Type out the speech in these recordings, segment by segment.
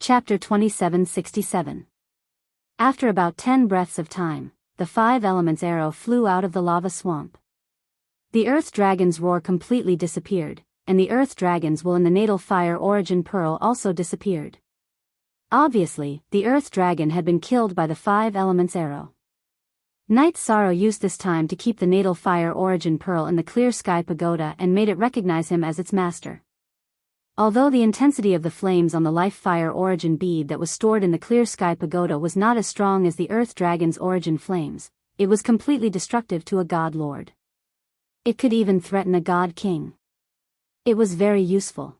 Chapter 2767. After about 10 breaths of time, the 5 elements arrow flew out of the lava swamp. The earth dragon's roar completely disappeared, and the earth dragon's will in the natal fire origin pearl also disappeared. Obviously, the earth dragon had been killed by the 5 elements arrow. Night Sorrow used this time to keep the natal fire origin pearl in the clear sky pagoda and made it recognize him as its master. Although the intensity of the flames on the life fire origin bead that was stored in the clear sky pagoda was not as strong as the earth dragon's origin flames, it was completely destructive to a god lord. It could even threaten a god king. It was very useful.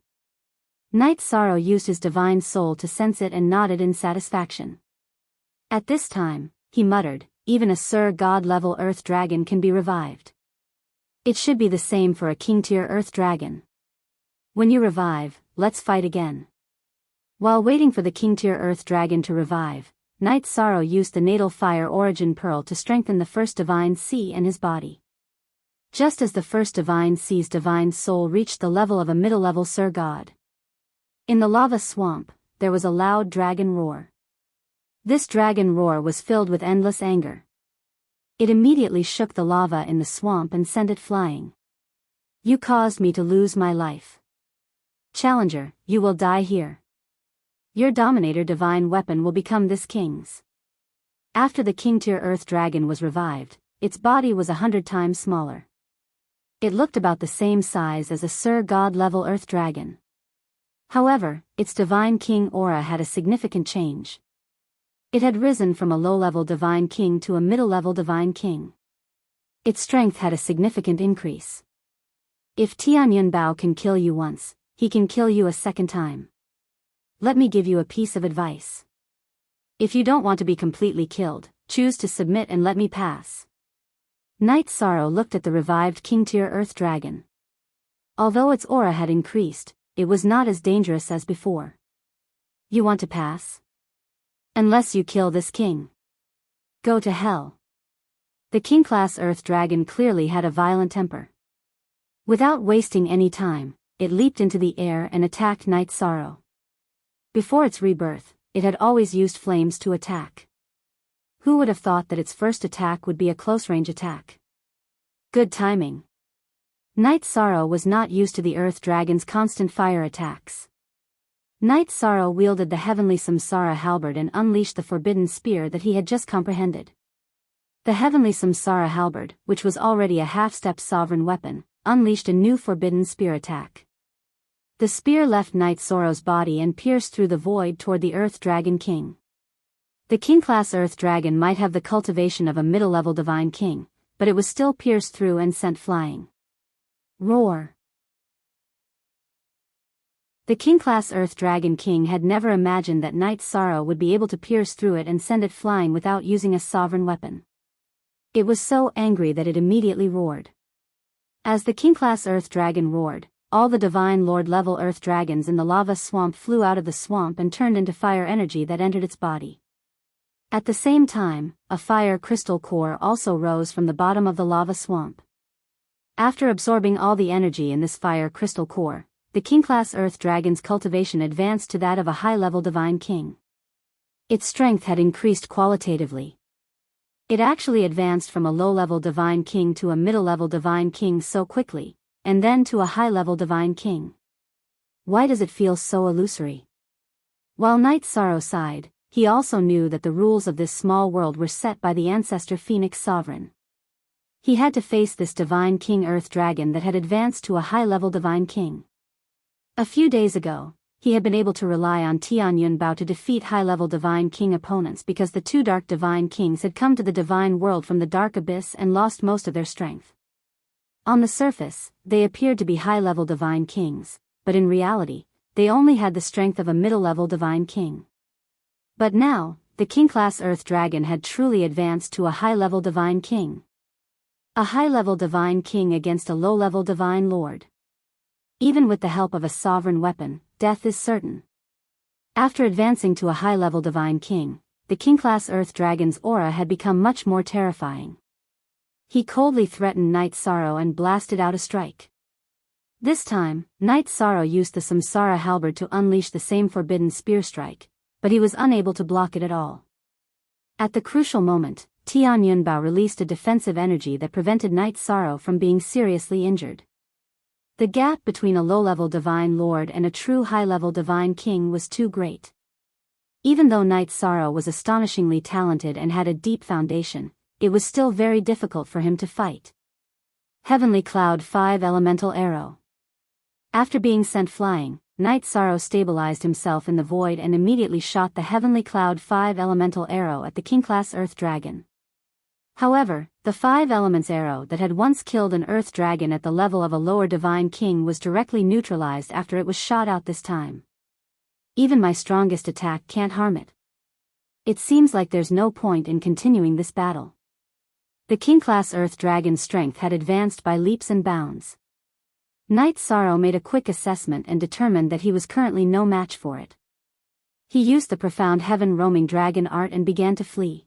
Night Sorrow used his divine soul to sense it and nodded in satisfaction. At this time, he muttered, even a Sir God level earth dragon can be revived. It should be the same for a king tier earth dragon. When you revive, let's fight again. While waiting for the king tier earth dragon to revive, Night Sorrow used the natal fire origin pearl to strengthen the first divine sea and his body. Just as the first divine sea's divine soul reached the level of a middle level Sir God. In the lava swamp, there was a loud dragon roar. This dragon roar was filled with endless anger. It immediately shook the lava in the swamp and sent it flying. You caused me to lose my life. Challenger, you will die here. Your Dominator divine weapon will become this king's. After the king tier earth dragon was revived, its body was 100 times smaller. It looked about the same size as a Sir God level earth dragon. However, its divine king aura had a significant change. It had risen from a low-level divine king to a middle-level divine king. Its strength had a significant increase. If Tianyun Bao can kill you once, he can kill you a second time. Let me give you a piece of advice. If you don't want to be completely killed, choose to submit and let me pass. Night Sorrow looked at the revived king tier earth dragon. Although its aura had increased, it was not as dangerous as before. You want to pass? Unless you kill this king. Go to hell. The king-class earth dragon clearly had a violent temper. Without wasting any time, it leaped into the air and attacked Night Sorrow. Before its rebirth, it had always used flames to attack. Who would have thought that its first attack would be a close-range attack? Good timing. Night Sorrow was not used to the earth dragon's constant fire attacks. Night Sorrow wielded the heavenly Samsara halberd and unleashed the forbidden spear that he had just comprehended. The heavenly Samsara halberd, which was already a half-step sovereign weapon, unleashed a new forbidden spear attack. The spear left Night Sorrow's body and pierced through the void toward the earth dragon king. The king-class earth dragon might have the cultivation of a middle-level divine king, but it was still pierced through and sent flying. Roar. The king-class earth dragon king had never imagined that Night Sorrow would be able to pierce through it and send it flying without using a sovereign weapon. It was so angry that it immediately roared. As the king-class earth dragon roared, all the divine lord level earth dragons in the lava swamp flew out of the swamp and turned into fire energy that entered its body. At the same time, a fire crystal core also rose from the bottom of the lava swamp. After absorbing all the energy in this fire crystal core, the king-class earth dragon's cultivation advanced to that of a high-level divine king. Its strength had increased qualitatively. It actually advanced from a low-level divine king to a middle-level divine king so quickly, and then to a high-level divine king. Why does it feel so illusory? While Night Sorrow sighed, he also knew that the rules of this small world were set by the ancestor Phoenix Sovereign. He had to face this divine king earth dragon that had advanced to a high-level divine king. A few days ago, he had been able to rely on Tianyun Bao to defeat high-level divine king opponents because the 2 dark divine kings had come to the divine world from the dark abyss and lost most of their strength. On the surface, they appeared to be high-level divine kings, but in reality, they only had the strength of a middle-level divine king. But now, the king-class earth dragon had truly advanced to a high-level divine king. A high-level divine king against a low-level divine lord. Even with the help of a sovereign weapon, death is certain. After advancing to a high-level divine king, the king-class earth dragon's aura had become much more terrifying. He coldly threatened Night Sorrow and blasted out a strike. This time, Night Sorrow used the Samsara halberd to unleash the same forbidden spear strike, but he was unable to block it at all. At the crucial moment, Tian Yunbao released a defensive energy that prevented Night Sorrow from being seriously injured. The gap between a low-level Divine Lord and a true high-level Divine King was too great. Even though Night Sorrow was astonishingly talented and had a deep foundation, it was still very difficult for him to fight. Heavenly Cloud 5 Elemental Arrow. After being sent flying, Night Sorrow stabilized himself in the void and immediately shot the Heavenly Cloud 5 Elemental Arrow at the King-class Earth Dragon. However, the 5 Elements Arrow that had once killed an Earth Dragon at the level of a lower Divine King was directly neutralized after it was shot out this time. Even my strongest attack can't harm it. It seems like there's no point in continuing this battle. The King-class Earth Dragon's strength had advanced by leaps and bounds. Night Sorrow made a quick assessment and determined that he was currently no match for it. He used the profound heaven-roaming dragon art and began to flee.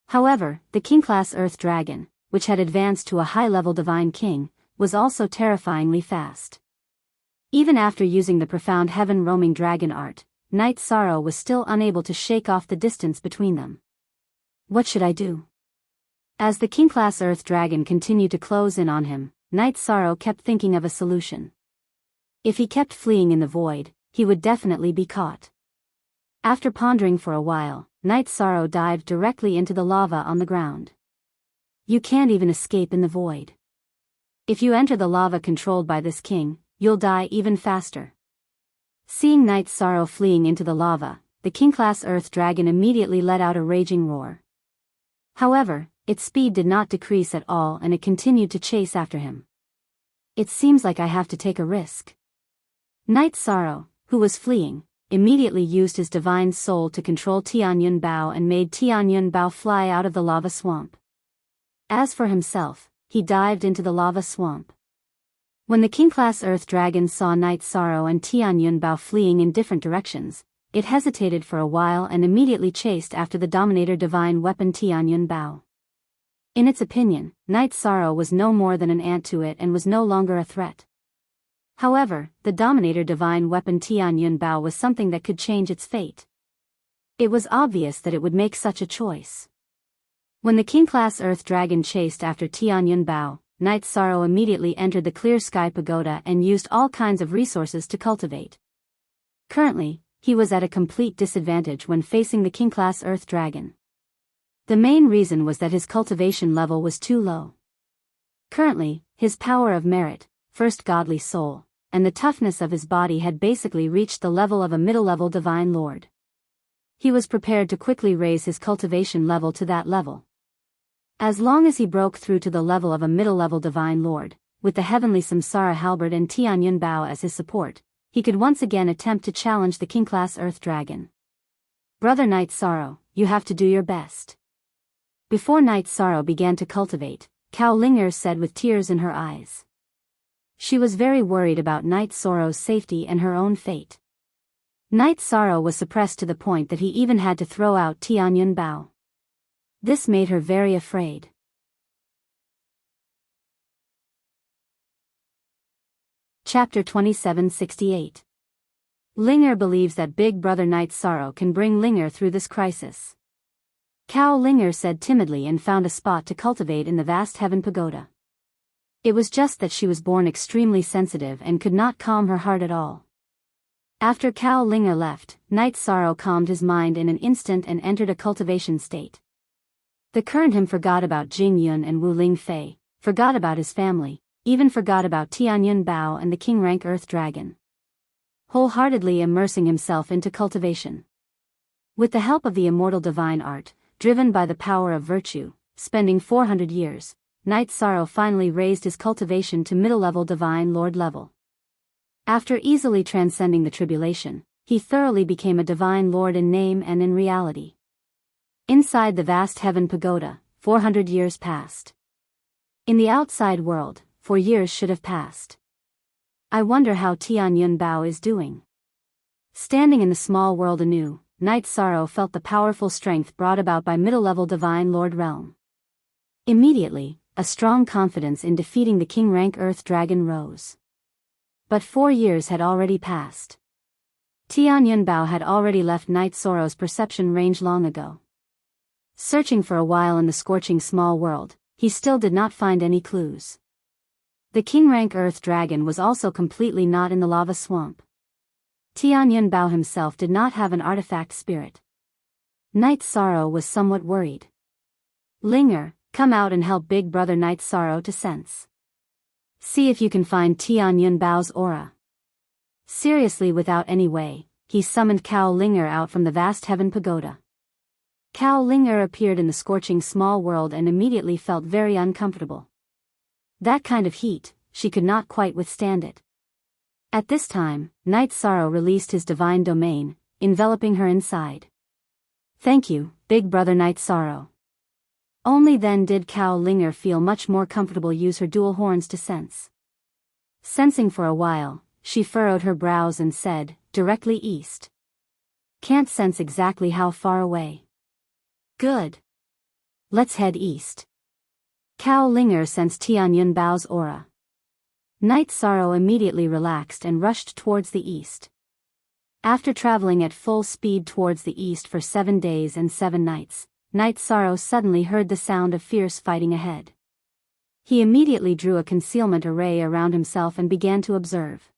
However, the King-class Earth Dragon, which had advanced to a high-level Divine King, was also terrifyingly fast. Even after using the profound heaven-roaming dragon art, Night Sorrow was still unable to shake off the distance between them. What should I do? As the King-class Earth Dragon continued to close in on him, Night Sorrow kept thinking of a solution. If he kept fleeing in the void, he would definitely be caught. After pondering for a while, Night Sorrow dived directly into the lava on the ground. You can't even escape in the void. If you enter the lava controlled by this king, you'll die even faster. Seeing Night Sorrow fleeing into the lava, the King-class Earth Dragon immediately let out a raging roar. However, its speed did not decrease at all and it continued to chase after him. It seems like I have to take a risk. Night Sorrow, who was fleeing, immediately used his divine soul to control Tian Yunbao and made Tian Yunbao fly out of the lava swamp. As for himself, he dived into the lava swamp. When the King-class Earth Dragon saw Night Sorrow and Tian Yunbao fleeing in different directions, it hesitated for a while and immediately chased after the Dominator Divine Weapon Tian Yunbao. In its opinion, Night Sorrow was no more than an ant to it and was no longer a threat. However, the Dominator Divine Weapon Tian Yunbao was something that could change its fate. It was obvious that it would make such a choice. When the King-class Earth Dragon chased after Tian Yunbao, Night Sorrow immediately entered the Clear Sky Pagoda and used all kinds of resources to cultivate. Currently, he was at a complete disadvantage when facing the King-class Earth Dragon. The main reason was that his cultivation level was too low. Currently, his power of merit, first godly soul, and the toughness of his body had basically reached the level of a middle-level Divine Lord. He was prepared to quickly raise his cultivation level to that level. As long as he broke through to the level of a middle-level Divine Lord, with the heavenly Samsara Halberd and Tian Yunbao as his support, he could once again attempt to challenge the King-class Earth Dragon. Brother Night Sorrow, you have to do your best. Before Night Sorrow began to cultivate, Cao Linger said with tears in her eyes. She was very worried about Night Sorrow's safety and her own fate. Night Sorrow was suppressed to the point that he even had to throw out Tian Yunbao. This made her very afraid. Chapter 2768. Linger believes that Big Brother Night Sorrow can bring Linger through this crisis. Cao Linger said timidly and found a spot to cultivate in the vast heaven pagoda. It was just that she was born extremely sensitive and could not calm her heart at all. After Cao Linger left, Night Sorrow calmed his mind in an instant and entered a cultivation state. The current him forgot about Jing Yun and Wu Ling Fei, forgot about his family, even forgot about Tian Yunbao and the King-rank Earth Dragon. Wholeheartedly immersing himself into cultivation. With the help of the immortal divine art, driven by the power of virtue, spending 400 years, Night Sorrow finally raised his cultivation to middle-level Divine Lord level. After easily transcending the tribulation, he thoroughly became a Divine Lord in name and in reality. Inside the vast heaven pagoda, 400 years passed. In the outside world, 4 years should have passed. I wonder how Tian Yunbao is doing. Standing in the small world anew, Night Sorrow felt the powerful strength brought about by middle-level Divine Lord realm. Immediately, a strong confidence in defeating the King-rank Earth Dragon rose. But 4 years had already passed. Tian Yunbao had already left Night Sorrow's perception range long ago. Searching for a while in the scorching small world, he still did not find any clues. The king-rank Earth Dragon was also completely not in the lava swamp. Tian Yunbao himself did not have an artifact spirit. Night Sorrow was somewhat worried. Linger, come out and help Big Brother Night Sorrow to sense. See if you can find Tian Yunbao's aura. Seriously, without any way, he summoned Cao Linger out from the vast heaven pagoda. Cao Linger appeared in the scorching small world and immediately felt very uncomfortable. That kind of heat, she could not quite withstand it. At this time, Night Sorrow released his divine domain, enveloping her inside. Thank you, Big Brother Night Sorrow. Only then did Cao Linger feel much more comfortable use her dual horns to sense. Sensing for a while, she furrowed her brows and said, directly east. Can't sense exactly how far away. Good. Let's head east. Cao Linger sensed Tian Yunbao's aura. Night Sorrow immediately relaxed and rushed towards the east. After traveling at full speed towards the east for 7 days and 7 nights, Night Sorrow suddenly heard the sound of fierce fighting ahead. He immediately drew a concealment array around himself and began to observe.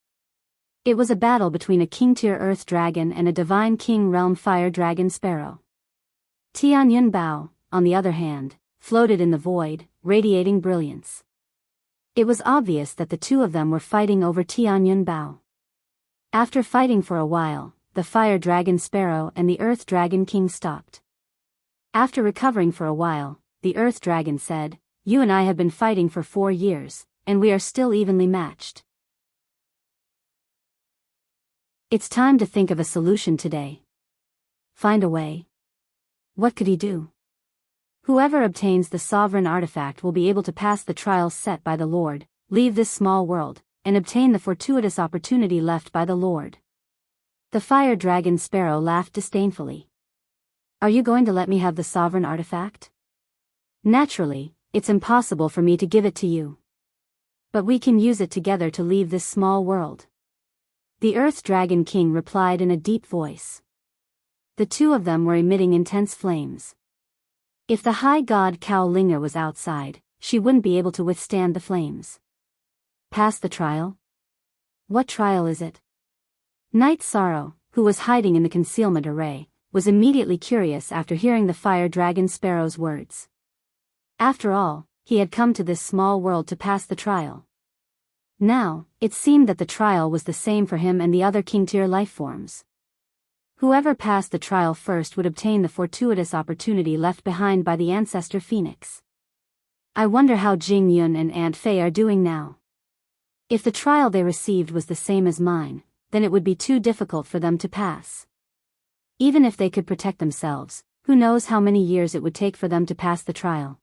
It was a battle between a king-tier earth dragon and a divine king realm fire dragon sparrow. Tian Yunbao, on the other hand, floated in the void, radiating brilliance. It was obvious that the two of them were fighting over Tian Yunbao. After fighting for a while, the fire dragon sparrow and the earth dragon king stopped. After recovering for a while, the earth dragon said, "You and I have been fighting for 4 years, and we are still evenly matched. It's time to think of a solution today. Find a way." What could he do? Whoever obtains the sovereign artifact will be able to pass the trials set by the Lord, leave this small world, and obtain the fortuitous opportunity left by the Lord. The fire dragon sparrow laughed disdainfully. Are you going to let me have the sovereign artifact? Naturally, it's impossible for me to give it to you. But we can use it together to leave this small world. The Earth Dragon King replied in a deep voice. The two of them were emitting intense flames. If the high god Cao Linger was outside, she wouldn't be able to withstand the flames. Pass the trial? What trial is it? Night Sorrow, who was hiding in the concealment array, was immediately curious after hearing the fire dragon sparrow's words. After all, he had come to this small world to pass the trial. Now, it seemed that the trial was the same for him and the other king-tier life forms. Whoever passed the trial first would obtain the fortuitous opportunity left behind by the ancestor Phoenix. I wonder how Jing Yun and Aunt Fei are doing now. If the trial they received was the same as mine, then it would be too difficult for them to pass. Even if they could protect themselves, who knows how many years it would take for them to pass the trial.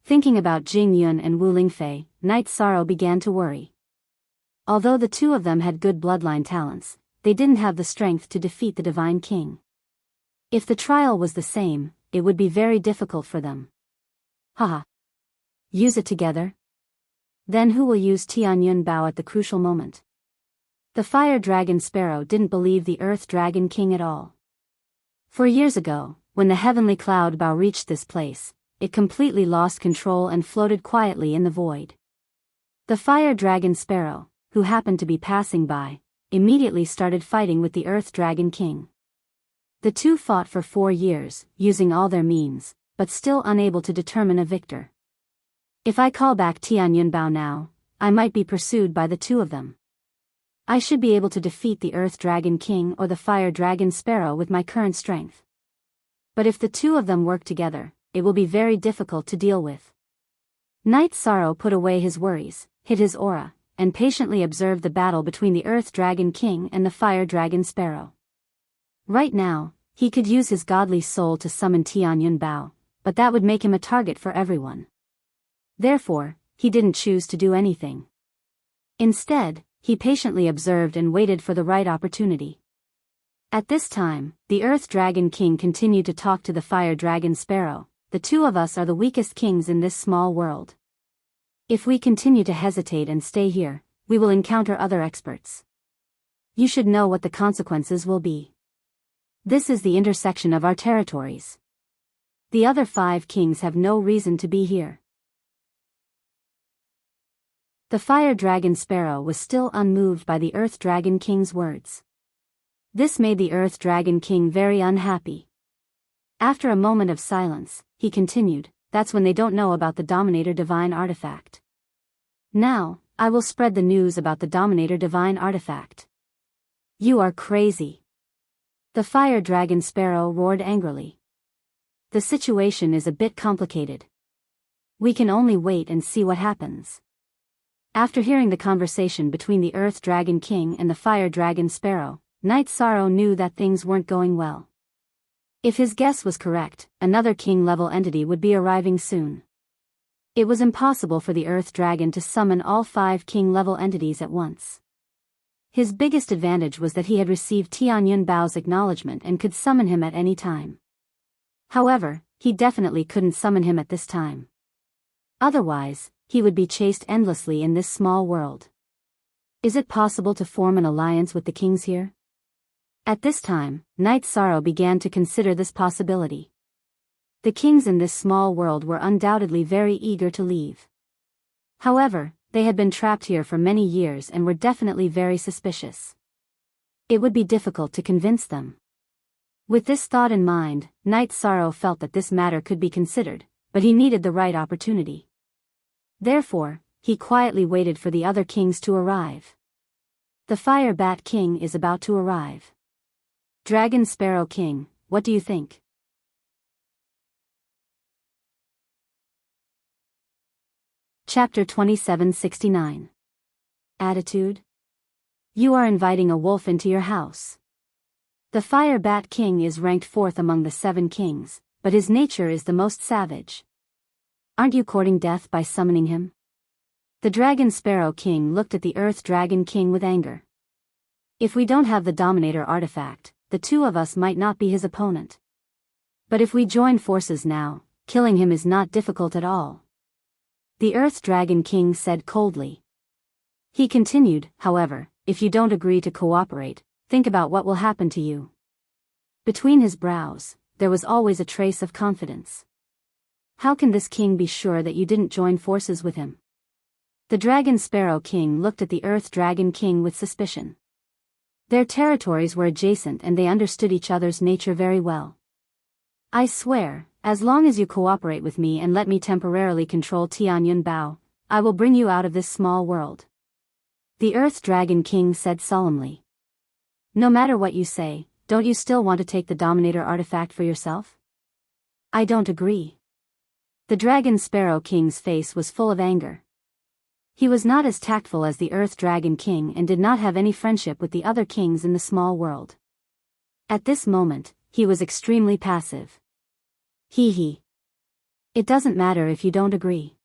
Thinking about Jing Yun and Wu Lingfei, Night Sorrow began to worry. Although the two of them had good bloodline talents, they didn't have the strength to defeat the Divine King. If the trial was the same, it would be very difficult for them. Haha. Use it together? Then who will use Tian Yunbao at the crucial moment? The Fire Dragon Sparrow didn't believe the Earth Dragon King at all. 4 years ago, when the heavenly cloud bow reached this place, it completely lost control and floated quietly in the void. The Fire Dragon Sparrow, who happened to be passing by, immediately started fighting with the Earth Dragon King. The two fought for 4 years, using all their means, but still unable to determine a victor. If I call back Tian Yunbao now, I might be pursued by the two of them. I should be able to defeat the Earth Dragon King or the Fire Dragon Sparrow with my current strength. But if the two of them work together, it will be very difficult to deal with. Night Sorrow put away his worries, hid his aura, and patiently observed the battle between the Earth Dragon King and the Fire Dragon Sparrow. Right now, he could use his godly soul to summon Tian Yunbao, but that would make him a target for everyone. Therefore, he didn't choose to do anything. Instead, he patiently observed and waited for the right opportunity. At this time, the Earth Dragon King continued to talk to the Fire Dragon Sparrow. The two of us are the weakest kings in this small world. If we continue to hesitate and stay here, we will encounter other experts. You should know what the consequences will be. This is the intersection of our territories. The other 5 kings have no reason to be here. The fire dragon Sparrow was still unmoved by the Earth Dragon King's words. This made the Earth Dragon King very unhappy. After a moment of silence, he continued, "That's when they don't know about the Dominator Divine Artifact. Now, I will spread the news about the Dominator Divine Artifact." "You are crazy." The fire dragon Sparrow roared angrily. "The situation is a bit complicated. We can only wait and see what happens." After hearing the conversation between the Earth Dragon King and the Fire Dragon Sparrow, Knight Sorrow knew that things weren't going well. If his guess was correct, another king-level entity would be arriving soon. It was impossible for the Earth Dragon to summon all 5 king-level entities at once. His biggest advantage was that he had received Tianyun Bao's acknowledgement and could summon him at any time. However, he definitely couldn't summon him at this time. Otherwise, he would be chased endlessly in this small world. Is it possible to form an alliance with the kings here? At this time, Knight Sorrow began to consider this possibility. The kings in this small world were undoubtedly very eager to leave. However, they had been trapped here for many years and were definitely very suspicious. It would be difficult to convince them. With this thought in mind, Knight Sorrow felt that this matter could be considered, but he needed the right opportunity. Therefore, he quietly waited for the other kings to arrive. The Fire Bat King is about to arrive. Dragon Sparrow King, what do you think? Chapter 2769. Attitude? You are inviting a wolf into your house. The Fire Bat King is ranked 4th among the 7 kings, but his nature is the most savage. Aren't you courting death by summoning him? The Dragon Sparrow King looked at the Earth Dragon King with anger. If we don't have the Dominator artifact, the 2 of us might not be his opponent. But if we join forces now, killing him is not difficult at all. The Earth Dragon King said coldly. He continued, however, if you don't agree to cooperate, think about what will happen to you. Between his brows, there was always a trace of confidence. How can this king be sure that you didn't join forces with him? The Dragon Sparrow King looked at the Earth Dragon King with suspicion. Their territories were adjacent and they understood each other's nature very well. I swear, as long as you cooperate with me and let me temporarily control Tianyun Bao, I will bring you out of this small world. The Earth Dragon King said solemnly. No matter what you say, don't you still want to take the Dominator artifact for yourself? I don't agree. The Dragon Sparrow King's face was full of anger. He was not as tactful as the Earth Dragon King and did not have any friendship with the other kings in the small world. At this moment, he was extremely passive. Hee. It doesn't matter if you don't agree.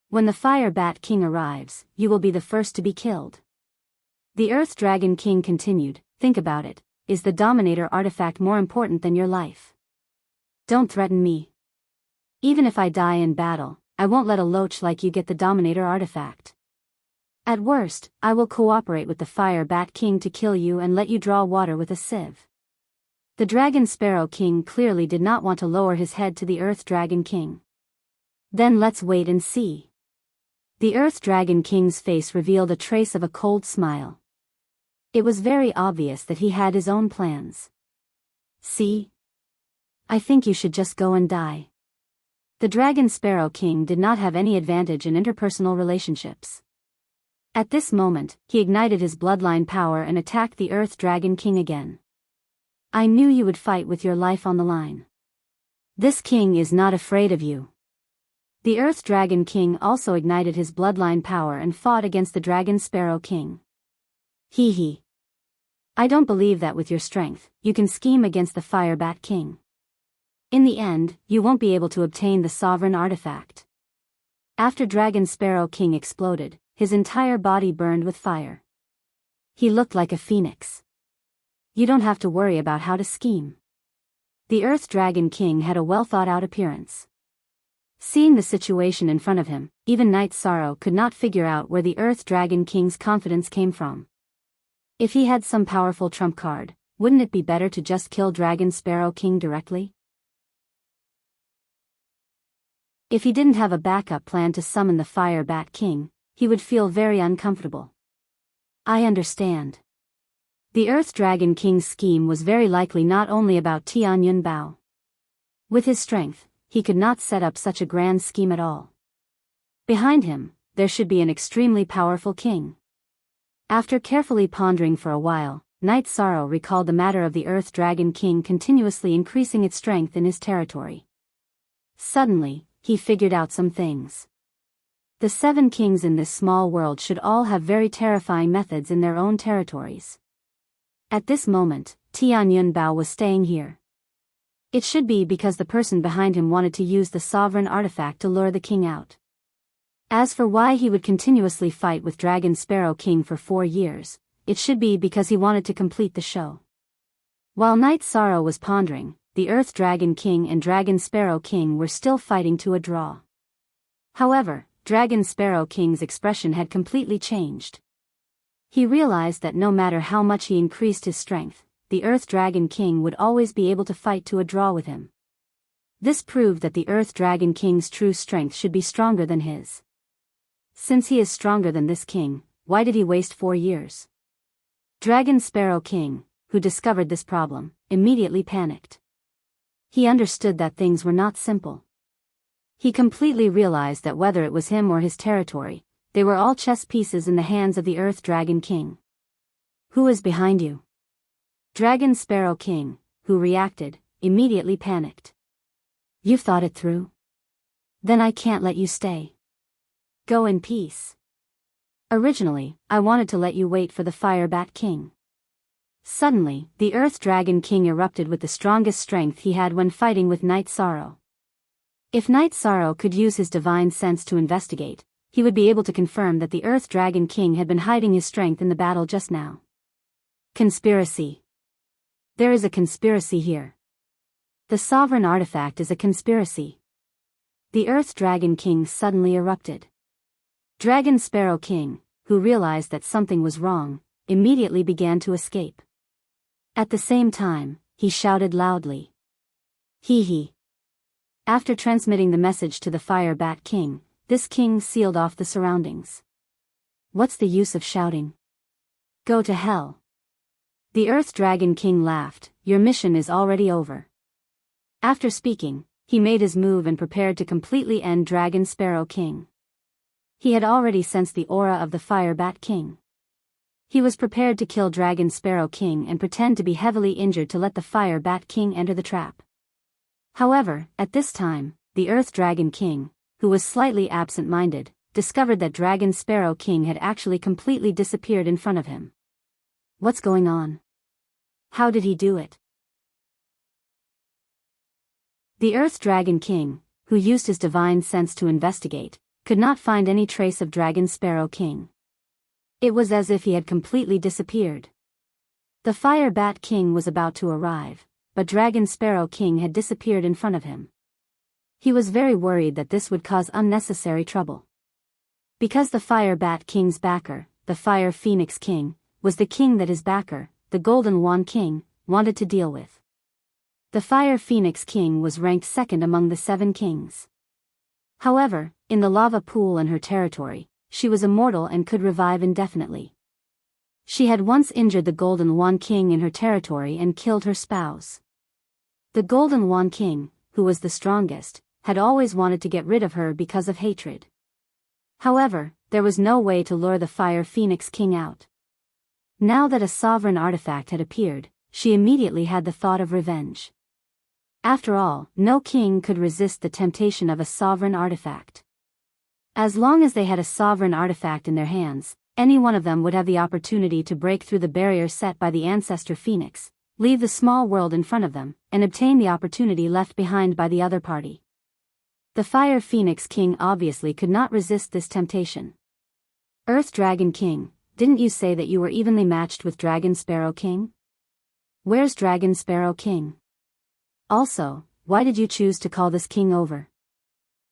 When the Fire Bat King arrives, you will be the first to be killed. The Earth Dragon King continued, think about it, is the Dominator artifact more important than your life? Don't threaten me. Even if I die in battle, I won't let a loach like you get the Dominator artifact. At worst, I will cooperate with the Fire Bat King to kill you and let you draw water with a sieve. The Dragon Sparrow King clearly did not want to lower his head to the Earth Dragon King. Then let's wait and see. The Earth Dragon King's face revealed a trace of a cold smile. It was very obvious that he had his own plans. See? I think you should just go and die. The Dragon Sparrow King did not have any advantage in interpersonal relationships. At this moment, he ignited his bloodline power and attacked the Earth Dragon King again. I knew you would fight with your life on the line. This king is not afraid of you. The Earth Dragon King also ignited his bloodline power and fought against the Dragon Sparrow King. Hee. I don't believe that with your strength, you can scheme against the Fire Bat King. In the end, you won't be able to obtain the sovereign artifact. After Dragon Sparrow King exploded, his entire body burned with fire. He looked like a phoenix. You don't have to worry about how to scheme. The Earth Dragon King had a well-thought-out appearance. Seeing the situation in front of him, even Knight Sorrow could not figure out where the Earth Dragon King's confidence came from. If he had some powerful trump card, wouldn't it be better to just kill Dragon Sparrow King directly? If he didn't have a backup plan to summon the Fire Bat King, he would feel very uncomfortable. I understand. The Earth Dragon King's scheme was very likely not only about Tian Yun Bao. With his strength, he could not set up such a grand scheme at all. Behind him, there should be an extremely powerful king. After carefully pondering for a while, Night Sorrow recalled the matter of the Earth Dragon King continuously increasing its strength in his territory. Suddenly, he figured out some things. The 7 kings in this small world should all have very terrifying methods in their own territories. At this moment, Tian Yun Bao was staying here. It should be because the person behind him wanted to use the sovereign artifact to lure the king out. As for why he would continuously fight with Dragon Sparrow King for 4 years, it should be because he wanted to complete the show. While Night Sorrow was pondering, the Earth Dragon King and Dragon Sparrow King were still fighting to a draw. However, Dragon Sparrow King's expression had completely changed. He realized that no matter how much he increased his strength, the Earth Dragon King would always be able to fight to a draw with him. This proved that the Earth Dragon King's true strength should be stronger than his. Since he is stronger than this king, why did he waste 4 years? Dragon Sparrow King, who discovered this problem, immediately panicked. He understood that things were not simple. He completely realized that whether it was him or his territory, they were all chess pieces in the hands of the Earth Dragon King. Who is behind you? Dragon Sparrow King, who reacted, immediately panicked. You've thought it through? Then I can't let you stay. Go in peace. Originally, I wanted to let you wait for the Fire Bat King. Suddenly, the Earth Dragon King erupted with the strongest strength he had when fighting with Night Sorrow. If Night Sorrow could use his divine sense to investigate, he would be able to confirm that the Earth Dragon King had been hiding his strength in the battle just now. Conspiracy. There is a conspiracy here. The sovereign artifact is a conspiracy. The Earth Dragon King suddenly erupted. Dragon Sparrow King, who realized that something was wrong, immediately began to escape. At the same time, he shouted loudly. Hee hee. After transmitting the message to the Fire Bat King, this king sealed off the surroundings. What's the use of shouting? Go to hell. The Earth Dragon King laughed. Your mission is already over. After speaking, he made his move and prepared to completely end Dragon Sparrow King. He had already sensed the aura of the Fire Bat King. He was prepared to kill Dragon Sparrow King and pretend to be heavily injured to let the Fire Bat King enter the trap. However, at this time, the Earth Dragon King, who was slightly absent-minded, discovered that Dragon Sparrow King had actually completely disappeared in front of him. What's going on? How did he do it? The Earth Dragon King, who used his divine sense to investigate, could not find any trace of Dragon Sparrow King. It was as if he had completely disappeared. The Fire Bat King was about to arrive, but Dragon Sparrow King had disappeared in front of him. He was very worried that this would cause unnecessary trouble. Because the Fire Bat King's backer, the Fire Phoenix King, was the king that his backer, the Golden Wand King, wanted to deal with. The Fire Phoenix King was ranked second among the 7 kings. However, in the lava pool in her territory, she was immortal and could revive indefinitely. She had once injured the Golden Wand King in her territory and killed her spouse. The Golden Wand King, who was the strongest, had always wanted to get rid of her because of hatred. However, there was no way to lure the Fire Phoenix King out. Now that a sovereign artifact had appeared, she immediately had the thought of revenge. After all, no king could resist the temptation of a sovereign artifact. As long as they had a sovereign artifact in their hands, any one of them would have the opportunity to break through the barrier set by the ancestor Phoenix, leave the small world in front of them, and obtain the opportunity left behind by the other party. The Fire Phoenix King obviously could not resist this temptation. Earth Dragon King, didn't you say that you were evenly matched with Dragon Sparrow King? Where's Dragon Sparrow King? Also, why did you choose to call this king over?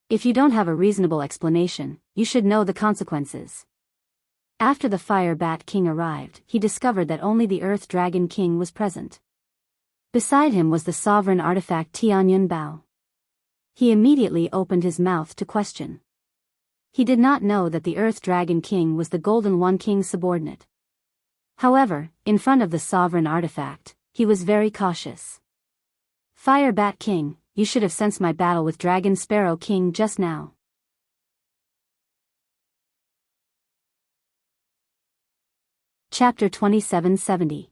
If you don't have a reasonable explanation, you should know the consequences. After the Fire Bat King arrived, he discovered that only the Earth Dragon King was present. Beside him was the sovereign artifact Tianyun Bao. He immediately opened his mouth to question. He did not know that the Earth Dragon King was the Golden One King's subordinate. However, in front of the sovereign artifact, he was very cautious. Fire Bat King, you should have sensed my battle with Dragon Sparrow King just now. Chapter 2770.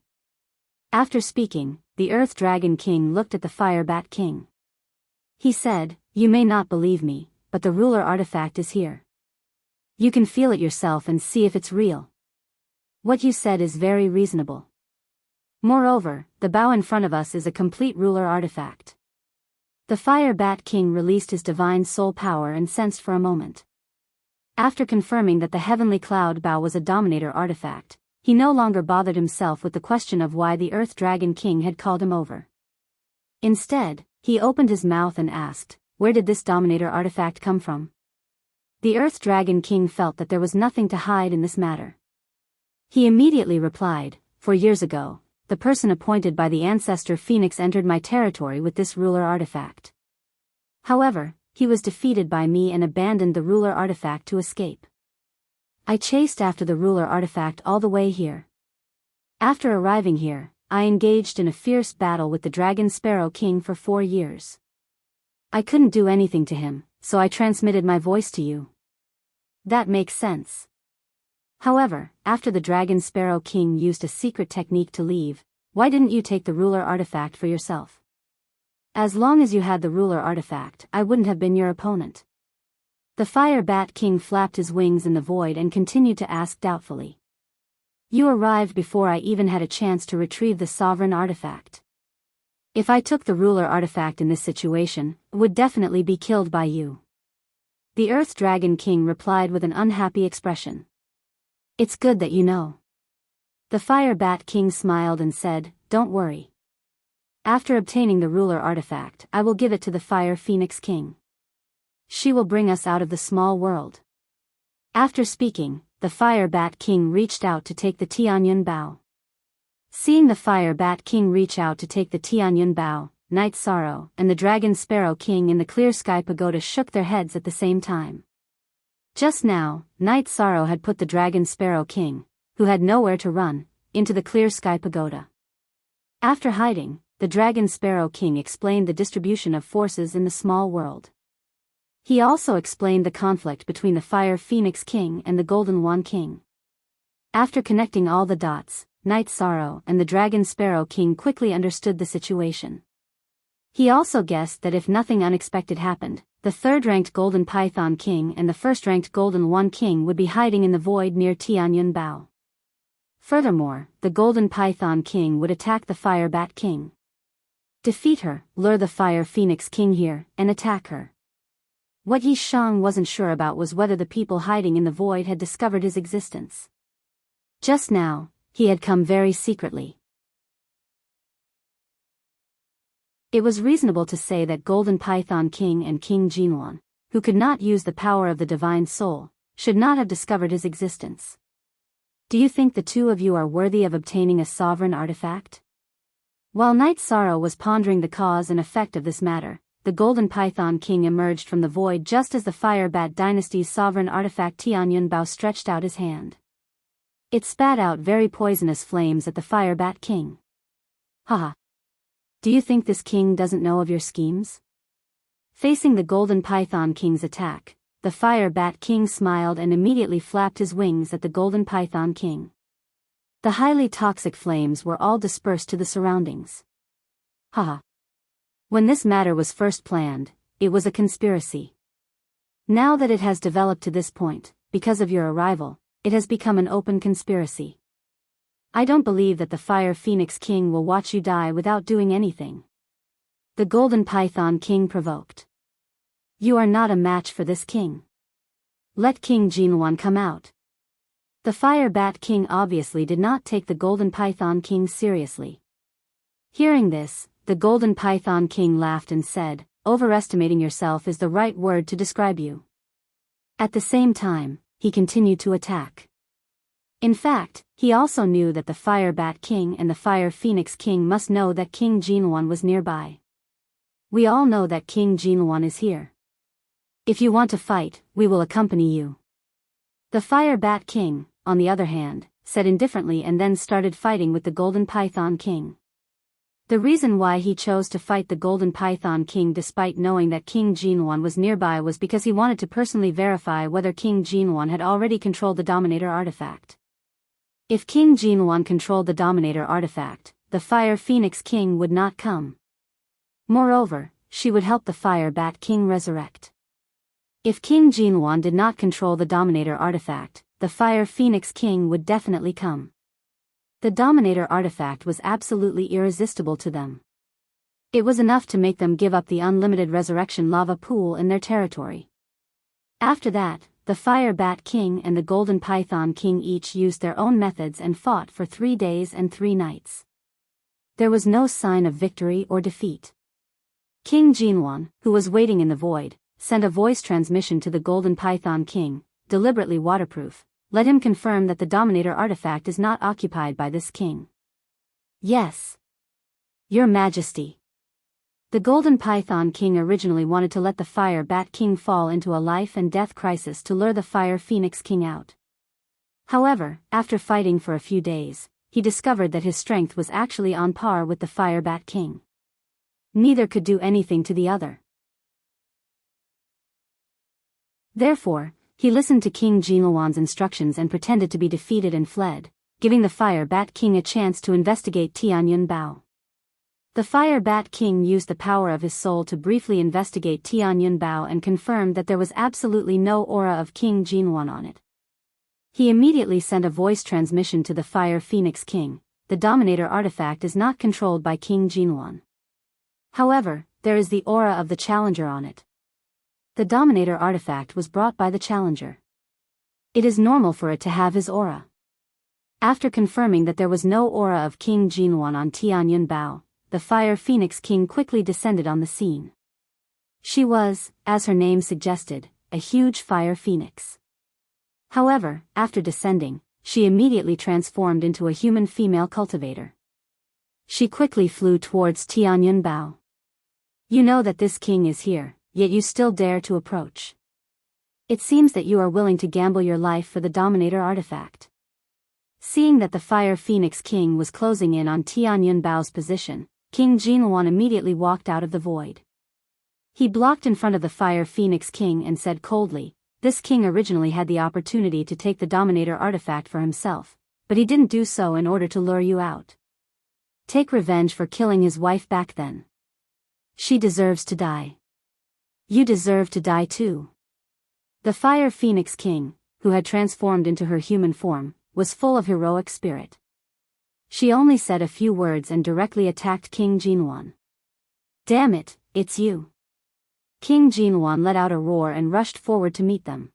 After speaking, the Earth Dragon King looked at the Fire Bat King. He said, "You may not believe me, but the ruler artifact is here. You can feel it yourself and see if it's real. What you said is very reasonable. Moreover, the bow in front of us is a complete ruler artifact." The Fire Bat King released his divine soul power and sensed for a moment. After confirming that the heavenly cloud bow was a dominator artifact, he no longer bothered himself with the question of why the Earth Dragon King had called him over. Instead, he opened his mouth and asked, "Where did this dominator artifact come from?" The Earth Dragon King felt that there was nothing to hide in this matter. He immediately replied, "4 years ago, the person appointed by the ancestor Phoenix entered my territory with this ruler artifact. However, he was defeated by me and abandoned the ruler artifact to escape. I chased after the ruler artifact all the way here. After arriving here, I engaged in a fierce battle with the Dragon Sparrow King for 4 years. I couldn't do anything to him, so I transmitted my voice to you. That makes sense. However, after the Dragon Sparrow King used a secret technique to leave, why didn't you take the ruler artifact for yourself? As long as you had the ruler artifact, I wouldn't have been your opponent." The Fire Bat King flapped his wings in the void and continued to ask doubtfully. "You arrived before I even had a chance to retrieve the sovereign artifact. If I took the ruler artifact in this situation, I would definitely be killed by you." The Earth Dragon King replied with an unhappy expression. "It's good that you know." The Fire Bat King smiled and said, "Don't worry. After obtaining the ruler artifact, I will give it to the Fire Phoenix King. She will bring us out of the small world." After speaking, the Fire Bat King reached out to take the Tianyun Bao. Seeing the Fire Bat King reach out to take the Tianyun Bao, Night Sorrow and the Dragon Sparrow King in the Clear Sky Pagoda shook their heads at the same time. Just now, Night Sorrow had put the Dragon Sparrow King, who had nowhere to run, into the Clear Sky Pagoda. After hiding, the Dragon Sparrow King explained the distribution of forces in the small world. He also explained the conflict between the Fire Phoenix King and the Golden One King. After connecting all the dots, Night Sorrow and the Dragon Sparrow King quickly understood the situation. He also guessed that if nothing unexpected happened, the third-ranked Golden Python King and the first-ranked Golden One King would be hiding in the void near Tianyun Bao. Furthermore, the Golden Python King would attack the Fire Bat King. Defeat her, lure the Fire Phoenix King here, and attack her. What Yi Shang wasn't sure about was whether the people hiding in the void had discovered his existence. Just now, he had come very secretly. It was reasonable to say that Golden Python King and King Jinluan, who could not use the power of the Divine Soul, should not have discovered his existence. Do you think the two of you are worthy of obtaining a sovereign artifact? While Night Sorrow was pondering the cause and effect of this matter, the Golden Python King emerged from the void just as the Fire Bat Dynasty's sovereign artifact Tianyun Bao stretched out his hand. It spat out very poisonous flames at the Fire Bat King. Haha. Do you think this king doesn't know of your schemes? Facing the Golden Python King's attack, the Fire Bat King smiled and immediately flapped his wings at the Golden Python King. The highly toxic flames were all dispersed to the surroundings. Haha. When this matter was first planned, it was a conspiracy. Now that it has developed to this point, because of your arrival, it has become an open conspiracy. I don't believe that the Fire Phoenix King will watch you die without doing anything. The Golden Python King provoked. You are not a match for this king. Let King Jinluan come out. The Fire Bat King obviously did not take the Golden Python King seriously. Hearing this, the Golden Python King laughed and said, "Overestimating yourself is the right word to describe you." At the same time, he continued to attack. In fact, he also knew that the Fire Bat King and the Fire Phoenix King must know that King Jinwan was nearby. We all know that King Jinwan is here. If you want to fight, we will accompany you. The Fire Bat King, on the other hand, said indifferently and then started fighting with the Golden Python King. The reason why he chose to fight the Golden Python King despite knowing that King Jinwan was nearby was because he wanted to personally verify whether King Jinwan had already controlled the Dominator artifact. If King Jinwan controlled the Dominator artifact, the Fire Phoenix King would not come. Moreover, she would help the Fire Bat King resurrect. If King Jinwan did not control the Dominator artifact, the Fire Phoenix King would definitely come. The Dominator artifact was absolutely irresistible to them. It was enough to make them give up the unlimited resurrection lava pool in their territory. After that, the Fire Bat King and the Golden Python King each used their own methods and fought for 3 days and 3 nights. There was no sign of victory or defeat. King Jinwan, who was waiting in the void, sent a voice transmission to the Golden Python King, deliberately waterproof. Let him confirm that the Dominator artifact is not occupied by this king. Yes. Your Majesty. The Golden Python King originally wanted to let the Fire Bat King fall into a life and death crisis to lure the Fire Phoenix King out. However, after fighting for a few days, he discovered that his strength was actually on par with the Fire Bat King. Neither could do anything to the other. Therefore, he listened to King Jinwan's instructions and pretended to be defeated and fled, giving the Fire Bat King a chance to investigate Tianyun Bao. The Fire Bat King used the power of his soul to briefly investigate Tianyun Bao and confirmed that there was absolutely no aura of King Jinwan on it. He immediately sent a voice transmission to the Fire Phoenix King. The Dominator artifact is not controlled by King Jinwan. However, there is the aura of the Challenger on it. The Dominator artifact was brought by the Challenger. It is normal for it to have his aura. After confirming that there was no aura of King Jinwan on Tianyun Bao, the Fire Phoenix King quickly descended on the scene. She was, as her name suggested, a huge fire phoenix. However, after descending, she immediately transformed into a human female cultivator. She quickly flew towards Tianyun Bao. You know that this king is here, yet you still dare to approach. It seems that you are willing to gamble your life for the Dominator artifact. Seeing that the Fire Phoenix King was closing in on Tianyun Bao's position, King Jinwan immediately walked out of the void. He blocked in front of the Fire Phoenix King and said coldly, "This king originally had the opportunity to take the Dominator artifact for himself, but he didn't do so in order to lure you out. Take revenge for killing his wife back then. She deserves to die. You deserve to die too." The Fire Phoenix King, who had transformed into her human form, was full of heroic spirit. She only said a few words and directly attacked King Jinwan. "Damn it, it's you." King Jinwan let out a roar and rushed forward to meet them.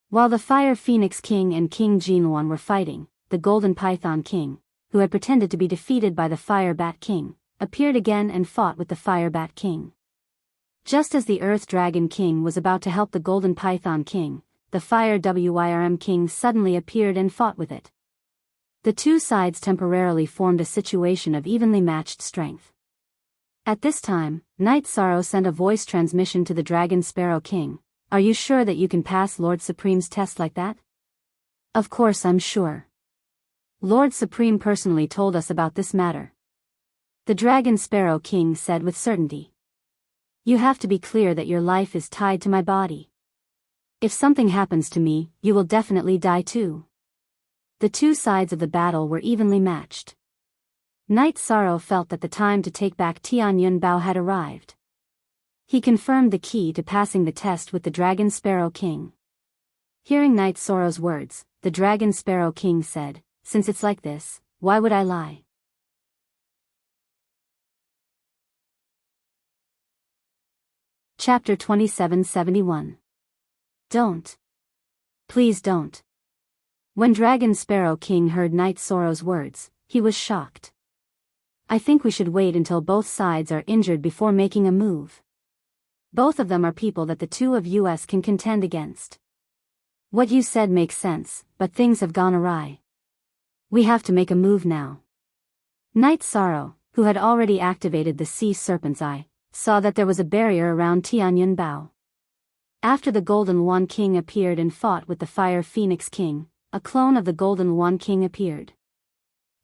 While the Fire Phoenix King and King Jinwan were fighting, the Golden Python King, who had pretended to be defeated by the Fire Bat King, appeared again and fought with the Fire Bat King. Just as the Earth Dragon King was about to help the Golden Python King, the Fire Wyrm King suddenly appeared and fought with it. The two sides temporarily formed a situation of evenly matched strength. At this time, Night Sorrow sent a voice transmission to the Dragon Sparrow King. "Are you sure that you can pass Lord Supreme's test like that?" "Of course I'm sure. Lord Supreme personally told us about this matter," the Dragon Sparrow King said with certainty. "You have to be clear that your life is tied to my body. If something happens to me, you will definitely die too." The two sides of the battle were evenly matched. Night Sorrow felt that the time to take back Tianyun Bao had arrived. He confirmed the key to passing the test with the Dragon Sparrow King. Hearing Night Sorrow's words, the Dragon Sparrow King said, "Since it's like this, why would I lie?" Chapter 2771. Don't. Please don't. When Dragon Sparrow King heard Night Sorrow's words, he was shocked. "I think we should wait until both sides are injured before making a move. Both of them are people that the two of us can contend against. What you said makes sense, but things have gone awry. We have to make a move now. Night Sorrow, who had already activated the Sea Serpent's Eye, saw that there was a barrier around Tianyun Bao. After the Golden Wan King appeared and fought with the Fire Phoenix King, a clone of the Golden Wan King appeared.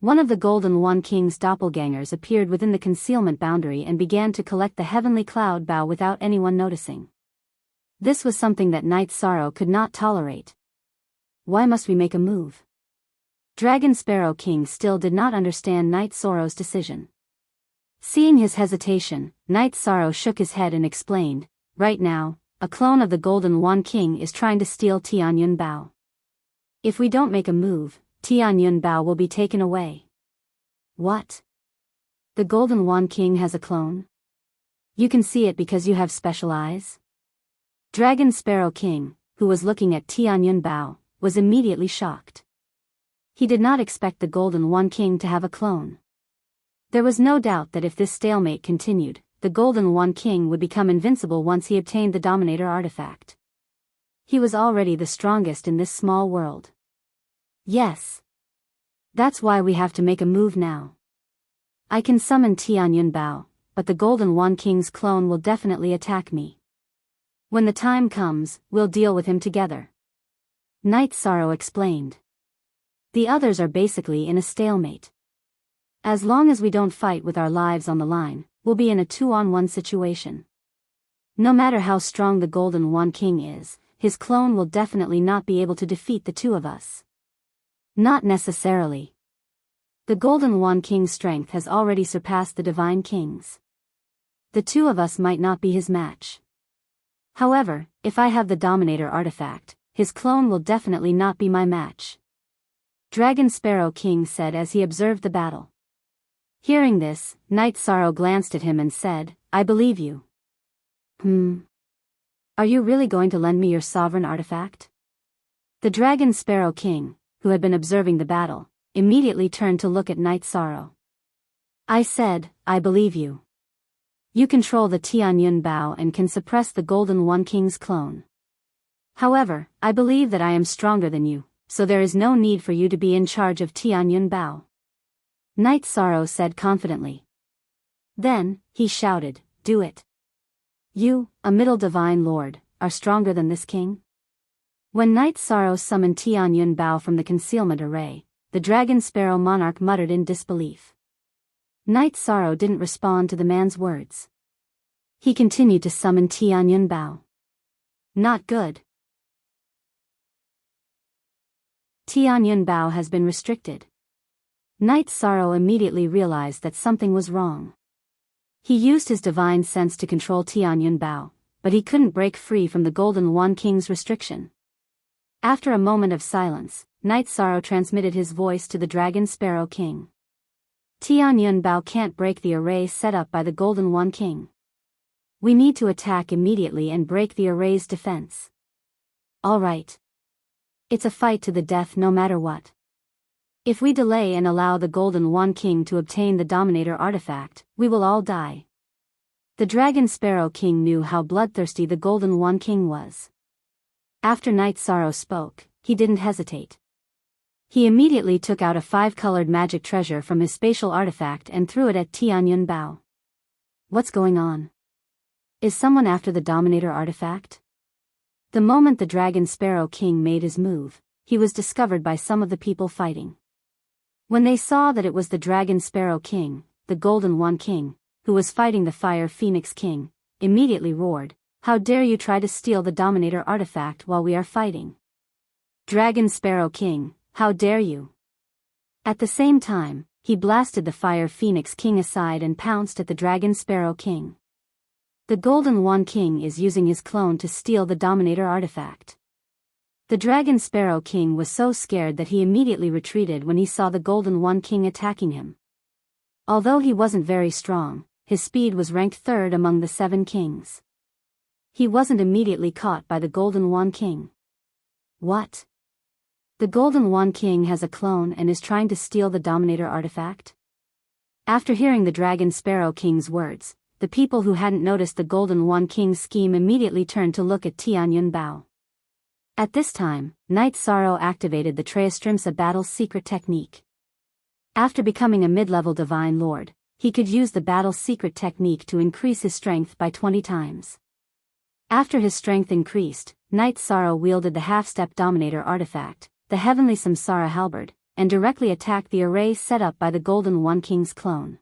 One of the Golden Wan King's doppelgangers appeared within the concealment boundary and began to collect the heavenly cloud bow without anyone noticing. This was something that Night Sorrow could not tolerate. Why must we make a move? Dragon Sparrow King still did not understand Night Sorrow's decision. Seeing his hesitation, Night Sorrow shook his head and explained, "Right now, a clone of the Golden Wan King is trying to steal Tianyun Bao. If we don't make a move, Tianyun Bao will be taken away." What? The Golden Wan King has a clone? You can see it because you have special eyes? Dragon Sparrow King, who was looking at Tianyun Bao, was immediately shocked. He did not expect the Golden Wan King to have a clone. There was no doubt that if this stalemate continued, the Golden Wan King would become invincible once he obtained the Dominator artifact. He was already the strongest in this small world. Yes. That's why we have to make a move now. I can summon Tianyun Bao, but the Golden Wan King's clone will definitely attack me. When the time comes, we'll deal with him together. Night Sorrow explained. The others are basically in a stalemate. As long as we don't fight with our lives on the line, we'll be in a 2-on-1 situation. No matter how strong the Golden Wan King is, his clone will definitely not be able to defeat the two of us. Not necessarily. The Golden Wan King's strength has already surpassed the Divine King's. The two of us might not be his match. However, if I have the Dominator artifact, his clone will definitely not be my match. Dragon Sparrow King said as he observed the battle. Hearing this, Night Sorrow glanced at him and said, "I believe you." Are you really going to lend me your sovereign artifact? The Dragon Sparrow King, who had been observing the battle, immediately turned to look at Night Sorrow. I said, "I believe you. You control the Tianyun Bao and can suppress the Golden Wan King's clone. However, I believe that I am stronger than you, so there is no need for you to be in charge of Tianyun Bao." Night Sorrow said confidently. Then, he shouted, "Do it. You, a middle divine lord, are stronger than this king?" When Night Sorrow summoned Tianyun Bao from the concealment array, the Dragon Sparrow Monarch muttered in disbelief. Night Sorrow didn't respond to the man's words. He continued to summon Tianyun Bao. Not good. Tianyun Bao has been restricted. Night Sorrow immediately realized that something was wrong. He used his divine sense to control Tianyun Bao, but he couldn't break free from the Golden Wan King's restriction. After a moment of silence, Night Sorrow transmitted his voice to the Dragon Sparrow King. Tianyun Bao can't break the array set up by the Golden Wan King. We need to attack immediately and break the array's defense. All right. It's a fight to the death no matter what. If we delay and allow the Golden Wan King to obtain the Dominator artifact, we will all die. The Dragon Sparrow King knew how bloodthirsty the Golden Wan King was. After Night Sorrow spoke, he didn't hesitate. He immediately took out a 5-colored magic treasure from his spatial artifact and threw it at Tianyun Bao. What's going on? Is someone after the Dominator artifact? The moment the Dragon Sparrow King made his move, he was discovered by some of the people fighting. When they saw that it was the Dragon Sparrow King, the Golden Wan King, who was fighting the Fire Phoenix King, immediately roared, "How dare you try to steal the Dominator artifact while we are fighting? Dragon Sparrow King, how dare you?" At the same time, he blasted the Fire Phoenix King aside and pounced at the Dragon Sparrow King. The Golden Wan King is using his clone to steal the Dominator artifact. The Dragon Sparrow King was so scared that he immediately retreated when he saw the Golden Wan King attacking him. Although he wasn't very strong, his speed was ranked 3rd among the 7 kings. He wasn't immediately caught by the Golden Wan King. What? The Golden Wan King has a clone and is trying to steal the Dominator artifact? After hearing the Dragon Sparrow King's words, the people who hadn't noticed the Golden Wan King's scheme immediately turned to look at Tianyun Bao. At this time, Night Sorrow activated the Treastrimsa battle's secret technique. After becoming a mid-level Divine Lord, he could use the battle's secret technique to increase his strength by 20 times. After his strength increased, Night Sorrow wielded the half-step Dominator artifact, the Heavenly Samsara Halberd, and directly attacked the array set up by the Golden One King's clone.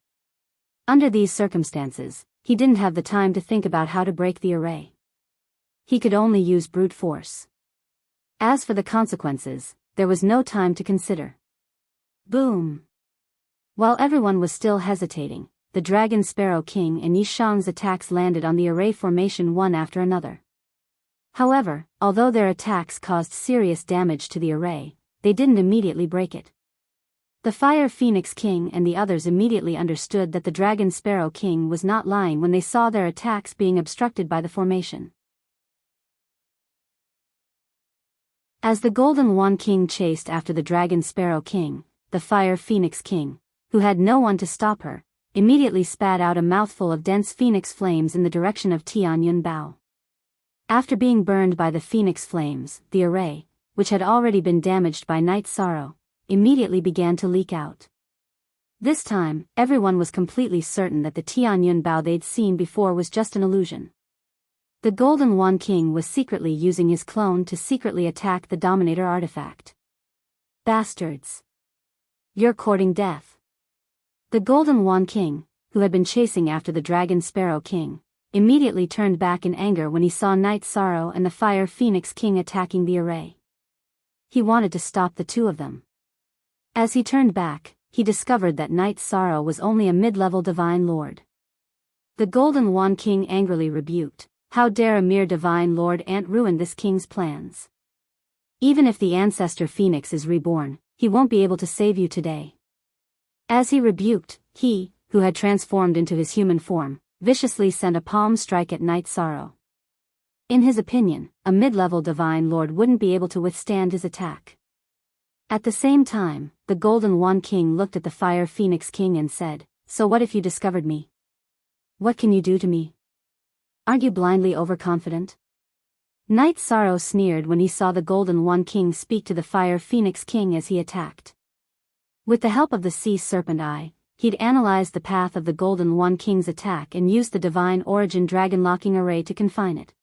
Under these circumstances, he didn't have the time to think about how to break the array. He could only use brute force. As for the consequences, there was no time to consider. Boom! While everyone was still hesitating, the Dragon Sparrow King and Yishang's attacks landed on the array formation one after another. However, although their attacks caused serious damage to the array, they didn't immediately break it. The Fire Phoenix King and the others immediately understood that the Dragon Sparrow King was not lying when they saw their attacks being obstructed by the formation. As the Golden One King chased after the Dragon Sparrow King, the Fire Phoenix King, who had no one to stop her, immediately spat out a mouthful of dense phoenix flames in the direction of Tianyun Bao. After being burned by the phoenix flames, the array, which had already been damaged by Night Sorrow, immediately began to leak out. This time, everyone was completely certain that the Tianyun Bao they'd seen before was just an illusion. The Golden One King was secretly using his clone to secretly attack the Dominator artifact. Bastards! You're courting death. The Golden One King, who had been chasing after the Dragon Sparrow King, immediately turned back in anger when he saw Night Sorrow and the Fire Phoenix King attacking the array. He wanted to stop the two of them. As he turned back, he discovered that Night Sorrow was only a mid-level Divine Lord. The Golden One King angrily rebuked, "How dare a mere Divine Lord Ant ruin this king's plans? Even if the Ancestor Phoenix is reborn, he won't be able to save you today." As he rebuked, he, who had transformed into his human form, viciously sent a palm strike at Night Sorrow. In his opinion, a mid-level Divine Lord wouldn't be able to withstand his attack. At the same time, the Golden One King looked at the Fire Phoenix King and said, "So what if you discovered me? What can you do to me? Aren't you blindly overconfident?" Night Sorrow sneered when he saw the Golden One King speak to the Fire Phoenix King as he attacked. With the help of the Sea Serpent Eye, he'd analyzed the path of the Golden One King's attack and used the Divine Origin Dragon Locking Array to confine it.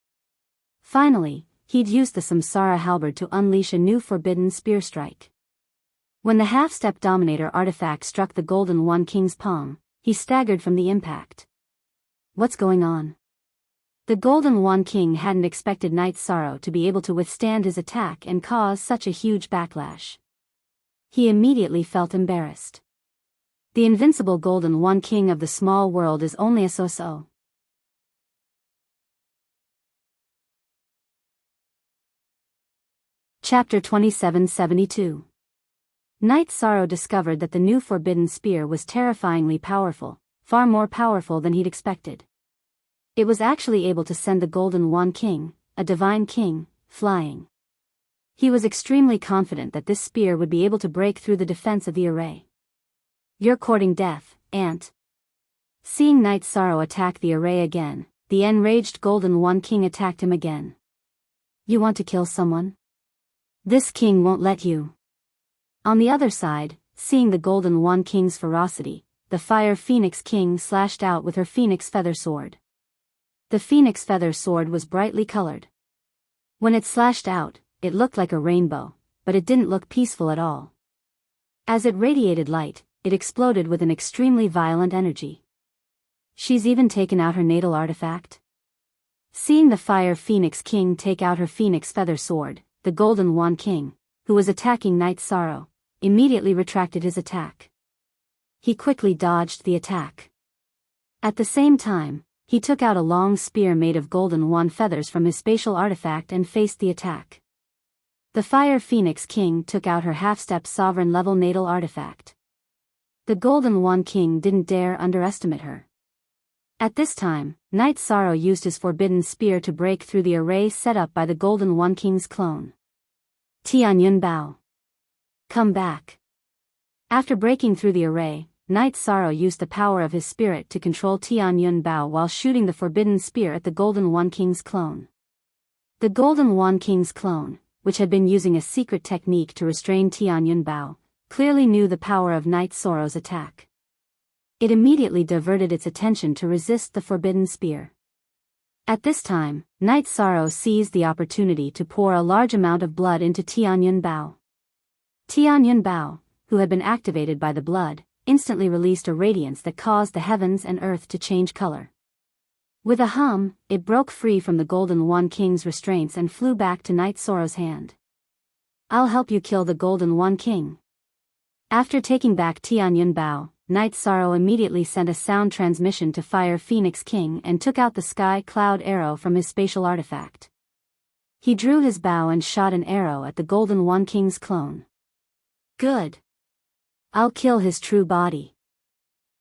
Finally, he'd used the Samsara Halberd to unleash a new forbidden spear strike. When the half-step Dominator artifact struck the Golden One King's palm, he staggered from the impact. What's going on? The Golden One King hadn't expected Night Sorrow to be able to withstand his attack and cause such a huge backlash. He immediately felt embarrassed. The invincible Golden One King of the small world is only a so-so. Chapter 2772. Night Sorrow discovered that the new forbidden spear was terrifyingly powerful, far more powerful than he'd expected. It was actually able to send the Golden One King, a divine king, flying. He was extremely confident that this spear would be able to break through the defense of the array. "You're courting death, Ant." Seeing Night Sorrow attack the array again, the enraged Golden One King attacked him again. "You want to kill someone? This king won't let you." On the other side, seeing the Golden One King's ferocity, the Fire Phoenix King slashed out with her Phoenix Feather Sword. The Phoenix Feather Sword was brightly colored. When it slashed out, it looked like a rainbow, but it didn't look peaceful at all. As it radiated light, it exploded with an extremely violent energy. She's even taken out her natal artifact. Seeing the Fire Phoenix King take out her Phoenix Feather Sword, the Golden One King, who was attacking Night Sorrow, immediately retracted his attack. He quickly dodged the attack. At the same time, he took out a long spear made of Golden One feathers from his spatial artifact and faced the attack. The Fire Phoenix King took out her half-step sovereign level natal artifact. The Golden One King didn't dare underestimate her. At this time, Night Sorrow used his forbidden spear to break through the array set up by the Golden One King's clone. Tianyun Bao. Come back. After breaking through the array, Night Sorrow used the power of his spirit to control Tianyun Bao while shooting the forbidden spear at the Golden One King's clone. The Golden One King's clone, which had been using a secret technique to restrain Tianyun Bao, clearly knew the power of Night Sorrow's attack. It immediately diverted its attention to resist the forbidden spear. At this time, Night Sorrow seized the opportunity to pour a large amount of blood into Tianyun Bao. Tianyun Bao, who had been activated by the blood, instantly released a radiance that caused the heavens and earth to change color. With a hum, it broke free from the Golden One King's restraints and flew back to Night Sorrow's hand. "I'll help you kill the Golden One King." After taking back Tianyun Bao, Night Sorrow immediately sent a sound transmission to Fire Phoenix King and took out the Sky Cloud arrow from his spatial artifact. He drew his bow and shot an arrow at the Golden One King's clone. "Good. I'll kill his true body."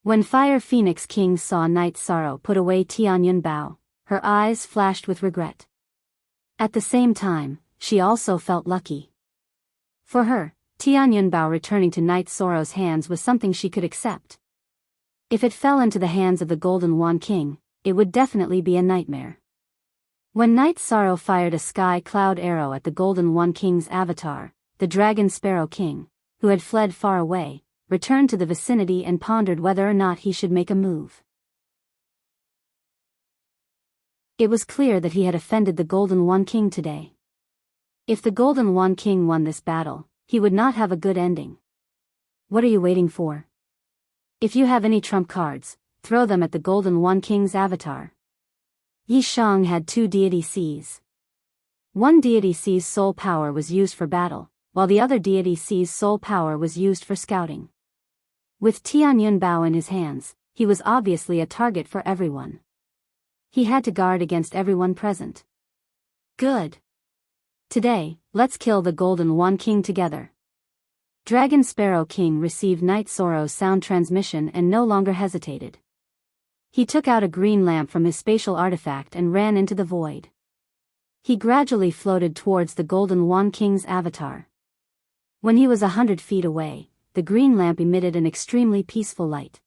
When Fire Phoenix King saw Night Sorrow put away Tianyun Bao, her eyes flashed with regret. At the same time, she also felt lucky. For her, Tianyun Bao returning to Night Sorrow's hands was something she could accept. If it fell into the hands of the Golden One King, it would definitely be a nightmare. When Night Sorrow fired a Sky Cloud arrow at the Golden One King's avatar, the Dragon Sparrow King, who had fled far away, returned to the vicinity and pondered whether or not he should make a move. It was clear that he had offended the Golden One King today. If the Golden One King won this battle, he would not have a good ending. What are you waiting for? If you have any trump cards, throw them at the Golden One King's avatar. Yi Shang had 2 deity C's. One deity C's soul power was used for battle, while the other deity C's soul power was used for scouting. With Tianyun Bao in his hands, he was obviously a target for everyone. He had to guard against everyone present. Good. Today, let's kill the Golden One King together. Dragon Sparrow King received Night Sorrow's sound transmission and no longer hesitated. He took out a green lamp from his spatial artifact and ran into the void. He gradually floated towards the Golden One King's avatar. When he was 100 feet away, the green lamp emitted an extremely peaceful light.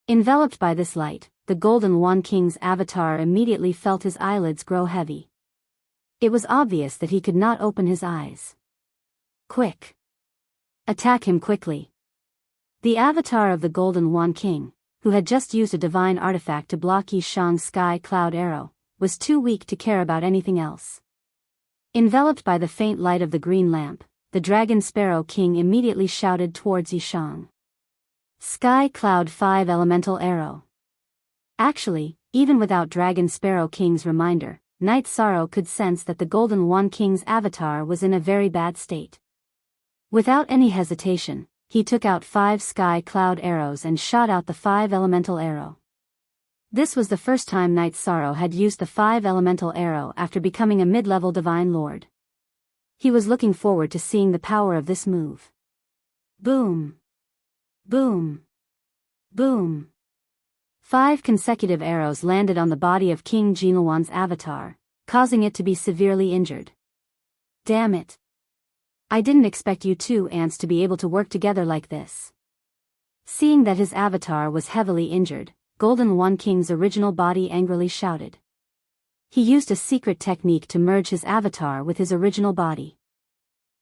Enveloped by this light, the Golden One King's avatar immediately felt his eyelids grow heavy. It was obvious that he could not open his eyes. Quick! Attack him quickly! The avatar of the Golden One King, who had just used a divine artifact to block Yi Shang's Sky Cloud arrow, was too weak to care about anything else. Enveloped by the faint light of the green lamp, the Dragon Sparrow King immediately shouted towards Yi Shang. Sky Cloud 5 Elemental Arrow. Actually, even without Dragon Sparrow King's reminder, Night Sorrow could sense that the Golden One King's avatar was in a very bad state. Without any hesitation, he took out 5 Sky Cloud arrows and shot out the 5 Elemental Arrow. This was the first time Night Sorrow had used the 5 Elemental Arrow after becoming a mid-level Divine Lord. He was looking forward to seeing the power of this move. Boom! Boom! Boom! 5 consecutive arrows landed on the body of King Jinluan's avatar, causing it to be severely injured. Damn it! I didn't expect you 2 ants to be able to work together like this. Seeing that his avatar was heavily injured, Golden One King's original body angrily shouted. He used a secret technique to merge his avatar with his original body.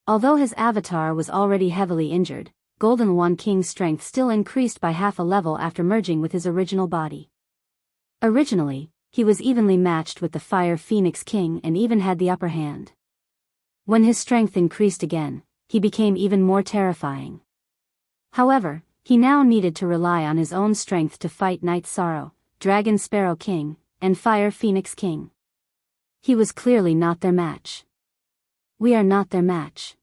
Although his avatar was already heavily injured, Golden One King's strength still increased by half a level after merging with his original body. Originally, he was evenly matched with the Fire Phoenix King and even had the upper hand. When his strength increased again, he became even more terrifying. However, he now needed to rely on his own strength to fight Night Sorrow, Dragon Sparrow King, and Fire Phoenix King. He was clearly not their match. We are not their match.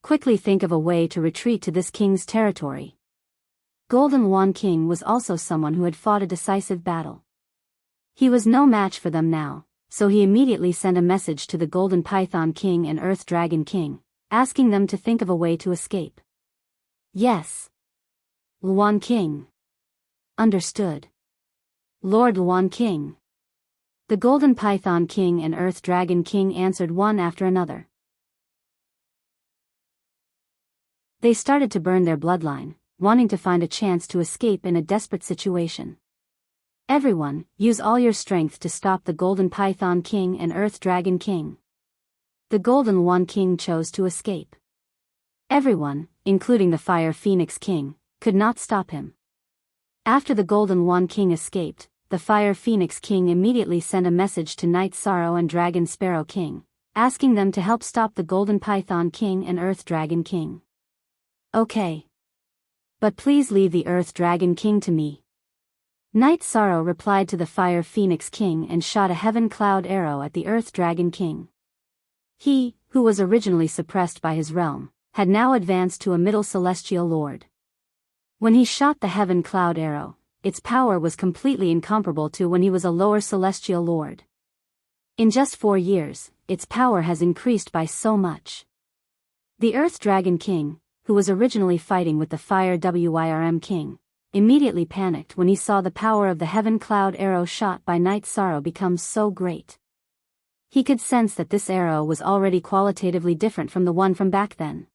Quickly think of a way to retreat to this king's territory. Golden One King was also someone who had fought a decisive battle. He was no match for them now, so he immediately sent a message to the Golden Python King and Earth Dragon King, asking them to think of a way to escape. Yes. Luan King. Understood. Lord Luan King. The Golden Python King and Earth Dragon King answered one after another. They started to burn their bloodline, wanting to find a chance to escape in a desperate situation. Everyone, use all your strength to stop the Golden Python King and Earth Dragon King. The Golden One King chose to escape. Everyone, including the Fire Phoenix King, could not stop him. After the Golden One King escaped, the Fire Phoenix King immediately sent a message to Night Sorrow and Dragon Sparrow King, asking them to help stop the Golden Python King and Earth Dragon King. Okay. But please leave the Earth Dragon King to me. Night Sorrow replied to the Fire Phoenix King and shot a heaven cloud arrow at the Earth Dragon King. He, who was originally suppressed by his realm, had now advanced to a middle celestial lord. When he shot the heaven cloud arrow, its power was completely incomparable to when he was a lower celestial lord. In just 4 years, its power has increased by so much. The Earth Dragon King, who was originally fighting with the Fire Wyrm King, immediately panicked when he saw the power of the heaven cloud arrow shot by Night Sorrow become so great. He could sense that this arrow was already qualitatively different from the one from back then.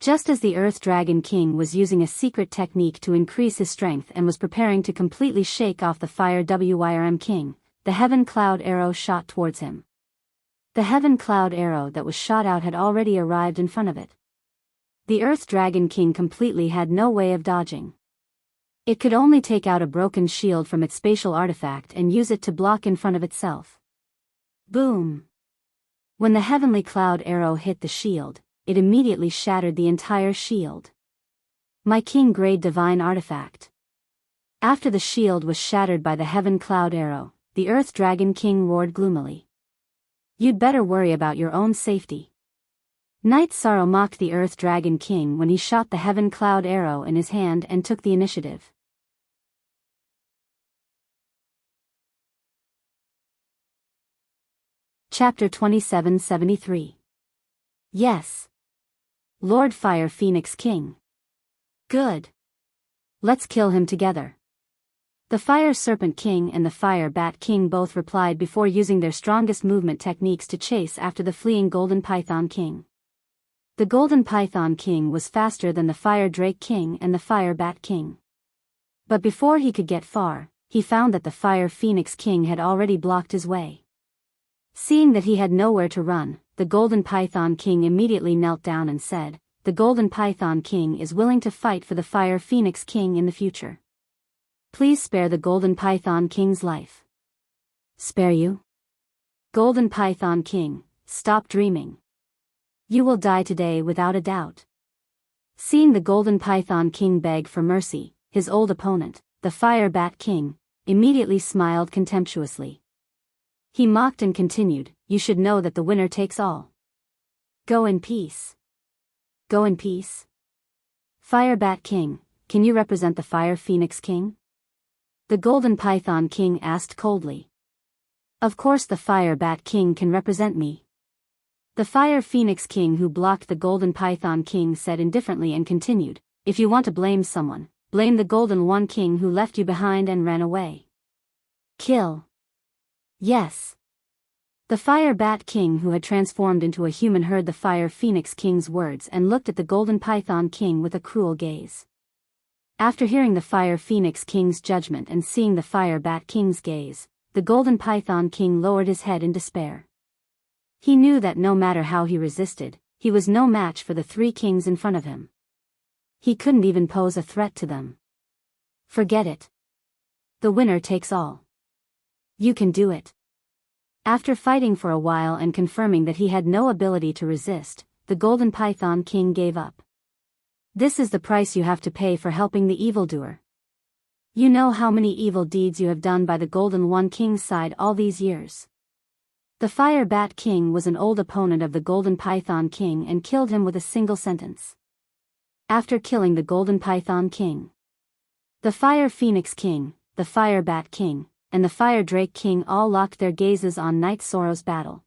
Just as the Earth Dragon King was using a secret technique to increase his strength and was preparing to completely shake off the Fire Wyrm King, the heaven cloud arrow shot towards him. The heaven cloud arrow that was shot out had already arrived in front of it. The Earth Dragon King completely had no way of dodging. It could only take out a broken shield from its spatial artifact and use it to block in front of itself. Boom! When the heavenly cloud arrow hit the shield, it immediately shattered the entire shield. My king grade divine artifact. After the shield was shattered by the heaven cloud arrow, the Earth Dragon King roared gloomily. You'd better worry about your own safety. Night Sorrow mocked the Earth Dragon King when he shot the heaven cloud arrow in his hand and took the initiative. Chapter 2773. Yes. Lord Fire Phoenix King. Good. Let's kill him together. The Fire Serpent King and the Fire Bat King both replied before using their strongest movement techniques to chase after the fleeing Golden Python King. The Golden Python King was faster than the Fire Drake King and the Fire Bat King. But before he could get far, he found that the Fire Phoenix King had already blocked his way. Seeing that he had nowhere to run, the Golden Python King immediately knelt down and said, "The Golden Python King is willing to fight for the Fire Phoenix King in the future. Please spare the Golden Python King's life." Spare you? Golden Python King, stop dreaming. You will die today without a doubt. Seeing the Golden Python King beg for mercy, his old opponent, the Fire Bat King, immediately smiled contemptuously. He mocked and continued, "You should know that the winner takes all. Go in peace. Go in peace." Fire Bat King, can you represent the Fire Phoenix King? The Golden Python King asked coldly. Of course the Fire Bat King can represent me. The Fire Phoenix King who blocked the Golden Python King said indifferently and continued, "If you want to blame someone, blame the Golden One King who left you behind and ran away. Kill." Yes. The Fire Bat King who had transformed into a human heard the Fire Phoenix King's words and looked at the Golden Python King with a cruel gaze. After hearing the Fire Phoenix King's judgment and seeing the Fire Bat King's gaze, the Golden Python King lowered his head in despair. He knew that no matter how he resisted, he was no match for the 3 kings in front of him. He couldn't even pose a threat to them. Forget it. The winner takes all. You can do it. After fighting for a while and confirming that he had no ability to resist, the Golden Python King gave up. This is the price you have to pay for helping the evildoer. You know how many evil deeds you have done by the Golden One King's side all these years. The Fire Bat King was an old opponent of the Golden Python King and killed him with a single sentence. After killing the Golden Python King, the Fire Phoenix King, the Fire Bat King, and the Fire Drake King all locked their gazes on Night Sorrow's battle.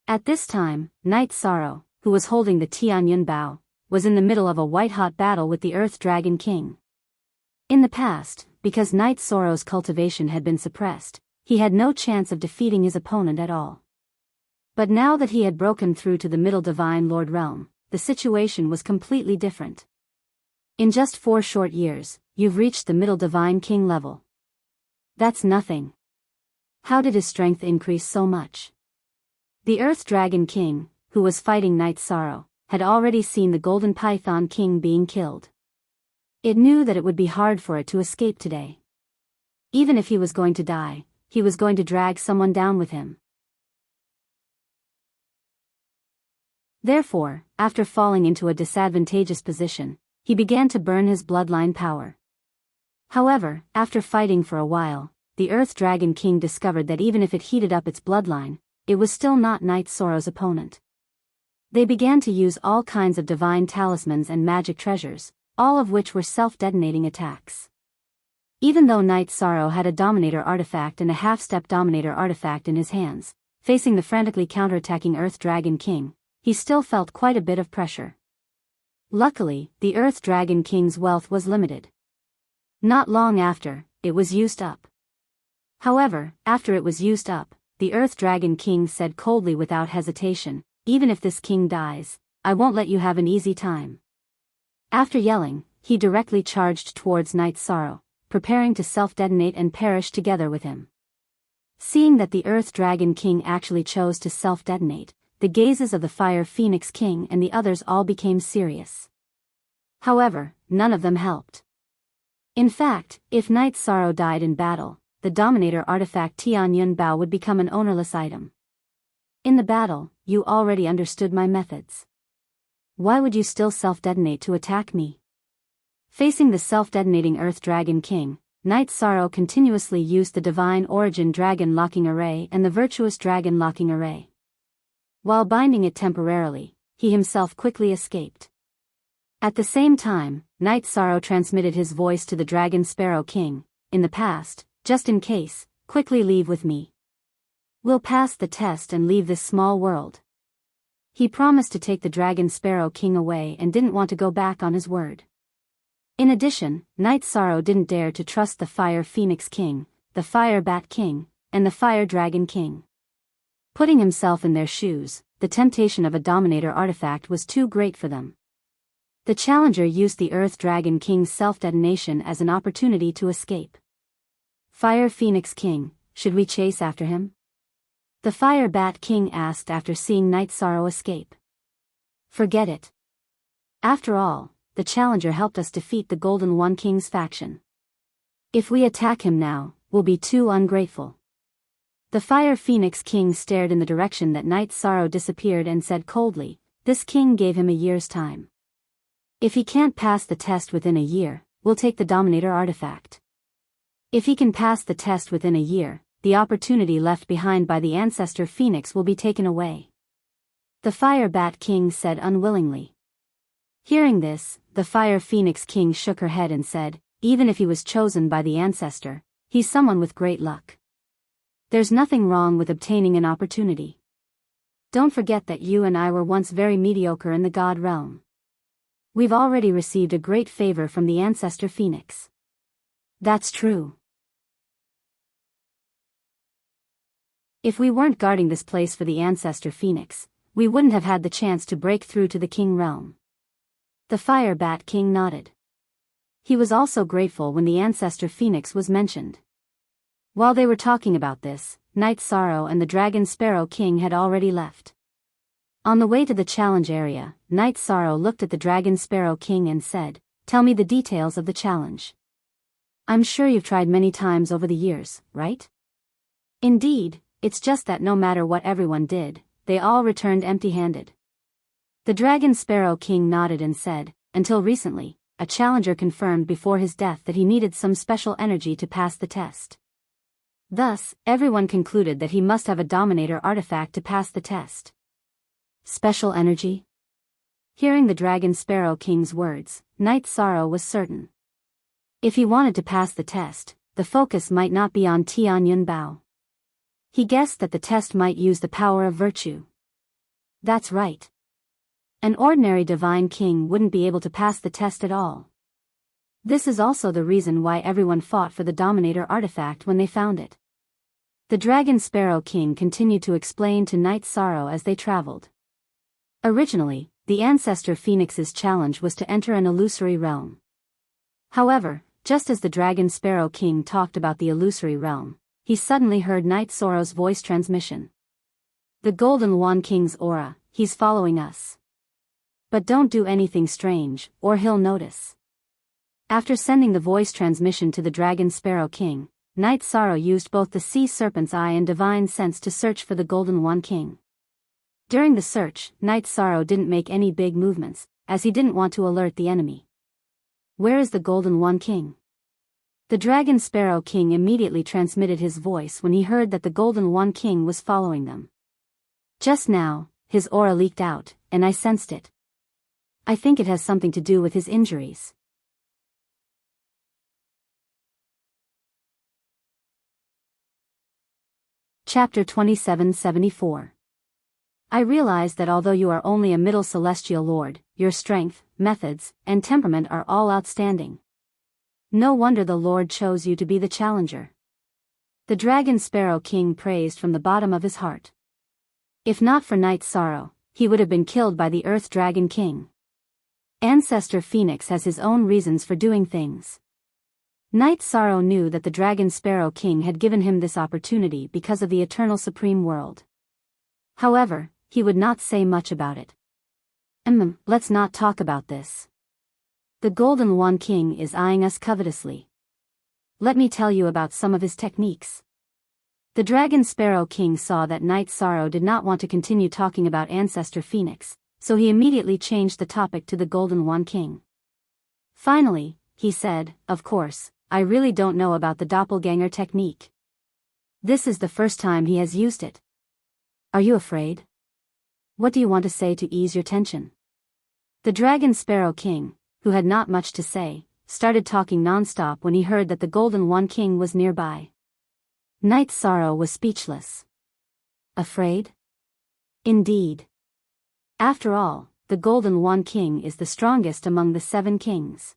At this time, Night Sorrow, who was holding the Tianyun bow, was in the middle of a white-hot battle with the Earth Dragon King. In the past, because Night Sorrow's cultivation had been suppressed, he had no chance of defeating his opponent at all. But now that he had broken through to the Middle Divine Lord realm, the situation was completely different. In just 4 short years, you've reached the Middle Divine King level. That's nothing. How did his strength increase so much? The Earth Dragon King, who was fighting Night Sorrow, had already seen the Golden Python King being killed. It knew that it would be hard for it to escape today. Even if he was going to die, he was going to drag someone down with him. Therefore, after falling into a disadvantageous position, he began to burn his bloodline power. However, after fighting for a while, the Earth Dragon King discovered that even if it heated up its bloodline, it was still not Night Sorrow's opponent. They began to use all kinds of divine talismans and magic treasures, all of which were self-detonating attacks. Even though Night Sorrow had a Dominator artifact and a half-step Dominator artifact in his hands, facing the frantically counterattacking Earth Dragon King, he still felt quite a bit of pressure. Luckily, the Earth Dragon King's wealth was limited. Not long after, it was used up. However, after it was used up, the Earth Dragon King said coldly without hesitation, "Even if this king dies, I won't let you have an easy time." After yelling, he directly charged towards Night Sorrow, preparing to self-detonate and perish together with him. Seeing that the Earth Dragon King actually chose to self-detonate, the gazes of the Fire Phoenix King and the others all became serious. However, none of them helped. In fact, if Night Sorrow died in battle, the Dominator artifact Tian Yun Bao would become an ownerless item. In the battle, you already understood my methods. Why would you still self-detonate to attack me? Facing the self-detonating Earth Dragon King, Night Sorrow continuously used the Divine Origin Dragon Locking Array and the Virtuous Dragon Locking Array. While binding it temporarily, he himself quickly escaped. At the same time, Night Sorrow transmitted his voice to the Dragon Sparrow King. "In the past, just in case, quickly leave with me. We'll pass the test and leave this small world." He promised to take the Dragon Sparrow King away and didn't want to go back on his word. In addition, Night Sorrow didn't dare to trust the Fire Phoenix King, the Fire Bat King, and the Fire Dragon King. Putting himself in their shoes, the temptation of a Dominator artifact was too great for them. The challenger used the Earth Dragon King's self-detonation as an opportunity to escape. "Fire Phoenix King, should we chase after him?" the Fire Bat King asked after seeing Night Sorrow escape. "Forget it. After all, the challenger helped us defeat the Golden One King's faction. If we attack him now, we'll be too ungrateful." The Fire Phoenix King stared in the direction that Night Sorrow disappeared and said coldly, "This king gave him a year's time. If he can't pass the test within a year, we'll take the Dominator artifact. If he can pass the test within a year, the opportunity left behind by the Ancestor Phoenix will be taken away." The Fire Bat King said unwillingly. Hearing this, the Fire Phoenix King shook her head and said, "Even if he was chosen by the Ancestor, he's someone with great luck. There's nothing wrong with obtaining an opportunity. Don't forget that you and I were once very mediocre in the God realm. We've already received a great favor from the Ancestor Phoenix." "That's true. If we weren't guarding this place for the Ancestor Phoenix, we wouldn't have had the chance to break through to the King realm." The Fire Bat King nodded. He was also grateful when the Ancestor Phoenix was mentioned. While they were talking about this, Night Sorrow and the Dragon Sparrow King had already left. On the way to the challenge area, Night Sorrow looked at the Dragon Sparrow King and said, "Tell me the details of the challenge. I'm sure you've tried many times over the years, right?" "Indeed, it's just that no matter what everyone did, they all returned empty-handed." The Dragon Sparrow King nodded and said, "Until recently, a challenger confirmed before his death that he needed some special energy to pass the test. Thus, everyone concluded that he must have a Dominator artifact to pass the test." "Special energy?" Hearing the Dragon Sparrow King's words, Night Sorrow was certain. If he wanted to pass the test, the focus might not be on Tian Yun Bao. He guessed that the test might use the power of virtue. That's right. An ordinary Divine King wouldn't be able to pass the test at all. This is also the reason why everyone fought for the Dominator artifact when they found it. The Dragon Sparrow King continued to explain to Night Sorrow as they traveled. Originally, the Ancestor Phoenix's challenge was to enter an illusory realm. However, just as the Dragon Sparrow King talked about the illusory realm, he suddenly heard Night Sorrow's voice transmission. "The Golden One King's aura, he's following us." But don't do anything strange, or he'll notice. After sending the voice transmission to the Dragon Sparrow King, Night Sorrow used both the Sea Serpent's Eye and Divine Sense to search for the Golden One King. During the search, Night Sorrow didn't make any big movements, as he didn't want to alert the enemy. Where is the Golden One King? The Dragon Sparrow King immediately transmitted his voice when he heard that the Golden One King was following them. Just now, his aura leaked out, and I sensed it. I think it has something to do with his injuries. Chapter 2774. I realize that although you are only a middle celestial lord, your strength, methods, and temperament are all outstanding. No wonder the Lord chose you to be the challenger. The Dragon Sparrow King praised from the bottom of his heart. If not for Night Sorrow, he would have been killed by the Earth Dragon King. Ancestor Phoenix has his own reasons for doing things. Night Sorrow knew that the Dragon Sparrow King had given him this opportunity because of the Eternal Supreme World. However, he would not say much about it. Let's not talk about this. The Golden One King is eyeing us covetously. Let me tell you about some of his techniques. The Dragon Sparrow King saw that Night Sorrow did not want to continue talking about Ancestor Phoenix, so he immediately changed the topic to the Golden One King. Finally, he said, "Of course, I really don't know about the doppelganger technique. This is the first time he has used it. Are you afraid? What do you want to say to ease your tension?" The Dragon Sparrow King, who had not much to say, started talking non-stop when he heard that the Golden One King was nearby. Night Sorrow was speechless. Afraid? Indeed. After all, the Golden One King is the strongest among the 7 kings.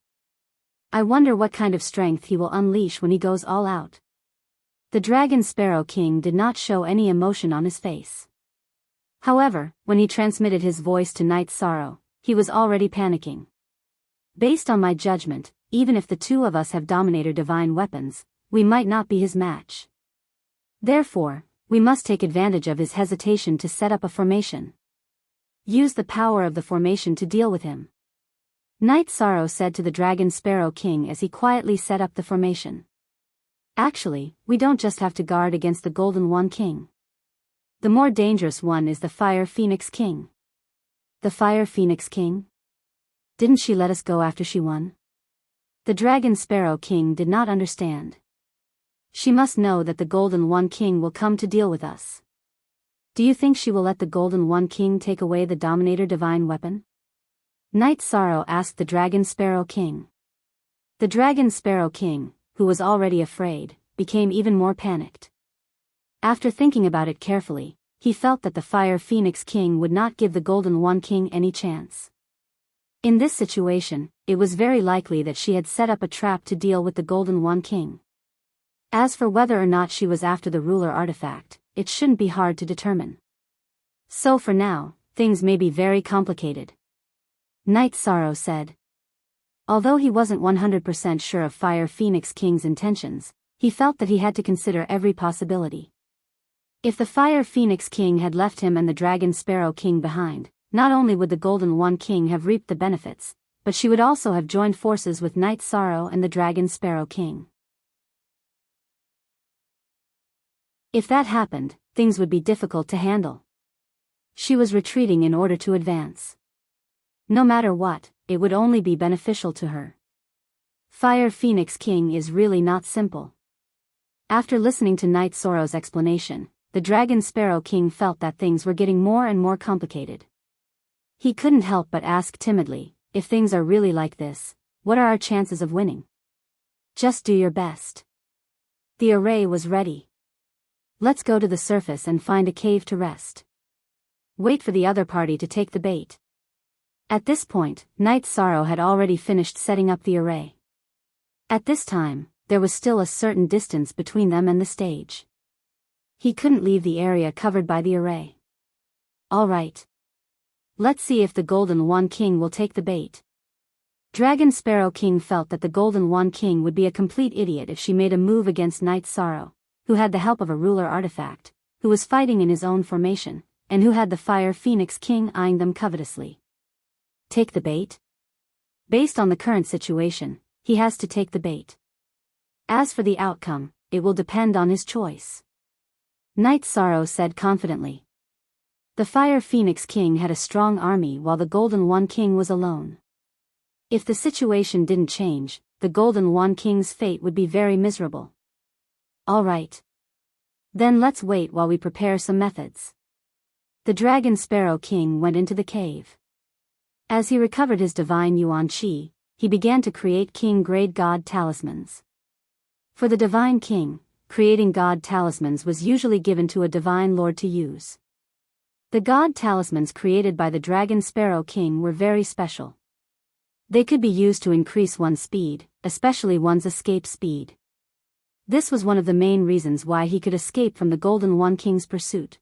I wonder what kind of strength he will unleash when he goes all out. The Dragon Sparrow King did not show any emotion on his face. However, when he transmitted his voice to Night Sorrow, he was already panicking. Based on my judgment, even if the two of us have Dominator Divine weapons, we might not be his match. Therefore, we must take advantage of his hesitation to set up a formation. Use the power of the formation to deal with him. Night Sorrow said to the Dragon Sparrow King as he quietly set up the formation. Actually, we don't just have to guard against the Golden One King. The more dangerous one is the Fire Phoenix King. The Fire Phoenix King? Didn't she let us go after she won? The Dragon Sparrow King did not understand. She must know that the Golden One King will come to deal with us. Do you think she will let the Golden One King take away the Dominator Divine weapon? Night Sorrow asked the Dragon Sparrow King. The Dragon Sparrow King, who was already afraid, became even more panicked. After thinking about it carefully, he felt that the Fire Phoenix King would not give the Golden One King any chance. In this situation, it was very likely that she had set up a trap to deal with the Golden One King. As for whether or not she was after the ruler artifact, it shouldn't be hard to determine. So for now, things may be very complicated. Night Sorrow said. Although he wasn't 100% sure of Fire Phoenix King's intentions, he felt that he had to consider every possibility. If the Fire Phoenix King had left him and the Dragon Sparrow King behind, not only would the Golden One King have reaped the benefits, but she would also have joined forces with Night Sorrow and the Dragon Sparrow King. If that happened, things would be difficult to handle. She was retreating in order to advance. No matter what, it would only be beneficial to her. Fire Phoenix King is really not simple. After listening to Night Sorrow's explanation, the Dragon Sparrow King felt that things were getting more and more complicated. He couldn't help but ask timidly, if things are really like this, what are our chances of winning? Just do your best. The array was ready. Let's go to the surface and find a cave to rest. Wait for the other party to take the bait. At this point, Night Sorrow had already finished setting up the array. At this time, there was still a certain distance between them and the stage. He couldn't leave the area covered by the array. All right. Let's see if the Golden One King will take the bait. Dragon Sparrow King felt that the Golden One King would be a complete idiot if she made a move against Night Sorrow, who had the help of a ruler artifact, who was fighting in his own formation, and who had the Fire Phoenix King eyeing them covetously. take the bait? Based on the current situation, he has to take the bait. As for the outcome, it will depend on his choice. Night Sorrow said confidently. The Fire Phoenix King had a strong army while the Golden One King was alone. If the situation didn't change, the Golden One King's fate would be very miserable. All right. Then let's wait while we prepare some methods. The Dragon Sparrow King went into the cave. As he recovered his divine Yuan Qi, he began to create king-grade god talismans. For the Divine King, creating god talismans was usually given to a divine lord to use. The god talismans created by the Dragon Sparrow King were very special. They could be used to increase one's speed, especially one's escape speed. This was one of the main reasons why he could escape from the Golden One King's pursuit.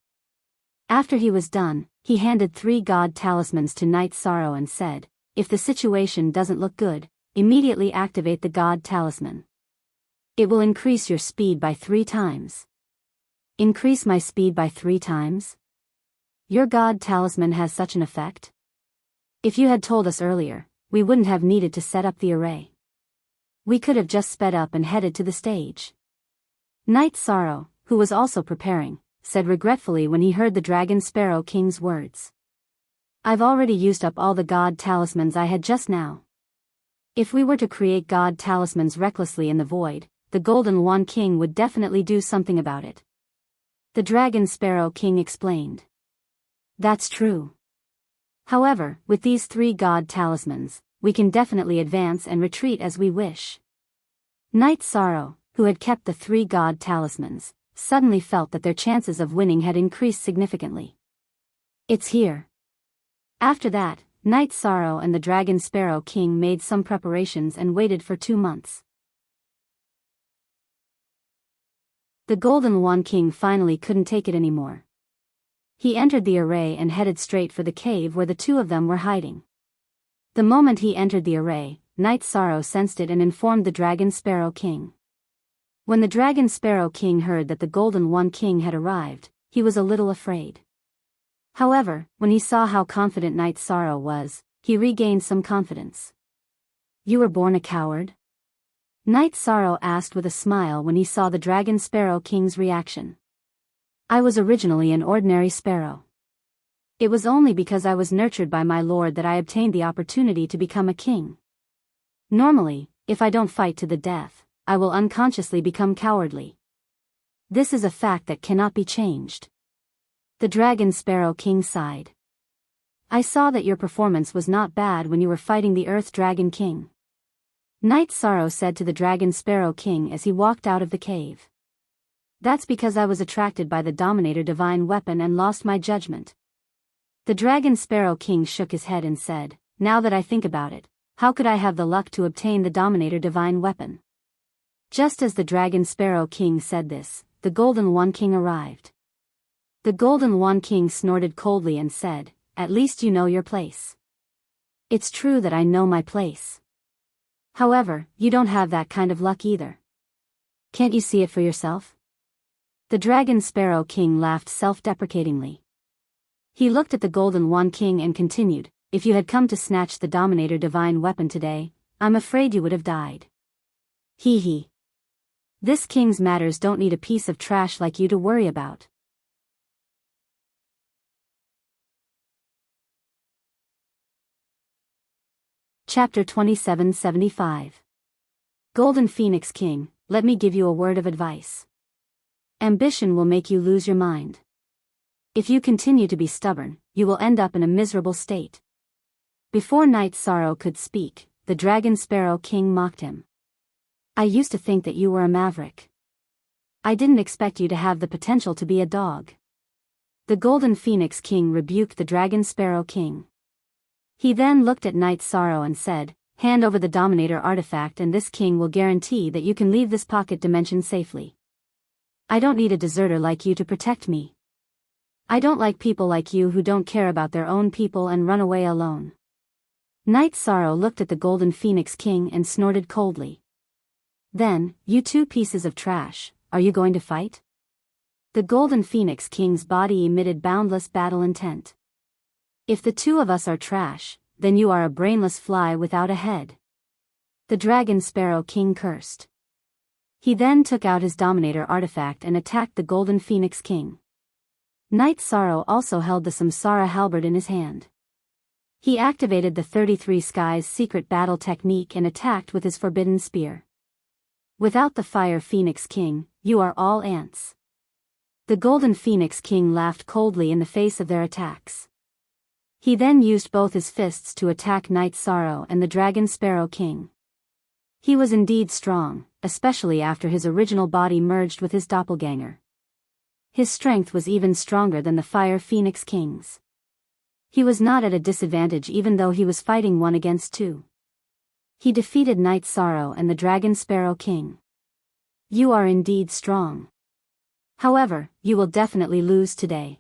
After he was done, he handed 3 god talismans to Night Sorrow and said, "If the situation doesn't look good, immediately activate the god talisman. It will increase your speed by 3 times. Increase my speed by 3 times? Your god talisman has such an effect? If you had told us earlier, we wouldn't have needed to set up the array. We could have just sped up and headed to the stage." Night Sorrow, who was also preparing, said regretfully when he heard the Dragon Sparrow King's words. "I've already used up all the god talismans I had just now. If we were to create god talismans recklessly in the void, the Golden One King would definitely do something about it." The Dragon Sparrow King explained. "That's true. However, with these 3 god talismans, we can definitely advance and retreat as we wish." Night Sorrow, who had kept the 3 god talismans, suddenly felt that their chances of winning had increased significantly. "It's here." After that, Night Sorrow and the Dragon Sparrow King made some preparations and waited for 2 months. The Golden One King finally couldn't take it anymore. He entered the array and headed straight for the cave where the 2 of them were hiding. The moment he entered the array, Night Sorrow sensed it and informed the Dragon Sparrow King. When the Dragon Sparrow King heard that the Golden One King had arrived, he was a little afraid. However, when he saw how confident Night Sorrow was, he regained some confidence. "You were born a coward?" Night Sorrow asked with a smile when he saw the Dragon Sparrow King's reaction. "I was originally an ordinary sparrow. It was only because I was nurtured by my lord that I obtained the opportunity to become a king. Normally, if I don't fight to the death, I will unconsciously become cowardly. This is a fact that cannot be changed." The Dragon Sparrow King sighed. "I saw that your performance was not bad when you were fighting the Earth Dragon King." Night Sorrow said to the Dragon Sparrow King as he walked out of the cave. "That's because I was attracted by the Dominator divine weapon and lost my judgment." The Dragon Sparrow King shook his head and said, "Now that I think about it, how could I have the luck to obtain the Dominator divine weapon?" Just as the Dragon Sparrow King said this, the Golden One King arrived. The Golden One King snorted coldly and said, "At least you know your place." "It's true that I know my place. However, you don't have that kind of luck either. Can't you see it for yourself?" The Dragon Sparrow King laughed self-deprecatingly. He looked at the Golden One King and continued, "If you had come to snatch the Dominator divine weapon today, I'm afraid you would have died. Hee hee. This king's matters don't need a piece of trash like you to worry about." Chapter 2775. Golden Phoenix King, let me give you a word of advice. Ambition will make you lose your mind. If you continue to be stubborn, you will end up in a miserable state. Before Night Sorrow could speak, the Dragon Sparrow King mocked him. "I used to think that you were a maverick. I didn't expect you to have the potential to be a dog." The Golden Phoenix King rebuked the Dragon Sparrow King. He then looked at Night Sorrow and said, "Hand over the Dominator artifact and this king will guarantee that you can leave this pocket dimension safely. I don't need a deserter like you to protect me. I don't like people like you who don't care about their own people and run away alone." Night Sorrow looked at the Golden Phoenix King and snorted coldly. "Then, you 2 pieces of trash, are you going to fight?" The Golden Phoenix King's body emitted boundless battle intent. "If the 2 of us are trash, then you are a brainless fly without a head." The Dragon Sparrow King cursed. He then took out his Dominator artifact and attacked the Golden Phoenix King. Night Sorrow also held the Samsara halberd in his hand. He activated the 33 Skies secret battle technique and attacked with his forbidden spear. "Without the Fire Phoenix King, you are all ants." The Golden Phoenix King laughed coldly in the face of their attacks. He then used both his fists to attack Night Sorrow and the Dragon Sparrow King. He was indeed strong, especially after his original body merged with his doppelganger. His strength was even stronger than the Fire Phoenix King's. He was not at a disadvantage even though he was fighting 1 against 2. He defeated Night Sorrow and the Dragon Sparrow King. "You are indeed strong. However, you will definitely lose today."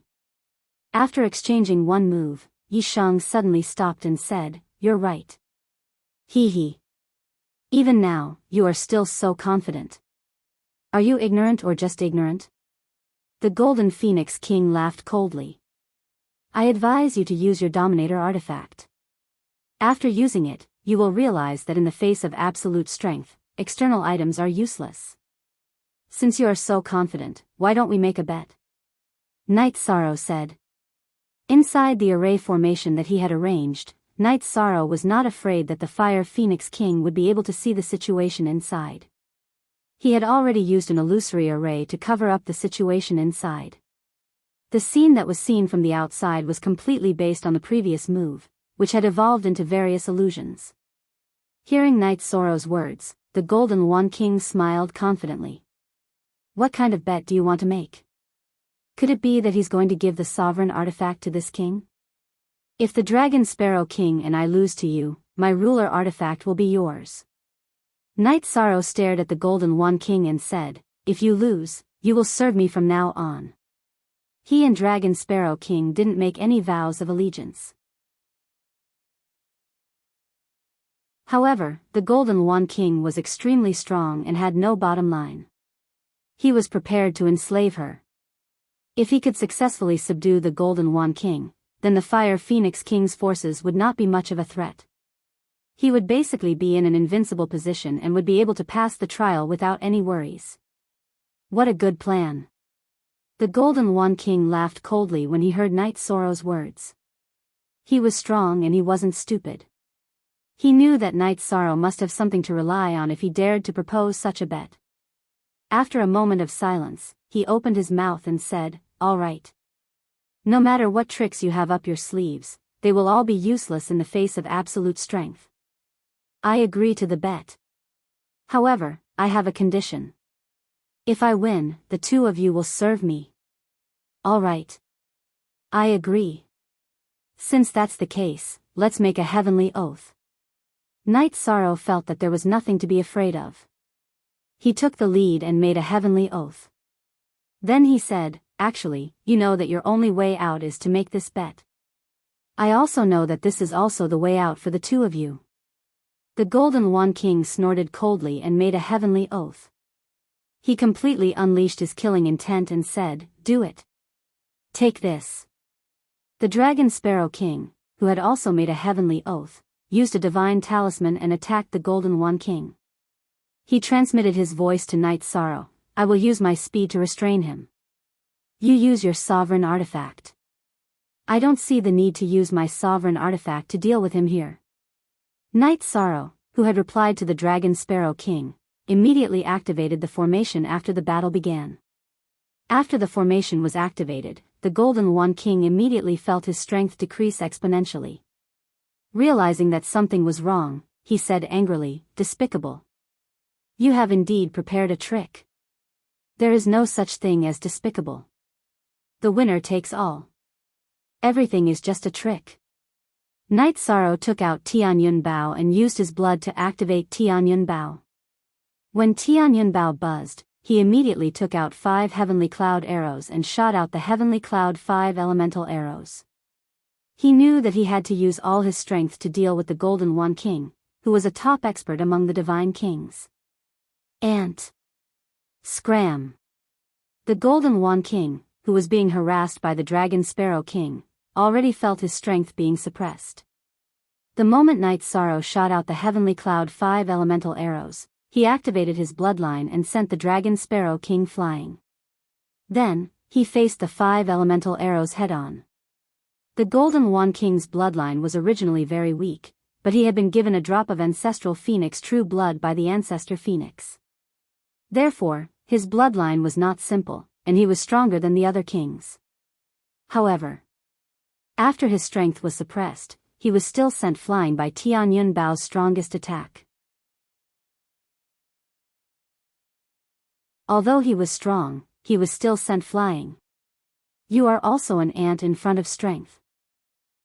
After exchanging one move, Yisheng suddenly stopped and said, "You're right. Hee hee. Even now, you are still so confident. Are you ignorant or just ignorant?" The Golden Phoenix King laughed coldly. "I advise you to use your Dominator artifact. After using it, you will realize that in the face of absolute strength, external items are useless. Since you are so confident, why don't we make a bet?" Night Sorrow said. Inside the array formation that he had arranged, Night Sorrow was not afraid that the Fire Phoenix King would be able to see the situation inside. He had already used an illusory array to cover up the situation inside. The scene that was seen from the outside was completely based on the previous move, which had evolved into various illusions. Hearing Night Sorrow's words, the Golden One King smiled confidently. "What kind of bet do you want to make? Could it be that he's going to give the sovereign artifact to this king? If the Dragon Sparrow King and I lose to you, my ruler artifact will be yours." Night Sorrow stared at the Golden One King and said, "If you lose, you will serve me from now on." He and Dragon Sparrow King didn't make any vows of allegiance. However, the Golden One King was extremely strong and had no bottom line. He was prepared to enslave her. If he could successfully subdue the Golden One King, then the Fire Phoenix King's forces would not be much of a threat. He would basically be in an invincible position and would be able to pass the trial without any worries. What a good plan. The Golden One King laughed coldly when he heard Night Sorrow's words. He was strong and he wasn't stupid. He knew that Night Sorrow must have something to rely on if he dared to propose such a bet. After a moment of silence, he opened his mouth and said, "All right. No matter what tricks you have up your sleeves, they will all be useless in the face of absolute strength. I agree to the bet. However, I have a condition. If I win, the 2 of you will serve me." "All right. I agree. Since that's the case, let's make a heavenly oath." Night Sorrow felt that there was nothing to be afraid of. He took the lead and made a heavenly oath. Then he said, "Actually, you know that your only way out is to make this bet. I also know that this is also the way out for the 2 of you." The Golden One King snorted coldly and made a heavenly oath. He completely unleashed his killing intent and said, "Do it. Take this." The Dragon Sparrow King, who had also made a heavenly oath, used a divine talisman and attacked the Golden One King. He transmitted his voice to Night Sorrow, "I will use my speed to restrain him. You use your sovereign artifact." "I don't see the need to use my sovereign artifact to deal with him here." Night Sorrow, who had replied to the Dragon Sparrow King, immediately activated the formation after the battle began. After the formation was activated, the Golden One King immediately felt his strength decrease exponentially. Realizing that something was wrong, he said angrily, "Despicable. You have indeed prepared a trick. There is no such thing as despicable. The winner takes all. Everything is just a trick." Night Sorrow took out Tianyun Bao and used his blood to activate Tianyun Bao. When Tianyun Bao buzzed, he immediately took out 5 heavenly cloud arrows and shot out the heavenly cloud 5 elemental arrows. He knew that he had to use all his strength to deal with the Golden One King, who was a top expert among the divine kings. Ant. Scram. The Golden One King, who was being harassed by the Dragon Sparrow King, already felt his strength being suppressed. The moment Night Sorrow shot out the heavenly cloud 5 elemental arrows, he activated his bloodline and sent the Dragon Sparrow King flying. Then, he faced the 5 elemental arrows head-on. The Golden Wand King's bloodline was originally very weak, but he had been given a drop of ancestral phoenix true blood by the ancestor phoenix. Therefore, his bloodline was not simple, and he was stronger than the other kings. However, after his strength was suppressed, he was still sent flying by Tian Yun Bao's strongest attack. Although he was strong, he was still sent flying. You are also an ant in front of strength.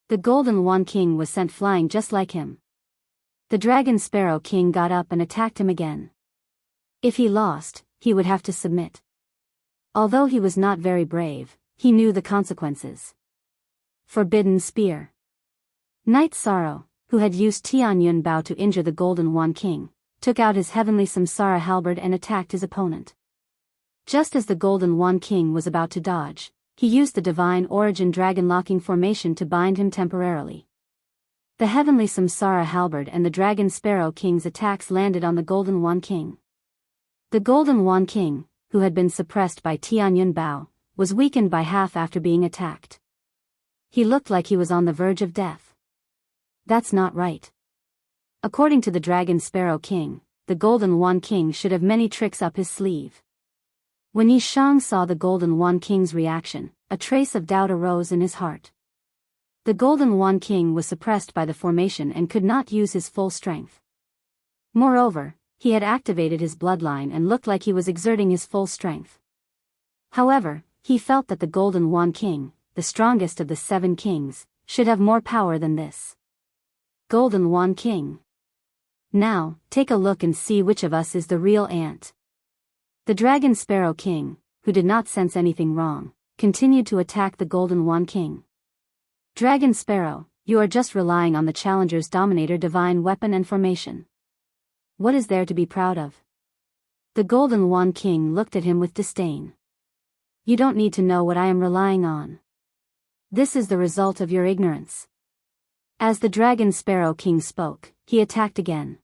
The Golden Wand King was sent flying just like him. The Dragon Sparrow King got up and attacked him again. If he lost, he would have to submit. Although he was not very brave, he knew the consequences. Forbidden Spear. Night Sorrow, who had used Tian Yun Bao to injure the Golden Wand King, took out his heavenly Samsara halberd and attacked his opponent. Just as the Golden Wand King was about to dodge, he used the Divine Origin Dragon Locking Formation to bind him temporarily. The heavenly Samsara halberd and the Dragon Sparrow King's attacks landed on the Golden Wand King. The Golden Wand King, who had been suppressed by Tian Yun Bao, was weakened by half after being attacked. He looked like he was on the verge of death. That's not right. According to the Dragon Sparrow King, the Golden Wand King should have many tricks up his sleeve. When Yi Shang saw the Golden Wand King's reaction, a trace of doubt arose in his heart. The Golden Wand King was suppressed by the formation and could not use his full strength. Moreover, he had activated his bloodline and looked like he was exerting his full strength. However, he felt that the Golden Wand King, the strongest of the 7 kings, should have more power than this. Golden Wand King. Now, take a look and see which of us is the real ant. The Dragon Sparrow King, who did not sense anything wrong, continued to attack the Golden Wand King. Dragon Sparrow, you are just relying on the Challenger's Dominator divine weapon and formation. What is there to be proud of? The Golden Wand King looked at him with disdain. You don't need to know what I am relying on. This is the result of your ignorance. As the Dragon Sparrow King spoke, he attacked again.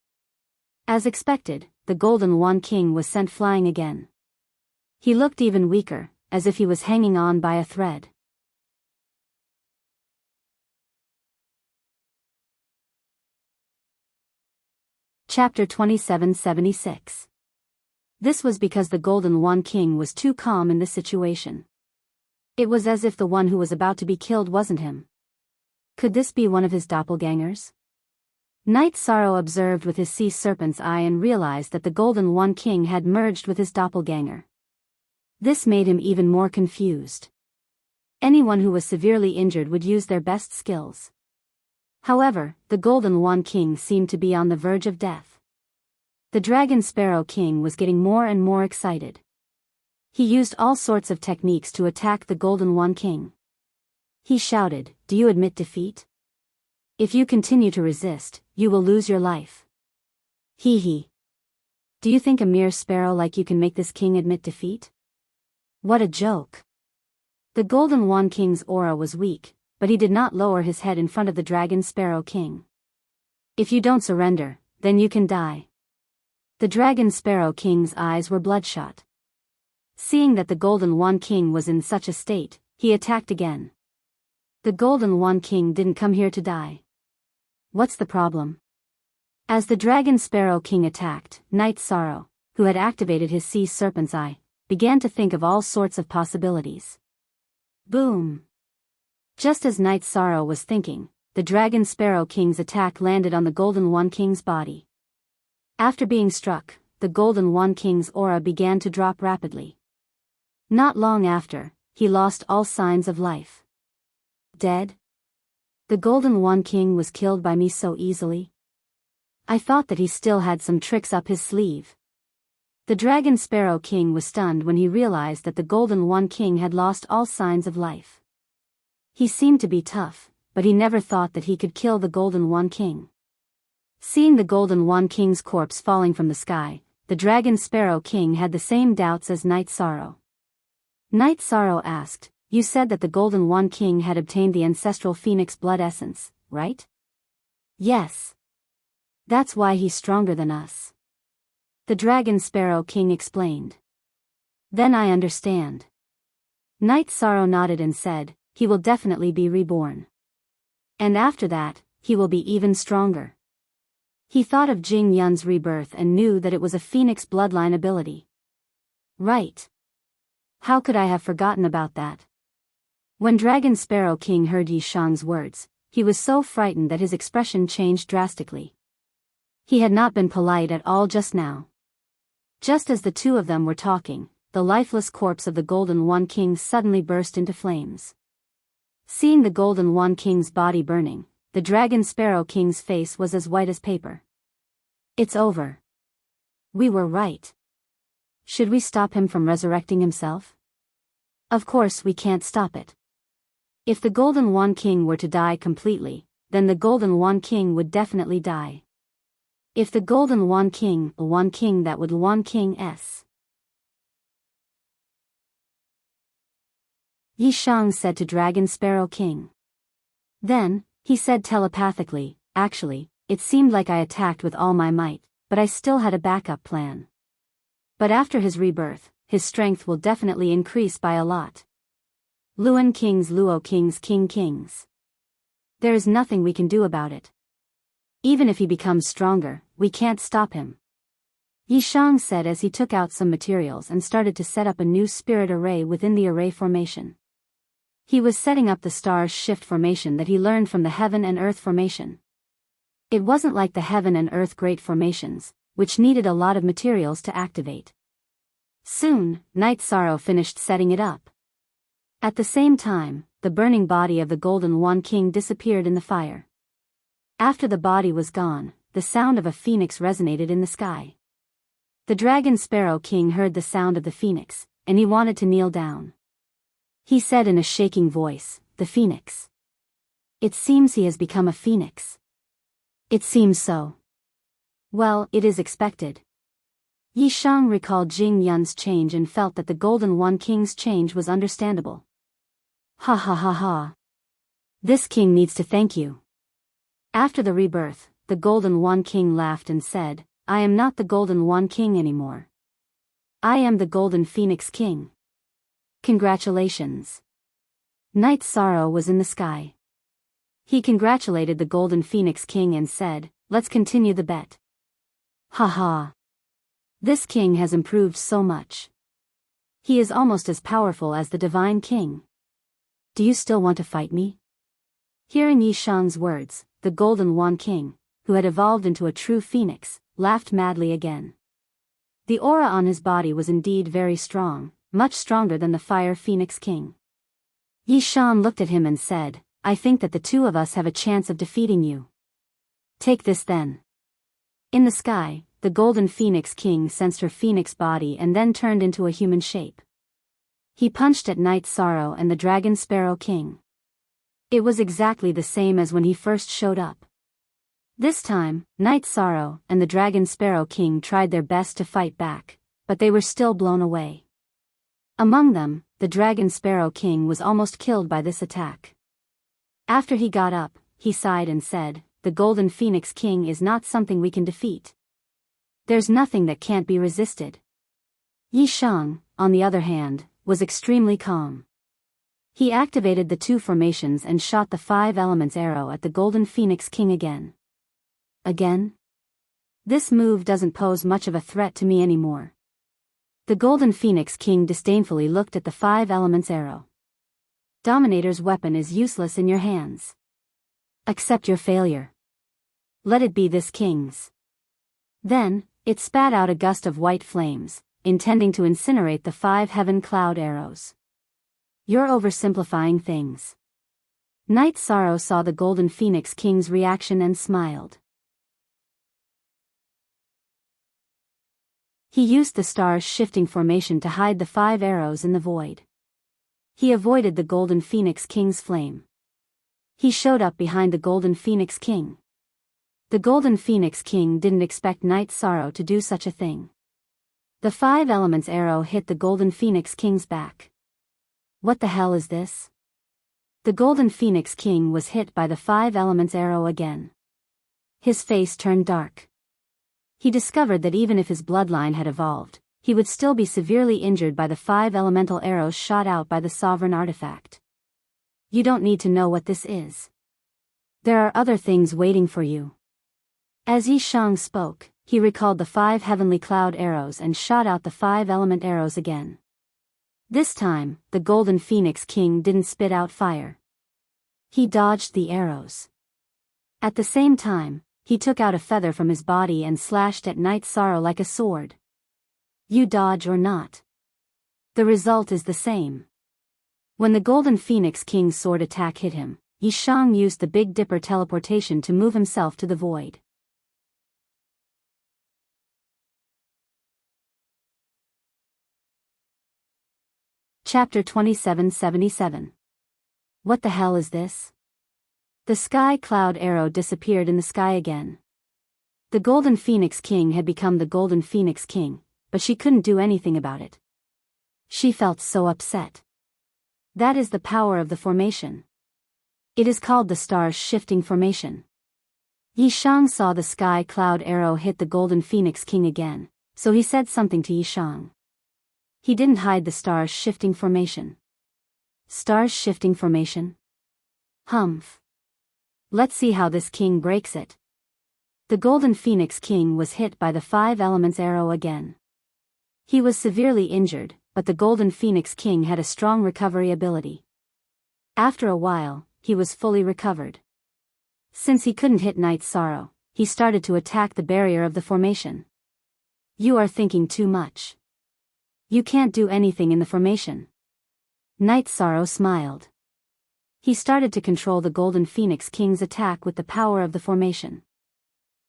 As expected, the Golden Wand King was sent flying again. He looked even weaker, as if he was hanging on by a thread. Chapter 2776. This was because the Golden Wand King was too calm in this situation. It was as if the one who was about to be killed wasn't him. Could this be one of his doppelgangers? Night Sorrow observed with his sea serpent's eye and realized that the Golden Wand King had merged with his doppelganger. This made him even more confused. Anyone who was severely injured would use their best skills. However, the Golden Wand King seemed to be on the verge of death. The Dragon Sparrow King was getting more and more excited. He used all sorts of techniques to attack the Golden Wand King. He shouted, "Do you admit defeat? If you continue to resist, you will lose your life." Hee hee. Do you think a mere sparrow like you can make this king admit defeat? What a joke. The Golden Wand King's aura was weak, but he did not lower his head in front of the Dragon Sparrow King. If you don't surrender, then you can die. The Dragon Sparrow King's eyes were bloodshot. Seeing that the Golden Wand King was in such a state, he attacked again. The Golden Wand King didn't come here to die. What's the problem? As the Dragon Sparrow King attacked, Night Sorrow, who had activated his sea serpent's eye, began to think of all sorts of possibilities. Boom! Just as Night Sorrow was thinking, the Dragon Sparrow King's attack landed on the Golden Wand King's body. After being struck, the Golden Wand King's aura began to drop rapidly. Not long after, he lost all signs of life. Dead? The Golden Wand King was killed by me so easily? I thought that he still had some tricks up his sleeve. The Dragon Sparrow King was stunned when he realized that the Golden Wand King had lost all signs of life. He seemed to be tough, but he never thought that he could kill the Golden Wand King. Seeing the Golden Wand King's corpse falling from the sky, the Dragon Sparrow King had the same doubts as Night Sorrow. Night Sorrow asked, "You said that the Golden Wand King had obtained the ancestral phoenix blood essence, right?" Yes. That's why he's stronger than us. The Dragon Sparrow King explained. Then I understand. Night Sorrow nodded and said, he will definitely be reborn. And after that, he will be even stronger. He thought of Jing Yun's rebirth and knew that it was a phoenix bloodline ability. Right. How could I have forgotten about that? When Dragon Sparrow King heard Yi Shang's words, he was so frightened that his expression changed drastically. He had not been polite at all just now. Just as the two of them were talking, the lifeless corpse of the Golden One King suddenly burst into flames. Seeing the Golden One King's body burning, the Dragon Sparrow King's face was as white as paper. It's over. We were right. Should we stop him from resurrecting himself? Of course we can't stop it. If the Golden One King were to die completely, then the Golden One King would definitely die. If the Golden One King, the One King that would One King s. Yi Shang said to Dragon Sparrow King. Then, he said telepathically, actually, it seemed like I attacked with all my might, but I still had a backup plan. But after his rebirth, his strength will definitely increase by a lot. Luo Kings Kings. There is nothing we can do about it. Even if he becomes stronger, we can't stop him. Yi Shang said as he took out some materials and started to set up a new spirit array within the array formation. He was setting up the star shift formation that he learned from the heaven and earth formation. It wasn't like the heaven and earth great formations, which needed a lot of materials to activate. Soon, Night Sorrow finished setting it up. At the same time, the burning body of the Golden One King disappeared in the fire. After the body was gone, the sound of a phoenix resonated in the sky. The Dragon Sparrow King heard the sound of the phoenix, and he wanted to kneel down. He said in a shaking voice, "The phoenix. It seems he has become a phoenix." It seems so. Well, it is expected. Yi Shang recalled Jing Yun's change and felt that the Golden One King's change was understandable. Ha ha ha ha. This king needs to thank you. After the rebirth, the Golden One King laughed and said, I am not the Golden One King anymore. I am the Golden Phoenix King. Congratulations. Night Sorrow was in the sky. He congratulated the Golden Phoenix King and said, let's continue the bet. Ha ha. This king has improved so much. He is almost as powerful as the Divine King. Do you still want to fight me? Hearing Yi Shang's words, the Golden One King, who had evolved into a true phoenix, laughed madly again. The aura on his body was indeed very strong, much stronger than the Fire Phoenix King. Yi Shang looked at him and said, I think that the two of us have a chance of defeating you. Take this then. In the sky, the Golden Phoenix King sensed her phoenix body and then turned into a human shape. He punched at Night Sorrow and the Dragon Sparrow King. It was exactly the same as when he first showed up. This time, Night Sorrow and the Dragon Sparrow King tried their best to fight back, but they were still blown away. Among them, the Dragon Sparrow King was almost killed by this attack. After he got up, he sighed and said, the Golden Phoenix King is not something we can defeat. There's nothing that can't be resisted. Yi Shang, on the other hand, was extremely calm. He activated the two formations and shot the 5 elements arrow at the Golden Phoenix King again. Again? This move doesn't pose much of a threat to me anymore. The Golden Phoenix King disdainfully looked at the 5 elements arrow. Dominator's weapon is useless in your hands. Accept your failure. Let it be this king's. Then, it spat out a gust of white flames, intending to incinerate the 5 heaven cloud arrows. You're oversimplifying things. Night Sorrow saw the Golden Phoenix King's reaction and smiled. He used the star's shifting formation to hide the 5 arrows in the void. He avoided the Golden Phoenix King's flame. He showed up behind the Golden Phoenix King. The Golden Phoenix King didn't expect Night Sorrow to do such a thing. The 5 elements arrow hit the Golden Phoenix King's back. What the hell is this? The Golden Phoenix King was hit by the 5 elements arrow again. His face turned dark. He discovered that even if his bloodline had evolved, he would still be severely injured by the 5 elemental arrows shot out by the sovereign artifact. You don't need to know what this is. There are other things waiting for you. As Yi Shang spoke, he recalled the 5 heavenly cloud arrows and shot out the 5 element arrows again. This time, the Golden Phoenix King didn't spit out fire. He dodged the arrows. At the same time, he took out a feather from his body and slashed at Night Sorrow like a sword. You dodge or not, the result is the same. When the Golden Phoenix King's sword attack hit him, Yi Shang used the Big Dipper teleportation to move himself to the void. Chapter 2777. What the hell is this? The sky cloud arrow disappeared in the sky again. The Golden Phoenix King had become the Golden Phoenix King, but she couldn't do anything about it. She felt so upset. That is the power of the formation. It is called the stars shifting formation. Yi Shang saw the sky cloud arrow hit the Golden Phoenix King again, so he said something to Yi Shang. He didn't hide the stars shifting formation. Stars shifting formation? Humph. Let's see how this king breaks it. The Golden Phoenix King was hit by the 5 elements arrow again. He was severely injured, but the Golden Phoenix King had a strong recovery ability. After a while, he was fully recovered. Since he couldn't hit Night Sorrow, he started to attack the barrier of the formation. You are thinking too much. You can't do anything in the formation. Night Sorrow smiled. He started to control the Golden Phoenix King's attack with the power of the formation.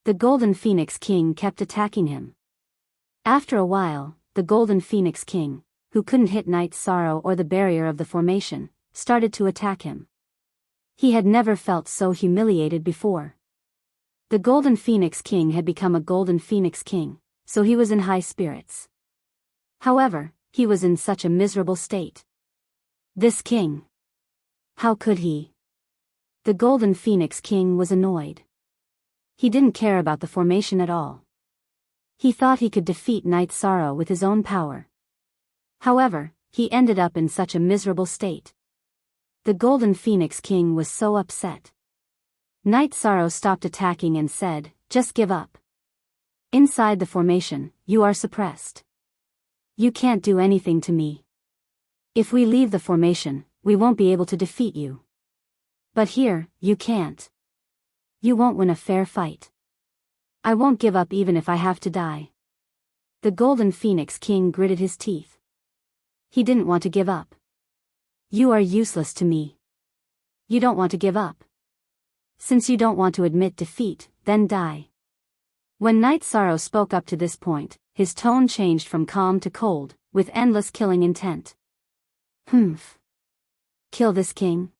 The Golden Phoenix King kept attacking him. After a while, the Golden Phoenix King, who couldn't hit Night Sorrow or the barrier of the formation, started to attack him. He had never felt so humiliated before. The Golden Phoenix King had become a Golden Phoenix King, so he was in high spirits. However, he was in such a miserable state. This king. How could he? The Golden Phoenix King was annoyed. He didn't care about the formation at all. He thought he could defeat Night Sorrow with his own power. However, he ended up in such a miserable state. The Golden Phoenix King was so upset. Night Sorrow stopped attacking and said, "Just give up. Inside the formation, you are suppressed. You can't do anything to me. If we leave the formation, we won't be able to defeat you. But here, you can't. You won't win a fair fight. I won't give up even if I have to die." The Golden Phoenix King gritted his teeth. He didn't want to give up. You are useless to me. You don't want to give up. Since you don't want to admit defeat, then die. When Night Sorrow spoke up to this point, his tone changed from calm to cold, with endless killing intent. Humph. Kill this king?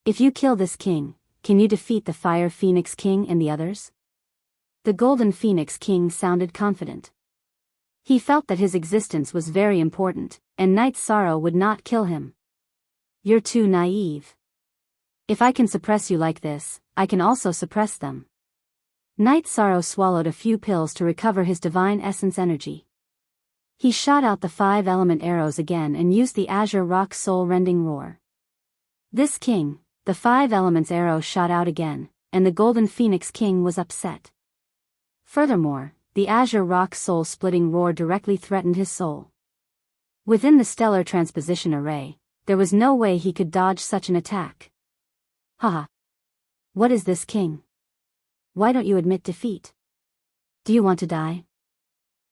If you kill this king, can you defeat the Fire Phoenix King and the others? The Golden Phoenix King sounded confident. He felt that his existence was very important, and Night Sorrow would not kill him. You're too naive. If I can suppress you like this, I can also suppress them. Night Sorrow swallowed a few pills to recover his divine essence energy. He shot out the 5 element arrows again and used the Azure Rock soul-rending roar. This king, the 5 elements arrow shot out again, and the Golden Phoenix King was upset. Furthermore, the Azure Rock soul-splitting roar directly threatened his soul. Within the stellar transposition array, there was no way he could dodge such an attack. Haha. What is this king? Why don't you admit defeat? Do you want to die?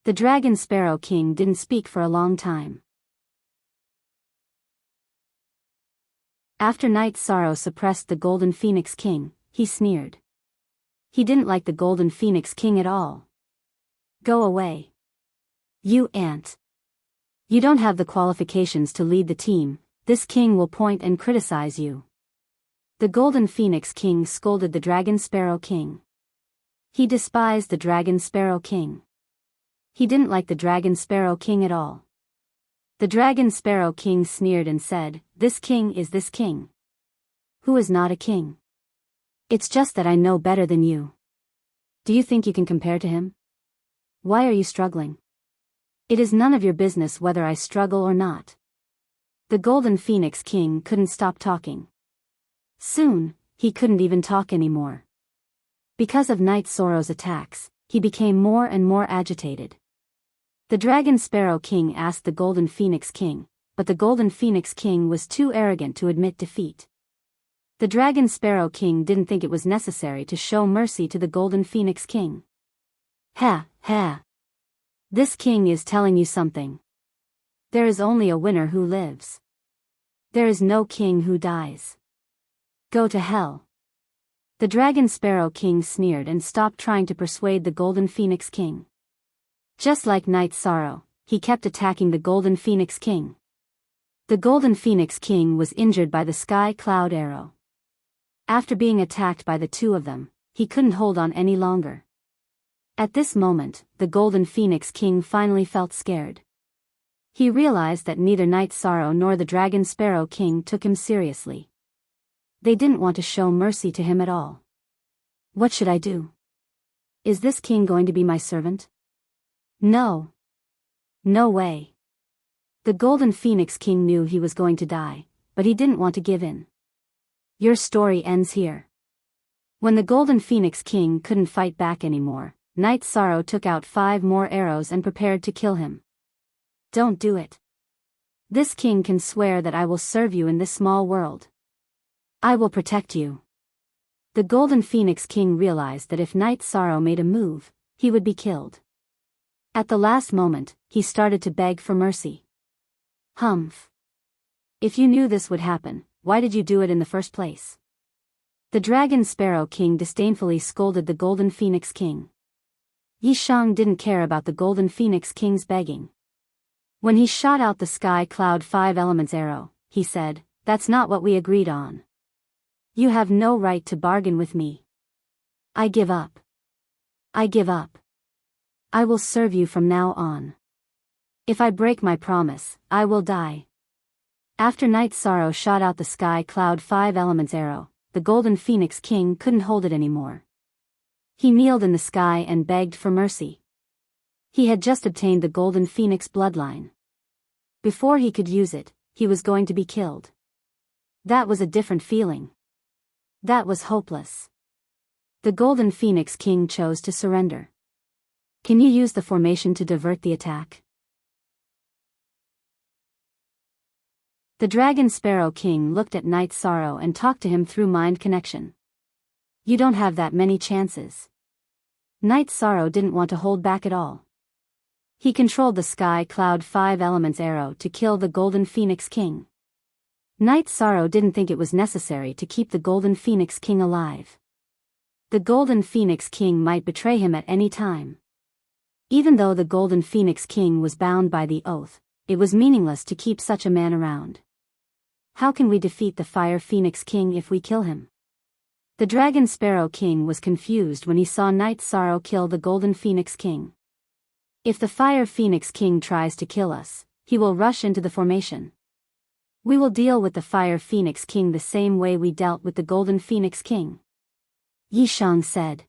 The Dragon Sparrow King didn't speak for a long time. After Night Sorrow suppressed the Golden Phoenix King, he sneered. He didn't like the Golden Phoenix King at all. Go away. You ant. You don't have the qualifications to lead the team, this king will point and criticize you. The Golden Phoenix King scolded the Dragon Sparrow King. He despised the Dragon Sparrow King. He didn't like the Dragon Sparrow King at all. The Dragon Sparrow King sneered and said, "This king is this king. Who is not a king? It's just that I know better than you. Do you think you can compare to him? Why are you struggling? It is none of your business whether I struggle or not. The Golden Phoenix King couldn't stop talking. Soon, he couldn't even talk anymore. Because of Night Sorrow's attacks, he became more and more agitated. The Dragon Sparrow King asked the Golden Phoenix King, but the Golden Phoenix King was too arrogant to admit defeat. The Dragon Sparrow King didn't think it was necessary to show mercy to the Golden Phoenix King. Ha, ha. This king is telling you something. There is only a winner who lives. There is no king who dies. Go to hell. The Dragon Sparrow King sneered and stopped trying to persuade the Golden Phoenix King. Just like Night Sorrow, he kept attacking the Golden Phoenix King. The Golden Phoenix King was injured by the Sky Cloud arrow. After being attacked by the two of them, he couldn't hold on any longer. At this moment, the Golden Phoenix King finally felt scared. He realized that neither Night Sorrow nor the Dragon Sparrow King took him seriously. They didn't want to show mercy to him at all. What should I do? Is this king going to be my servant? No. No way. The Golden Phoenix King knew he was going to die, but he didn't want to give in. Your story ends here. When the Golden Phoenix King couldn't fight back anymore, Night Sorrow took out 5 more arrows and prepared to kill him. Don't do it. This king can swear that I will serve you in this small world. I will protect you. The Golden Phoenix King realized that if Night Sorrow made a move, he would be killed. At the last moment, he started to beg for mercy. Humph. If you knew this would happen, why did you do it in the first place? The Dragon Sparrow King disdainfully scolded the Golden Phoenix King. Yi Shang didn't care about the Golden Phoenix King's begging. When he shot out the Sky Cloud 5 Elements arrow, he said, "That's not what we agreed on. You have no right to bargain with me. I give up. I give up. I will serve you from now on. If I break my promise, I will die." After Night Sorrow shot out the Sky Cloud 5 Elements arrow, the Golden Phoenix King couldn't hold it anymore. He kneeled in the sky and begged for mercy. He had just obtained the Golden Phoenix bloodline. Before he could use it, he was going to be killed. That was a different feeling. That was hopeless. The Golden Phoenix King chose to surrender. Can you use the formation to divert the attack? The Dragon Sparrow King looked at Night Sorrow and talked to him through mind connection. You don't have that many chances. Night Sorrow didn't want to hold back at all. He controlled the Sky Cloud 5 Elements arrow to kill the Golden Phoenix King. Night Sorrow didn't think it was necessary to keep the Golden Phoenix King alive. The Golden Phoenix King might betray him at any time. Even though the Golden Phoenix King was bound by the oath, it was meaningless to keep such a man around. How can we defeat the Fire Phoenix King if we kill him? The Dragon Sparrow King was confused when he saw Night Sorrow kill the Golden Phoenix King. If the Fire Phoenix King tries to kill us, he will rush into the formation. We will deal with the Fire Phoenix King the same way we dealt with the Golden Phoenix King. Yi Shang said.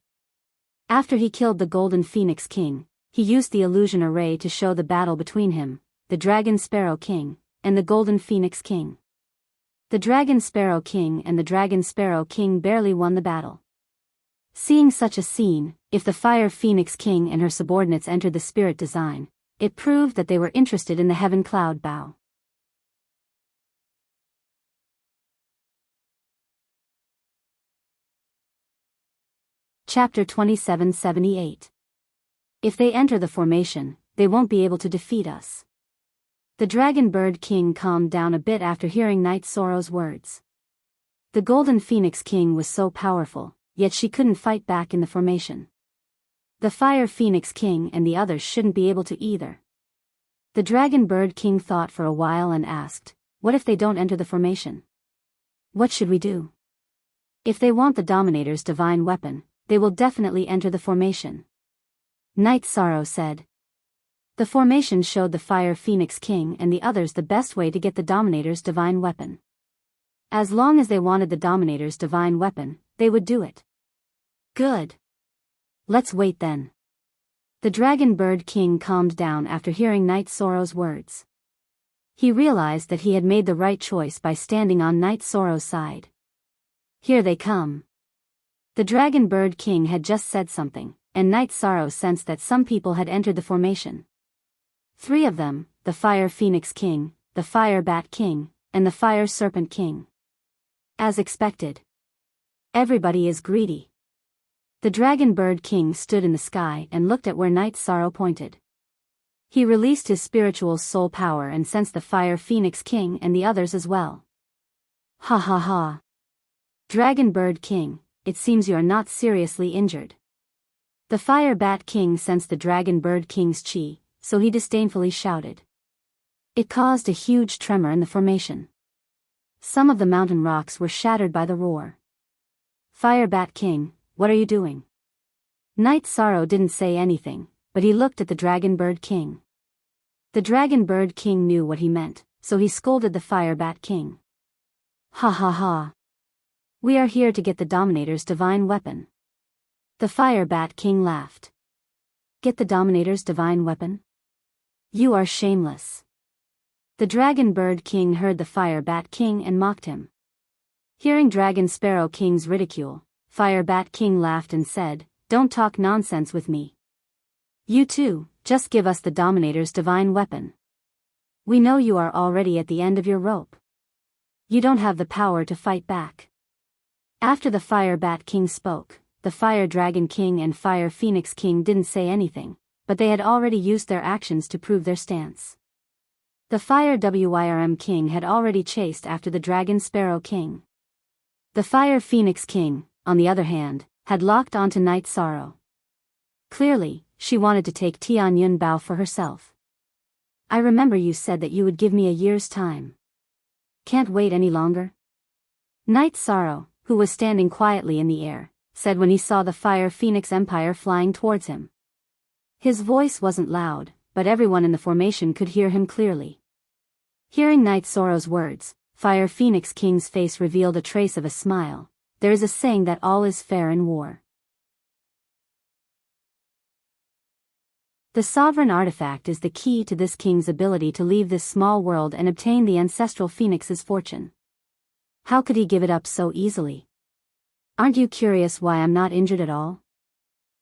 After he killed the Golden Phoenix King, he used the illusion array to show the battle between him, the Dragon Sparrow King, and the Golden Phoenix King. The Dragon Sparrow King and the Dragon Sparrow King barely won the battle. Seeing such a scene, if the Fire Phoenix King and her subordinates entered the spirit design, it proved that they were interested in the Heaven Cloud Bow. Chapter 2778. If they enter the formation, they won't be able to defeat us. The Dragon Bird King calmed down a bit after hearing Night Sorrow's words. The Golden Phoenix King was so powerful, yet she couldn't fight back in the formation. The Fire Phoenix King and the others shouldn't be able to either. The Dragon Bird King thought for a while and asked, what if they don't enter the formation? What should we do? If they want the Dominator's divine weapon, they will definitely enter the formation. Night Sorrow said. The formation showed the Fire Phoenix King and the others the best way to get the Dominator's divine weapon. As long as they wanted the Dominator's divine weapon, they would do it. Good. Let's wait then. The Dragon Bird King calmed down after hearing Night Sorrow's words. He realized that he had made the right choice by standing on Night Sorrow's side. Here they come. The Dragon Bird King had just said something, and Night Sorrow sensed that some people had entered the formation. 3 of them, the Fire Phoenix King, the Fire Bat King, and the Fire Serpent King. As expected. Everybody is greedy. The Dragon Bird King stood in the sky and looked at where Night Sorrow pointed. He released his spiritual soul power and sensed the Fire Phoenix King and the others as well. Ha ha ha. Dragon Bird King, it seems you are not seriously injured. The Fire Bat King sensed the Dragon Bird King's chi, so he disdainfully shouted. It caused a huge tremor in the formation. Some of the mountain rocks were shattered by the roar. Fire Bat King, what are you doing? Night Sorrow didn't say anything, but he looked at the Dragon Bird King. The Dragon Bird King knew what he meant, so he scolded the Fire Bat King. Ha ha ha. We are here to get the Dominator's divine weapon. The Fire Bat King laughed. Get the Dominator's divine weapon? You are shameless. The Dragon Bird King heard the Fire Bat King and mocked him. Hearing Dragon Sparrow King's ridicule, Fire Bat King laughed and said, Don't talk nonsense with me. You too, just give us the Dominator's divine weapon. We know you are already at the end of your rope. You don't have the power to fight back. After the Fire Bat King spoke, the Fire Dragon King and Fire Phoenix King didn't say anything, but they had already used their actions to prove their stance. The Fire Wyrm King had already chased after the Dragon Sparrow King. The Fire Phoenix King, on the other hand, had locked onto Night Sorrow. Clearly, she wanted to take Tian Yun Bao for herself. I remember you said that you would give me a year's time. Can't wait any longer? Night Sorrow, who was standing quietly in the air, said when he saw the Fire Phoenix Empire flying towards him. His voice wasn't loud, but everyone in the formation could hear him clearly. Hearing Night Sorrow's words, Fire Phoenix King's face revealed a trace of a smile. There is a saying that all is fair in war. The sovereign artifact is the key to this king's ability to leave this small world and obtain the ancestral phoenix's fortune. How could he give it up so easily? Aren't you curious why I'm not injured at all?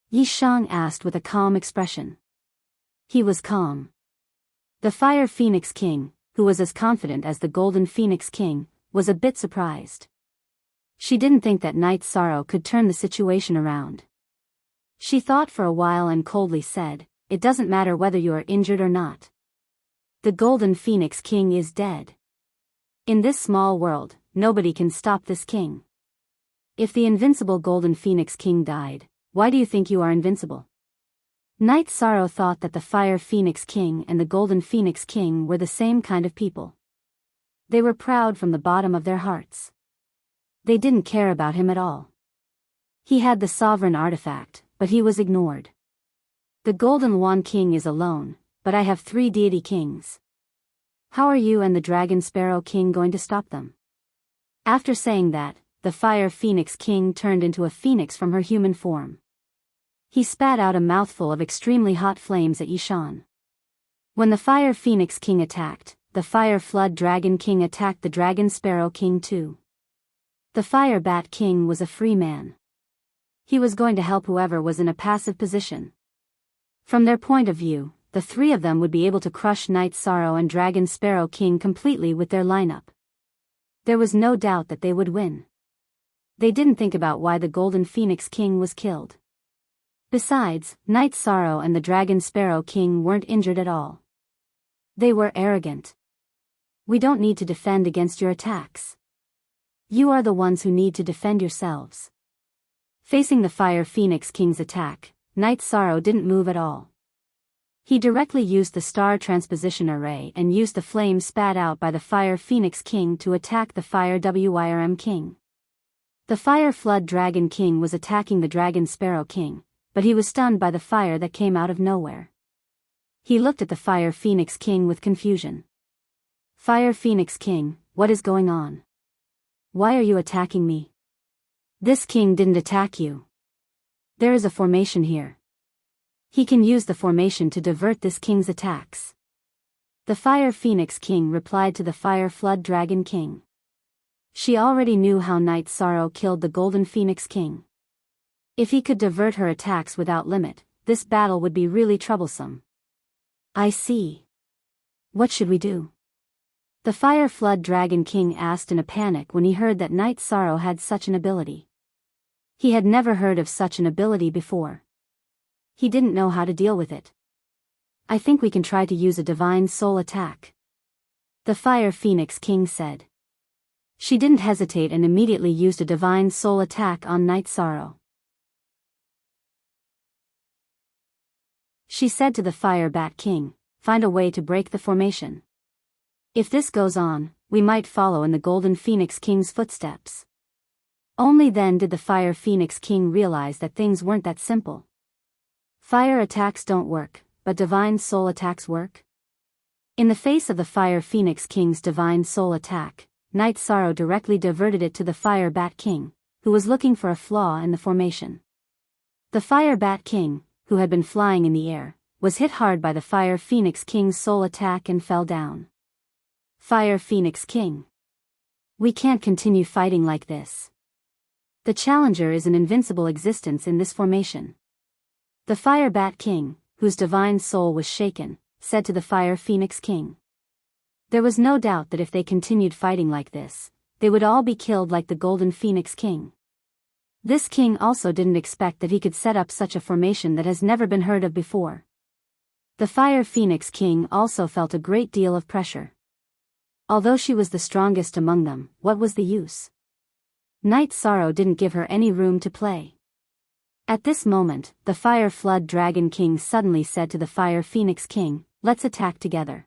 Yi Shang asked with a calm expression. He was calm. The Fire Phoenix King, who was as confident as the Golden Phoenix King, was a bit surprised. She didn't think that Night Sorrow could turn the situation around. She thought for a while and coldly said, It doesn't matter whether you are injured or not. The Golden Phoenix King is dead. In this small world, nobody can stop this king. If the invincible Golden Phoenix King died, why do you think you are invincible? Night Sorrow thought that the Fire Phoenix King and the Golden Phoenix King were the same kind of people. They were proud from the bottom of their hearts. They didn't care about him at all. He had the sovereign artifact, but he was ignored. The Golden Wand King is alone, but I have 3 deity kings. How are you and the Dragon Sparrow King going to stop them? After saying that, the Fire Phoenix King turned into a phoenix from her human form. He spat out a mouthful of extremely hot flames at Yi Shang. When the Fire Phoenix King attacked, the Fire Flood Dragon King attacked the Dragon Sparrow King too. The Fire Bat King was a free man. He was going to help whoever was in a passive position. From their point of view, the 3 of them would be able to crush Night Sorrow and Dragon Sparrow King completely with their lineup. There was no doubt that they would win. They didn't think about why the Golden Phoenix King was killed. Besides, Night Sorrow and the Dragon Sparrow King weren't injured at all. They were arrogant. We don't need to defend against your attacks. You are the ones who need to defend yourselves. Facing the Fire Phoenix King's attack, Night Sorrow didn't move at all. He directly used the Star Transposition Array and used the flame spat out by the Fire Phoenix King to attack the Fire Wyrm King. The Fire Flood Dragon King was attacking the Dragon Sparrow King, but he was stunned by the fire that came out of nowhere. He looked at the Fire Phoenix King with confusion. Fire Phoenix King, what is going on? Why are you attacking me? This king didn't attack you. There is a formation here. He can use the formation to divert this king's attacks. The Fire Phoenix King replied to the Fire Flood Dragon King. She already knew how Night Sorrow killed the Golden Phoenix King. If he could divert her attacks without limit, this battle would be really troublesome. I see. What should we do? The Fire Flood Dragon King asked in a panic when he heard that Night Sorrow had such an ability. He had never heard of such an ability before. He didn't know how to deal with it. I think we can try to use a Divine Soul attack, the Fire Phoenix King said. She didn't hesitate and immediately used a Divine Soul attack on Night Sorrow. She said to the Fire Bat King, "Find a way to break the formation. If this goes on, we might follow in the Golden Phoenix King's footsteps." Only then did the Fire Phoenix King realize that things weren't that simple. Fire attacks don't work, but Divine Soul attacks work. In the face of the Fire Phoenix King's Divine Soul attack, Night Sorrow directly diverted it to the Fire Bat King, who was looking for a flaw in the formation. The Fire Bat King, who had been flying in the air, was hit hard by the Fire Phoenix King's soul attack and fell down. Fire Phoenix King. We can't continue fighting like this. The challenger is an invincible existence in this formation. The Fire Bat King, whose divine soul was shaken, said to the Fire Phoenix King. There was no doubt that if they continued fighting like this, they would all be killed like the Golden Phoenix King. This king also didn't expect that he could set up such a formation that has never been heard of before. The Fire Phoenix King also felt a great deal of pressure. Although she was the strongest among them, what was the use? Night Sorrow didn't give her any room to play. At this moment, the Fire Flood Dragon King suddenly said to the Fire Phoenix King, "Let's attack together.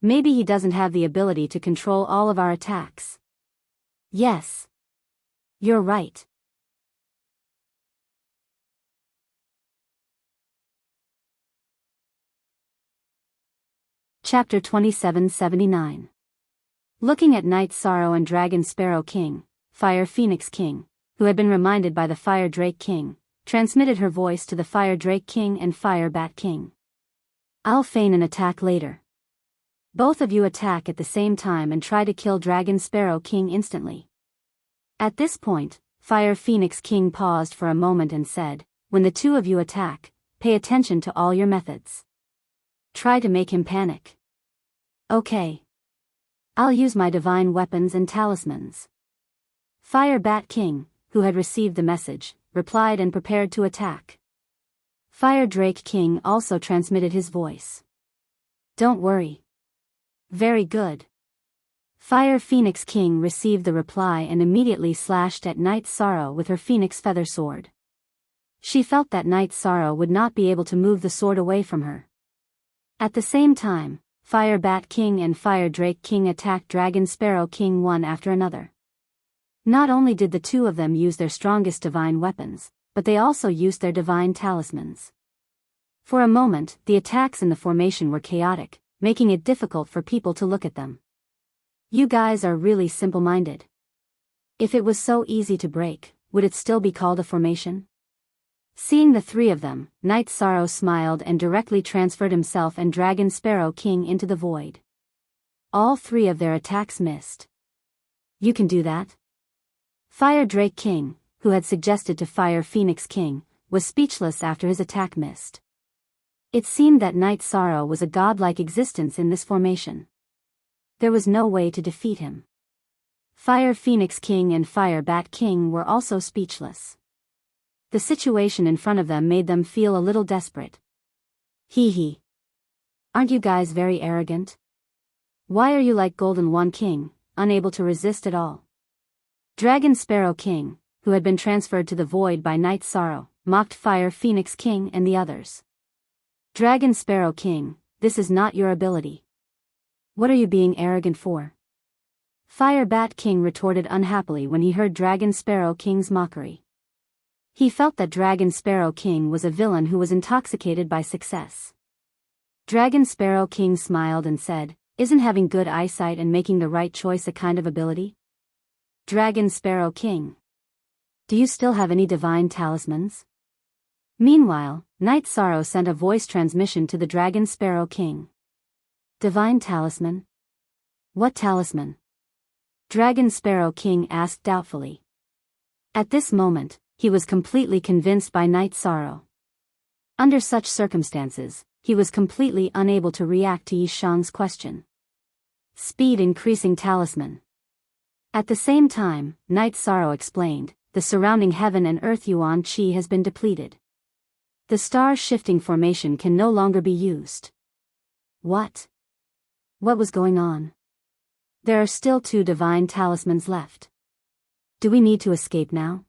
Maybe he doesn't have the ability to control all of our attacks." Yes. You're right. Chapter 2779. Looking at Night Sorrow and Dragon Sparrow King, Fire Phoenix King, who had been reminded by the Fire Drake King, transmitted her voice to the Fire Drake King and Fire Bat King. "I'll feign an attack later. Both of you attack at the same time and try to kill Dragon Sparrow King instantly." At this point, Fire Phoenix King paused for a moment and said, "When the two of you attack, pay attention to all your methods. Try to make him panic." "Okay. I'll use my divine weapons and talismans." Fire Bat King, who had received the message, replied and prepared to attack. Fire Drake King also transmitted his voice. "Don't worry." "Very good." Fire Phoenix King received the reply and immediately slashed at Night Sorrow with her Phoenix Feather Sword. She felt that Night Sorrow would not be able to move the sword away from her. At the same time, Fire Bat King and Fire Drake King attacked Dragon Sparrow King one after another. Not only did the two of them use their strongest divine weapons, but they also used their divine talismans. For a moment, the attacks in the formation were chaotic, making it difficult for people to look at them. You guys are really simple-minded. If it was so easy to break, would it still be called a formation? Seeing the three of them, Night Sorrow smiled and directly transferred himself and Dragon Sparrow King into the void. All three of their attacks missed. "You can do that?" Fire Drake King, who had suggested to Fire Phoenix King, was speechless after his attack missed. It seemed that Night Sorrow was a godlike existence in this formation. There was no way to defeat him. Fire Phoenix King and Fire Bat King were also speechless. The situation in front of them made them feel a little desperate. Hee hee. Aren't you guys very arrogant? Why are you like Golden One King, unable to resist at all? Dragon Sparrow King, who had been transferred to the void by Night Sorrow, mocked Fire Phoenix King and the others. "Dragon Sparrow King, this is not your ability. What are you being arrogant for?" Fire Bat King retorted unhappily when he heard Dragon Sparrow King's mockery. He felt that Dragon Sparrow King was a villain who was intoxicated by success. Dragon Sparrow King smiled and said, "Isn't having good eyesight and making the right choice a kind of ability?" Dragon Sparrow King. "Do you still have any divine talismans?" Meanwhile, Night Sorrow sent a voice transmission to the Dragon Sparrow King. Divine Talisman? What talisman? Dragon Sparrow King asked doubtfully. At this moment, he was completely convinced by Night Sorrow. Under such circumstances, he was completely unable to react to Yi Shang's question. Speed increasing talisman. At the same time, Night Sorrow explained, the surrounding heaven and earth yuan qi has been depleted. The star shifting formation can no longer be used. What? What was going on? There are still 2 divine talismans left. Do we need to escape now?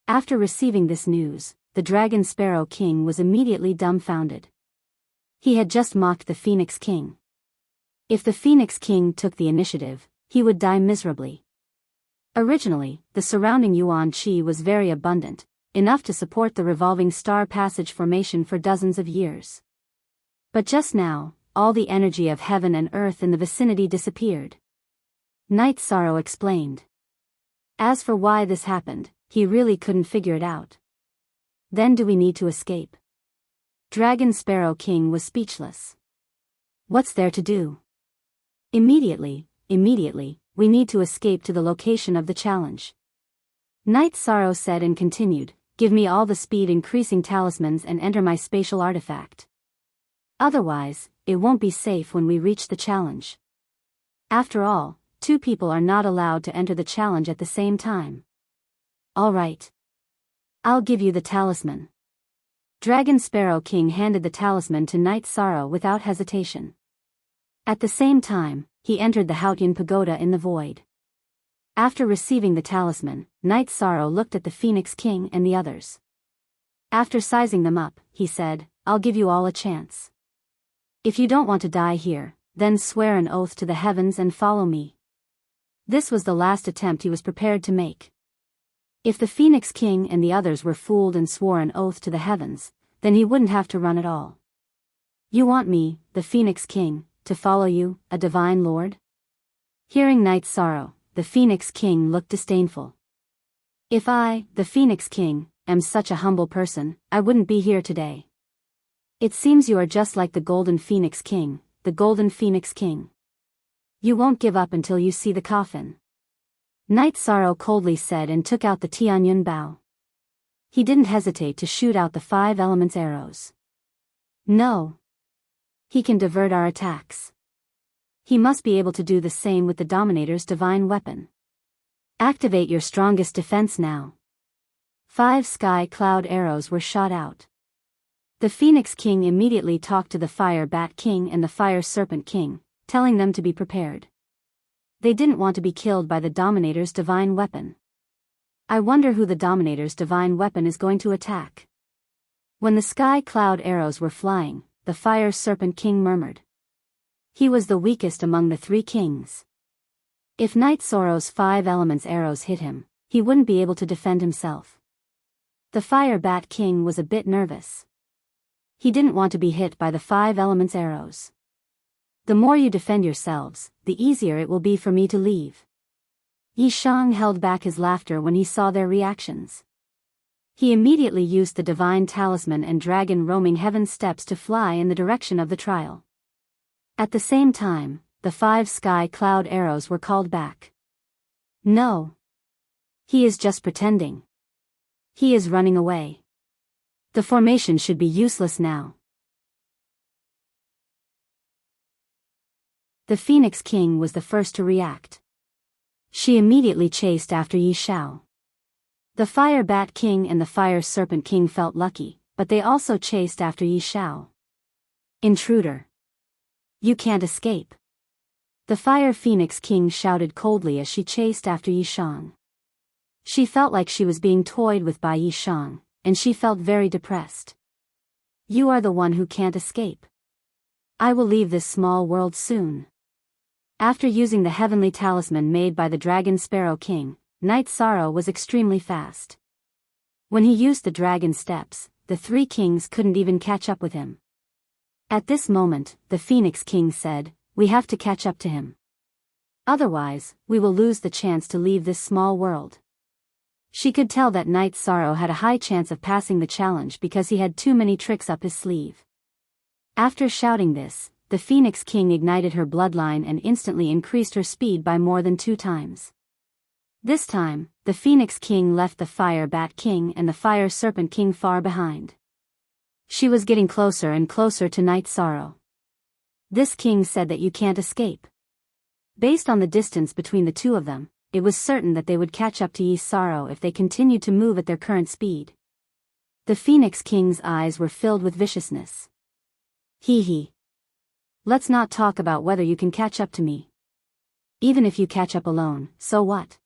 After receiving this news, the Dragon Sparrow King was immediately dumbfounded. He had just mocked the Phoenix King. If the Phoenix King took the initiative, he would die miserably. Originally, the surrounding yuan qi was very abundant, enough to support the revolving star passage formation for dozens of years. But just now, all the energy of heaven and earth in the vicinity disappeared. Night Sorrow explained. As for why this happened, he really couldn't figure it out. Then do we need to escape? Dragon Sparrow King was speechless. What's there to do? Immediately, we need to escape to the location of the challenge. Night Sorrow said and continued, give me all the speed increasing talismans and enter my spatial artifact. Otherwise, it won't be safe when we reach the challenge. After all, 2 people are not allowed to enter the challenge at the same time. All right. I'll give you the talisman. Dragon Sparrow King handed the talisman to Night Sorrow without hesitation. At the same time, he entered the Haotian pagoda in the void. After receiving the talisman, Night Sorrow looked at the Phoenix King and the others. After sizing them up, he said, I'll give you all a chance. If you don't want to die here, then swear an oath to the heavens and follow me. This was the last attempt he was prepared to make. If the Phoenix King and the others were fooled and swore an oath to the heavens, then he wouldn't have to run at all. You want me, the Phoenix King, to follow you, a divine lord? Hearing Night Sorrow, the Phoenix King looked disdainful. If I, the Phoenix King, am such a humble person, I wouldn't be here today. It seems you are just like the Golden Phoenix King, the Golden Phoenix King. You won't give up until you see the coffin. Night Sorrow coldly said and took out the Tianyun bow. He didn't hesitate to shoot out the 5 elements arrows. No. He can divert our attacks. He must be able to do the same with the Dominator's divine weapon. Activate your strongest defense now. 5 sky cloud arrows were shot out. The Phoenix King immediately talked to the Fire Bat King and the Fire Serpent King, telling them to be prepared. They didn't want to be killed by the Dominator's divine weapon. I wonder who the Dominator's divine weapon is going to attack. When the sky cloud arrows were flying, the Fire Serpent King murmured. He was the weakest among the 3 kings. If Night Sorrow's 5 elements arrows hit him, he wouldn't be able to defend himself. The Fire Bat King was a bit nervous. He didn't want to be hit by the 5 elements arrows. The more you defend yourselves, the easier it will be for me to leave. Yi Shang held back his laughter when he saw their reactions. He immediately used the divine talisman and dragon roaming heaven steps to fly in the direction of the trial. At the same time, the 5 sky cloud arrows were called back. No. He is just pretending. He is running away. The formation should be useless now. The Phoenix King was the first to react. She immediately chased after Yi Shao. The Fire Bat King and the Fire Serpent King felt lucky, but they also chased after Yi Shao. Intruder. You can't escape. The Fire Phoenix King shouted coldly as she chased after Yi Shang. She felt like she was being toyed with by Yi Shang, and she felt very depressed. You are the one who can't escape. I will leave this small world soon. After using the heavenly talisman made by the Dragon Sparrow King, Night Sorrow was extremely fast. When he used the dragon steps, the 3 kings couldn't even catch up with him. At this moment, the Phoenix King said, "We have to catch up to him. Otherwise, we will lose the chance to leave this small world." She could tell that Night Sorrow had a high chance of passing the challenge because he had too many tricks up his sleeve. After shouting this, the Phoenix King ignited her bloodline and instantly increased her speed by more than 2 times. This time, the Phoenix King left the Fire Bat King and the Fire Serpent King far behind. She was getting closer and closer to Night Sorrow. This king said that you can't escape. Based on the distance between the two of them, it was certain that they would catch up to Yi Sorrow if they continued to move at their current speed. The Phoenix King's eyes were filled with viciousness. Hee hee. Let's not talk about whether you can catch up to me. Even if you catch up alone, so what?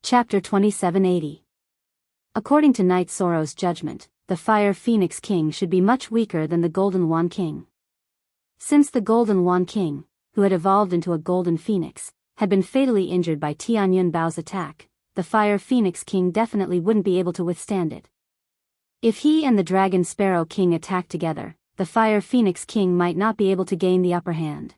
Chapter 2780. According to Night Sorrow's judgment, the Fire Phoenix King should be much weaker than the Golden Wand King. Since the Golden Wand King, who had evolved into a Golden Phoenix, had been fatally injured by Tianyun Bao's attack, the Fire Phoenix King definitely wouldn't be able to withstand it. If he and the Dragon Sparrow King attacked together, the Fire Phoenix King might not be able to gain the upper hand.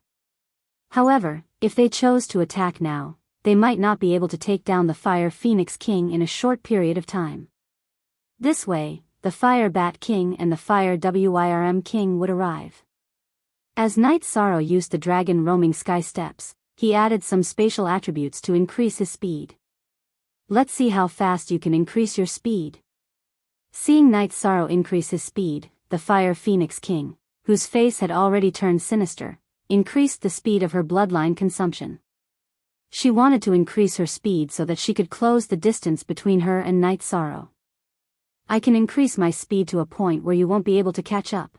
However, if they chose to attack now, they might not be able to take down the Fire Phoenix King in a short period of time. This way, the Fire Bat King and the Fire Wyrm King would arrive. As Night Sorrow used the Dragon Roaming Sky Steps, he added some spatial attributes to increase his speed. Let's see how fast you can increase your speed. Seeing Night Sorrow increase his speed, the Fire Phoenix King, whose face had already turned sinister, increased the speed of her bloodline consumption. She wanted to increase her speed so that she could close the distance between her and Night Sorrow. I can increase my speed to a point where you won't be able to catch up.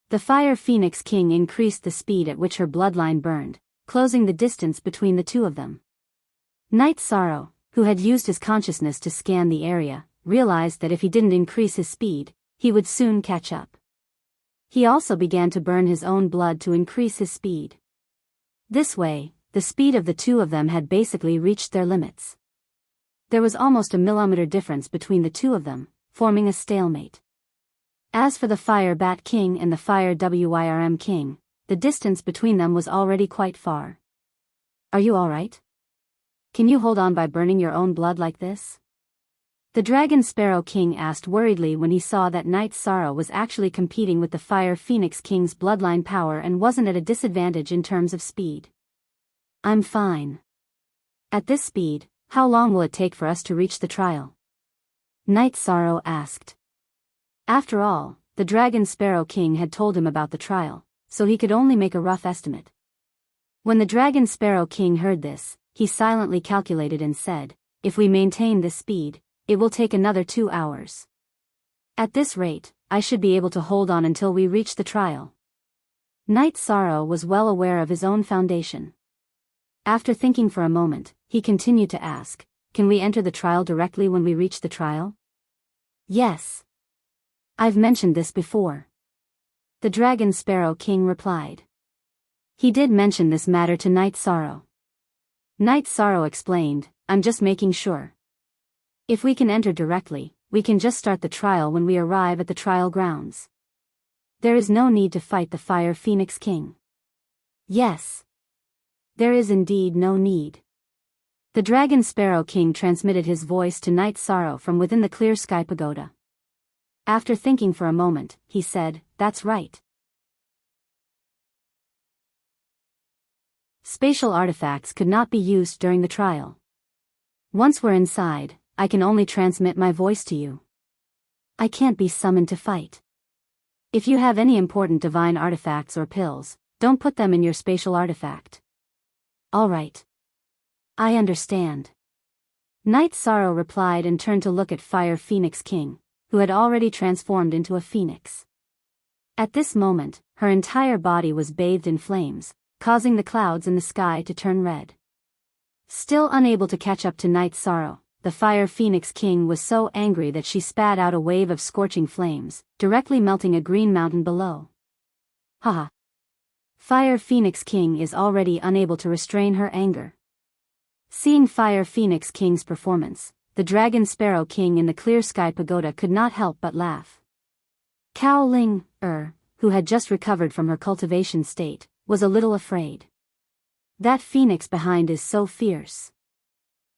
The Fire Phoenix King increased the speed at which her bloodline burned, closing the distance between the two of them. Night Sorrow, who had used his consciousness to scan the area, realized that if he didn't increase his speed, he would soon catch up. He also began to burn his own blood to increase his speed. This way, the speed of the two of them had basically reached their limits. There was almost a millimeter difference between the two of them, forming a stalemate. As for the Fire Bat King and the Fire Wyrm King, the distance between them was already quite far. Are you alright? Can you hold on by burning your own blood like this? The Dragon Sparrow King asked worriedly when he saw that Night Sorrow was actually competing with the Fire Phoenix King's bloodline power and wasn't at a disadvantage in terms of speed. I'm fine. At this speed, how long will it take for us to reach the trial? Night Sorrow asked. After all, the Dragon Sparrow King had told him about the trial, so he could only make a rough estimate. When the Dragon Sparrow King heard this, he silently calculated and said, if we maintain this speed, it will take another 2 hours. At this rate, I should be able to hold on until we reach the trial. Night Sorrow was well aware of his own foundation. After thinking for a moment, he continued to ask, can we enter the trial directly when we reach the trial? Yes. I've mentioned this before. The Dragon Sparrow King replied. He did mention this matter to Night Sorrow. Night Sorrow explained, I'm just making sure. If we can enter directly, we can just start the trial when we arrive at the trial grounds. There is no need to fight the Fire Phoenix King. Yes. There is indeed no need. The Dragon Sparrow King transmitted his voice to Night Sorrow from within the clear sky pagoda. After thinking for a moment, he said, that's right. Spatial artifacts could not be used during the trial. Once we're inside, I can only transmit my voice to you. I can't be summoned to fight. If you have any important divine artifacts or pills, don't put them in your spatial artifact. All right. I understand. Night Sorrow replied and turned to look at Fire Phoenix King, who had already transformed into a phoenix. At this moment, her entire body was bathed in flames, causing the clouds in the sky to turn red. Still unable to catch up to Night Sorrow, the Fire Phoenix King was so angry that she spat out a wave of scorching flames, directly melting a green mountain below. Haha. Fire Phoenix King is already unable to restrain her anger. Seeing Fire Phoenix King's performance, the Dragon Sparrow King in the clear sky pagoda could not help but laugh. Cao Ling, who had just recovered from her cultivation state, was a little afraid. That phoenix behind is so fierce.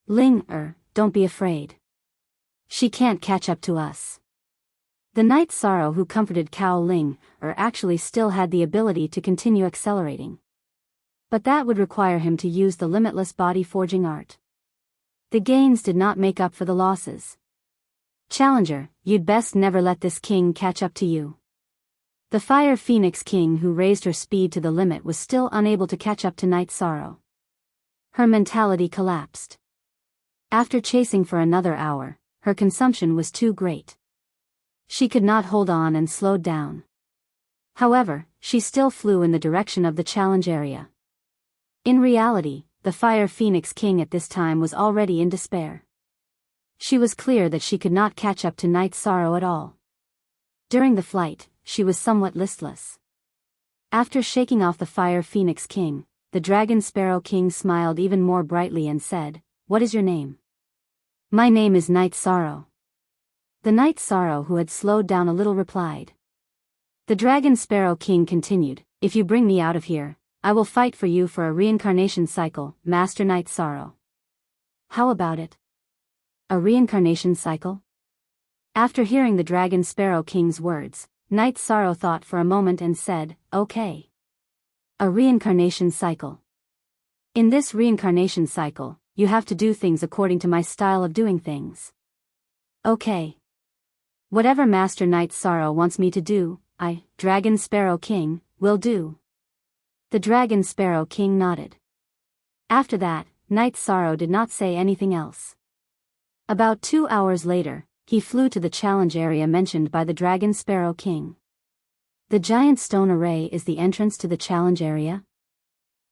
Ling, don't be afraid. She can't catch up to us. The Night Sorrow who comforted Cao Ling, actually still had the ability to continue accelerating. But that would require him to use the limitless body forging art. The gains did not make up for the losses. Challenger, you'd best never let this king catch up to you. The Fire Phoenix King who raised her speed to the limit was still unable to catch up to Night Sorrow. Her mentality collapsed. After chasing for another hour, her consumption was too great. She could not hold on and slowed down. However, she still flew in the direction of the challenge area. In reality, the Fire Phoenix King at this time was already in despair. She was clear that she could not catch up to Night Sorrow at all. During the flight, she was somewhat listless. After shaking off the Fire Phoenix King, the Dragon Sparrow King smiled even more brightly and said, "What is your name?" "My name is Night Sorrow." The Night Sorrow who had slowed down a little replied. The Dragon Sparrow King continued, "If you bring me out of here, I will fight for you for a reincarnation cycle, Master Night Sorrow." "How about it? A reincarnation cycle?" After hearing the Dragon Sparrow King's words, Night Sorrow thought for a moment and said, "Okay. A reincarnation cycle. In this reincarnation cycle, you have to do things according to my style of doing things." "Okay. Whatever Master Night Sorrow wants me to do, I, Dragon Sparrow King, will do." The Dragon Sparrow King nodded. After that, Night Sorrow did not say anything else. About 2 hours later, he flew to the challenge area mentioned by the Dragon Sparrow King. The giant stone array is the entrance to the challenge area?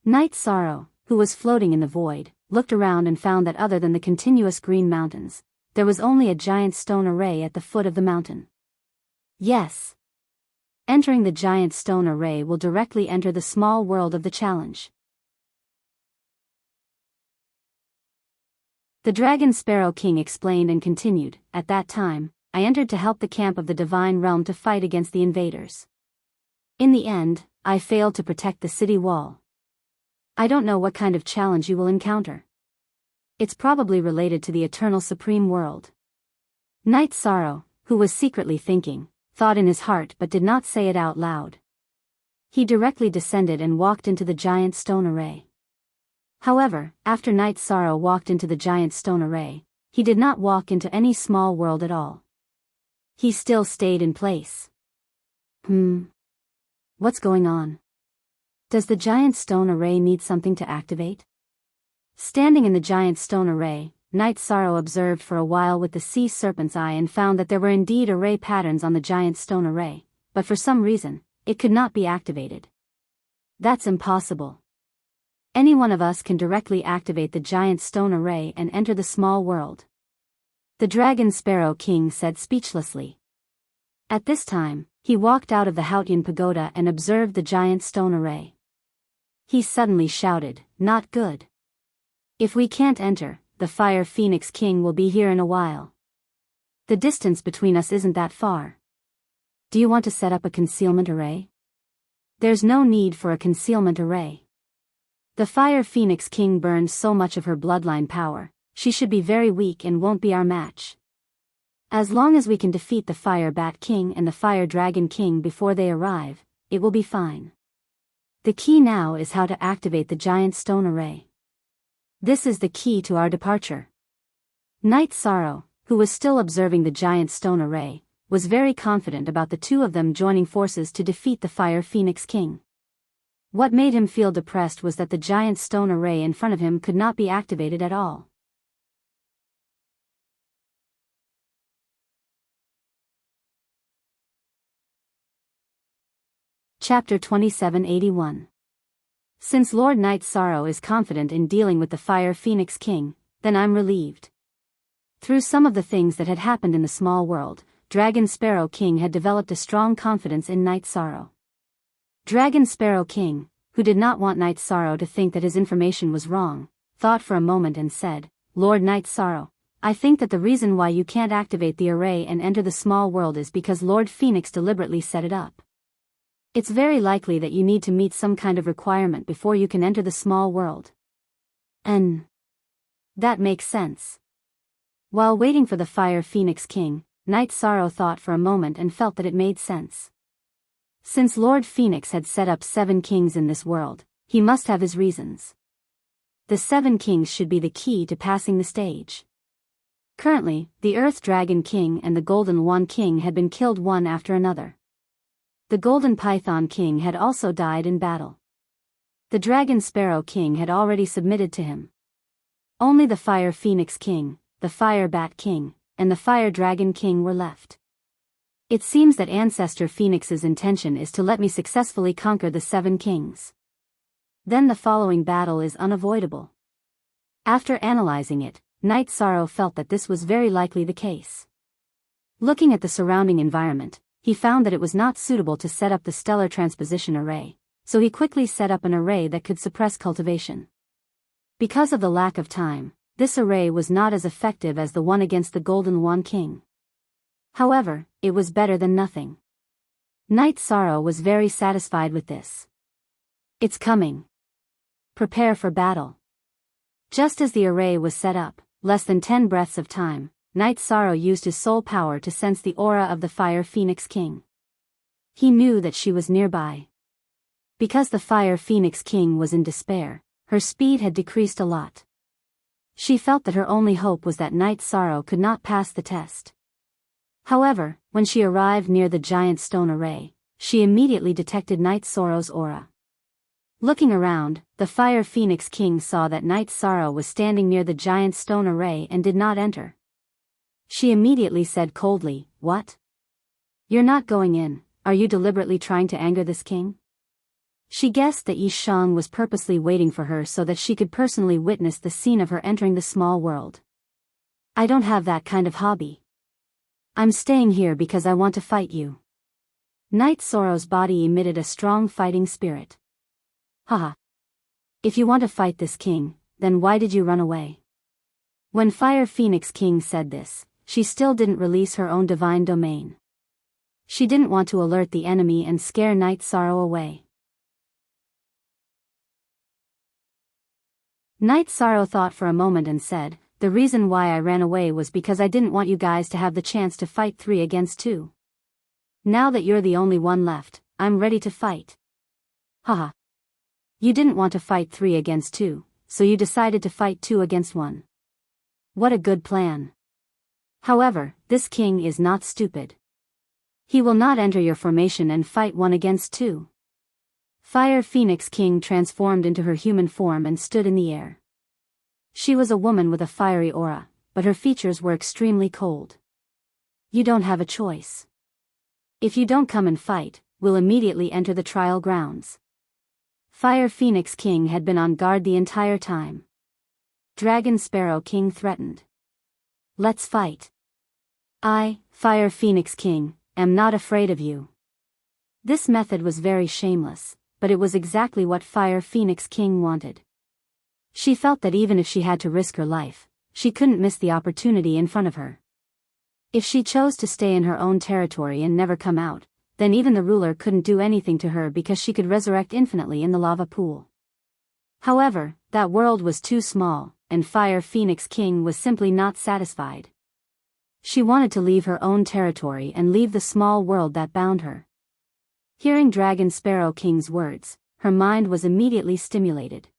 Night Sorrow, who was floating in the void, looked around and found that other than the continuous green mountains, there was only a giant stone array at the foot of the mountain. Yes. Entering the giant stone array will directly enter the small world of the challenge. The Dragon Sparrow King explained and continued, "At that time, I entered to help the camp of the Divine Realm to fight against the invaders. In the end, I failed to protect the city wall. I don't know what kind of challenge you will encounter. It's probably related to the Eternal Supreme World." Night Sorrow, who was secretly thinking, thought in his heart but did not say it out loud. He directly descended and walked into the giant stone array. However, after Night Sorrow walked into the giant stone array, he did not walk into any small world at all. He still stayed in place. What's going on? Does the giant stone array need something to activate? Standing in the giant stone array, Night Sorrow observed for a while with the sea serpent's eye and found that there were indeed array patterns on the giant stone array, but for some reason, it could not be activated. That's impossible. Any one of us can directly activate the giant stone array and enter the small world. The Dragon Sparrow King said speechlessly. At this time, he walked out of the Haotian pagoda and observed the giant stone array. He suddenly shouted, "Not good. If we can't enter, the Fire Phoenix King will be here in a while. The distance between us isn't that far. Do you want to set up a concealment array?" "There's no need for a concealment array. The Fire Phoenix King burned so much of her bloodline power, she should be very weak and won't be our match. As long as we can defeat the Fire Bat King and the Fire Dragon King before they arrive, it will be fine. The key now is how to activate the giant stone array. This is the key to our departure." Night Sorrow, who was still observing the giant stone array, was very confident about the two of them joining forces to defeat the Fire Phoenix King. What made him feel depressed was that the giant stone array in front of him could not be activated at all. Chapter 2781. Since Lord Night Sorrow is confident in dealing with the Fire Phoenix King, then I'm relieved. Through some of the things that had happened in the small world, Dragon Sparrow King had developed a strong confidence in Night Sorrow. Dragon Sparrow King, who did not want Night Sorrow to think that his information was wrong, thought for a moment and said, "Lord Night Sorrow, I think that the reason why you can't activate the array and enter the small world is because Lord Phoenix deliberately set it up. It's very likely that you need to meet some kind of requirement before you can enter the small world. And that makes sense. While waiting for the Fire Phoenix King, Night Sorrow thought for a moment and felt that it made sense. Since Lord Phoenix had set up 7 kings in this world, he must have his reasons. The 7 kings should be the key to passing the stage. Currently, the Earth Dragon King and the Golden Wand King had been killed one after another. The Golden Python King had also died in battle. The Dragon Sparrow King had already submitted to him. Only the Fire Phoenix King, the Fire Bat King, and the Fire Dragon King were left. It seems that Ancestor Phoenix's intention is to let me successfully conquer the 7 kings. Then the following battle is unavoidable. After analyzing it, Night Sorrow felt that this was very likely the case. Looking at the surrounding environment, he found that it was not suitable to set up the Stellar Transposition Array, so he quickly set up an array that could suppress cultivation. Because of the lack of time, this array was not as effective as the one against the Golden Wand King. However, it was better than nothing. Night Sorrow was very satisfied with this. It's coming. Prepare for battle. Just as the array was set up, less than 10 breaths of time, Night Sorrow used his soul power to sense the aura of the Fire Phoenix King. He knew that she was nearby. Because the Fire Phoenix King was in despair, her speed had decreased a lot. She felt that her only hope was that Night Sorrow could not pass the test. However, when she arrived near the giant stone array, she immediately detected Night Sorrow's aura. Looking around, the Fire Phoenix King saw that Night Sorrow was standing near the giant stone array and did not enter. She immediately said coldly, "What? You're not going in, are you deliberately trying to anger this king?" She guessed that Yi Shang was purposely waiting for her so that she could personally witness the scene of her entering the small world. "I don't have that kind of hobby. I'm staying here because I want to fight you." Night Sorrow's body emitted a strong fighting spirit. "Haha. If you want to fight this king, then why did you run away?" When Fire Phoenix King said this, she still didn't release her own divine domain. She didn't want to alert the enemy and scare Night Sorrow away. Night Sorrow thought for a moment and said, "The reason why I ran away was because I didn't want you guys to have the chance to fight 3 against 2. Now that you're the only one left, I'm ready to fight." "Haha. You didn't want to fight 3 against 2, so you decided to fight 2 against 1. What a good plan. However, this king is not stupid. He will not enter your formation and fight 1 against 2. Fire Phoenix King transformed into her human form and stood in the air. She was a woman with a fiery aura, but her features were extremely cold. "You don't have a choice. If you don't come and fight, we'll immediately enter the trial grounds." Fire Phoenix King had been on guard the entire time. Dragon Sparrow King threatened. "Let's fight. I, Fire Phoenix King, am not afraid of you." This method was very shameless, but it was exactly what Fire Phoenix King wanted. She felt that even if she had to risk her life, she couldn't miss the opportunity in front of her. If she chose to stay in her own territory and never come out, then even the ruler couldn't do anything to her because she could resurrect infinitely in the lava pool. However, that world was too small, and Fire Phoenix King was simply not satisfied. She wanted to leave her own territory and leave the small world that bound her. Hearing Dragon Sparrow King's words, her mind was immediately stimulated.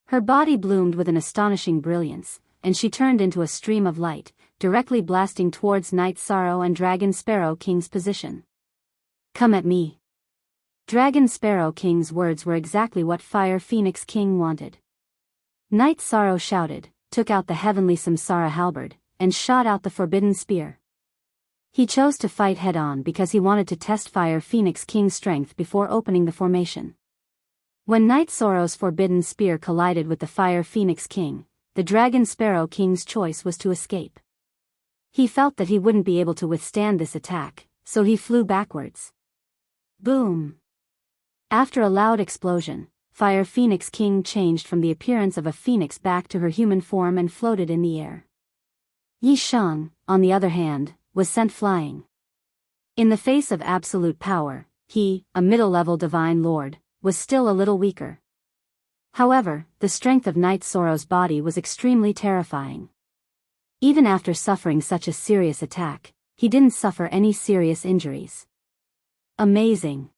Her body bloomed with an astonishing brilliance, and she turned into a stream of light, directly blasting towards Night Sorrow and Dragon Sparrow King's position. "Come at me." Dragon Sparrow King's words were exactly what Fire Phoenix King wanted. Night Sorrow shouted, took out the heavenly Samsara halberd, and shot out the forbidden spear. He chose to fight head-on because he wanted to test Fire Phoenix King's strength before opening the formation. When Night Sorrow's forbidden spear collided with the Fire Phoenix King, the Dragon Sparrow King's choice was to escape. He felt that he wouldn't be able to withstand this attack, so he flew backwards. Boom! After a loud explosion, Fire Phoenix King changed from the appearance of a phoenix back to her human form and floated in the air. Yi Shang, on the other hand, was sent flying. In the face of absolute power, he, a middle-level divine lord, was still a little weaker. However, the strength of Knight Sorrow's body was extremely terrifying. Even after suffering such a serious attack, he didn't suffer any serious injuries. Amazing.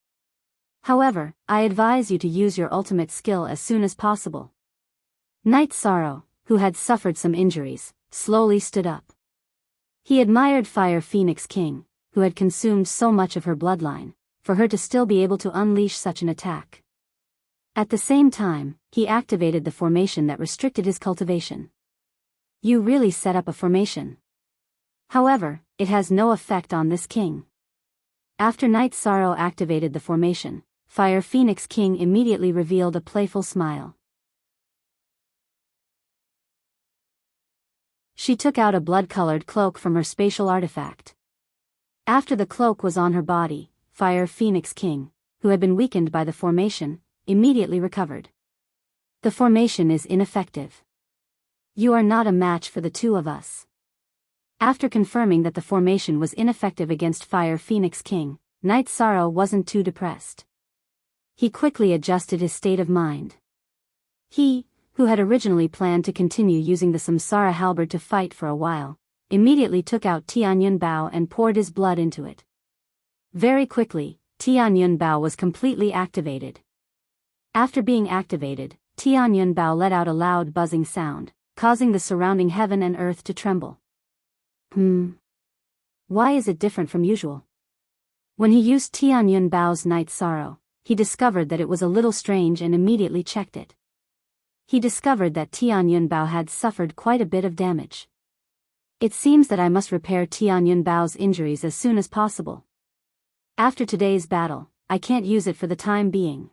However, I advise you to use your ultimate skill as soon as possible. Knight Sorrow, who had suffered some injuries, slowly stood up. He admired Fire Phoenix King, who had consumed so much of her bloodline, for her to still be able to unleash such an attack. At the same time, he activated the formation that restricted his cultivation. You really set up a formation. However, it has no effect on this king. After Knight Sorrow activated the formation, Fire Phoenix King immediately revealed a playful smile. She took out a blood-colored cloak from her spatial artifact. After the cloak was on her body, Fire Phoenix King, who had been weakened by the formation, immediately recovered. The formation is ineffective. You are not a match for the two of us. After confirming that the formation was ineffective against Fire Phoenix King, Knight Sorrow wasn't too depressed. He quickly adjusted his state of mind. He, who had originally planned to continue using the Samsara halberd to fight for a while, immediately took out Tianyun Bao and poured his blood into it. Very quickly, Tianyun Bao was completely activated. After being activated, Tianyun Bao let out a loud buzzing sound, causing the surrounding heaven and earth to tremble. Why is it different from usual? When he used Tianyun Bao's Knight Sorrow, he discovered that it was a little strange and immediately checked it. He discovered that Tianyun Bao had suffered quite a bit of damage. It seems that I must repair Tianyun Bao's injuries as soon as possible. After today's battle, I can't use it for the time being.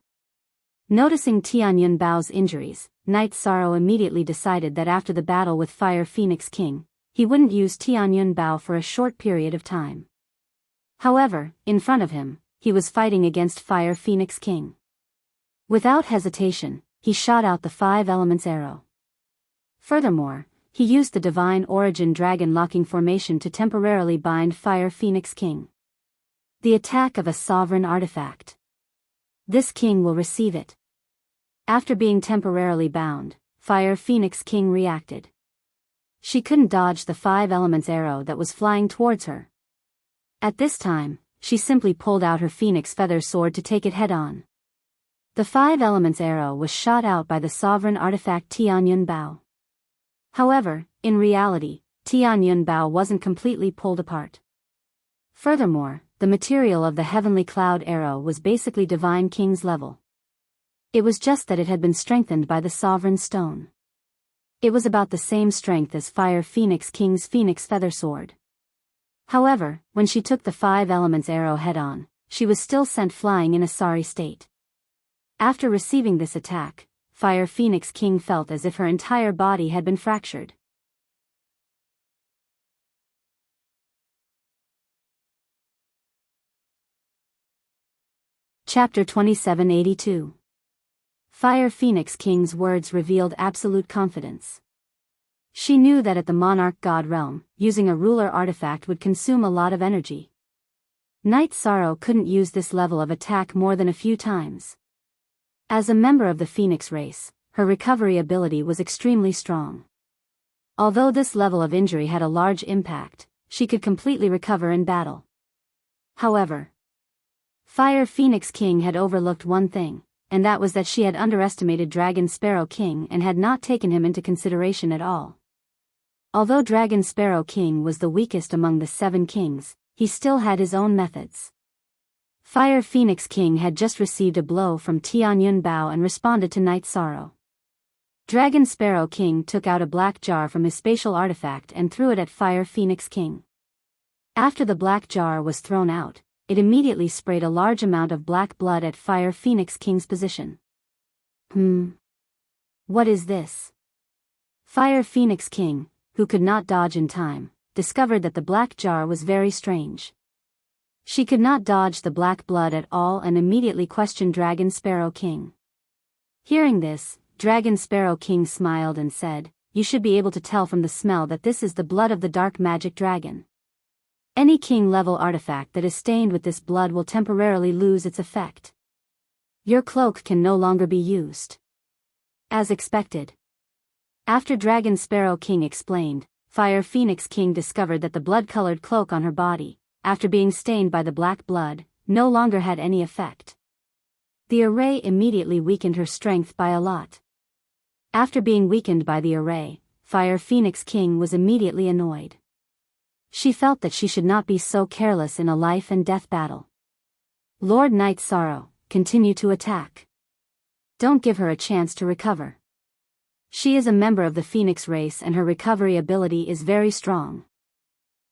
Noticing Tianyun Bao's injuries, Knight Sorrow immediately decided that after the battle with Fire Phoenix King, he wouldn't use Tianyun Bao for a short period of time. However, in front of him, he was fighting against Fire Phoenix King. Without hesitation, he shot out the 5 elements arrow. Furthermore, he used the Divine Origin Dragon locking formation to temporarily bind Fire Phoenix King. The attack of a sovereign artifact. This king will receive it. After being temporarily bound, Fire Phoenix King reacted. She couldn't dodge the 5 elements arrow that was flying towards her. At this time, she simply pulled out her phoenix feather sword to take it head-on. The 5 elements arrow was shot out by the sovereign artifact Tianyun Bao. However, in reality, Tianyun Bao wasn't completely pulled apart. Furthermore, the material of the heavenly cloud arrow was basically Divine King's level. It was just that it had been strengthened by the sovereign stone. It was about the same strength as Fire Phoenix King's phoenix feather sword. However, when she took the 5 elements arrow head-on, she was still sent flying in a sorry state. After receiving this attack, Fire Phoenix King felt as if her entire body had been fractured. Chapter 2782. Fire Phoenix King's words revealed absolute confidence. She knew that at the Monarch God realm, using a ruler artifact would consume a lot of energy. Knight Sorrow couldn't use this level of attack more than a few times. As a member of the Phoenix race, her recovery ability was extremely strong. Although this level of injury had a large impact, she could completely recover in battle. However, Fire Phoenix King had overlooked one thing, and that was that she had underestimated Dragon Sparrow King and had not taken him into consideration at all. Although Dragon Sparrow King was the weakest among the 7 kings, he still had his own methods. Fire Phoenix King had just received a blow from Tianyun Bao and responded to Knight Sorrow. Dragon Sparrow King took out a black jar from his spatial artifact and threw it at Fire Phoenix King. After the black jar was thrown out, it immediately sprayed a large amount of black blood at Fire Phoenix King's position. What is this? Fire Phoenix King, who could not dodge in time, discovered that the black jar was very strange. She could not dodge the black blood at all and immediately questioned Dragon Sparrow King. Hearing this, Dragon Sparrow King smiled and said, "You should be able to tell from the smell that this is the blood of the dark magic dragon." Any king-level artifact that is stained with this blood will temporarily lose its effect. Your cloak can no longer be used. As expected. After Dragon Sparrow King explained, Fire Phoenix King discovered that the blood-colored cloak on her body, after being stained by the black blood, no longer had any effect. The array immediately weakened her strength by a lot. After being weakened by the array, Fire Phoenix King was immediately annoyed. She felt that she should not be so careless in a life and death battle. Lord Night Sorrow, continue to attack. Don't give her a chance to recover. She is a member of the Phoenix race and her recovery ability is very strong.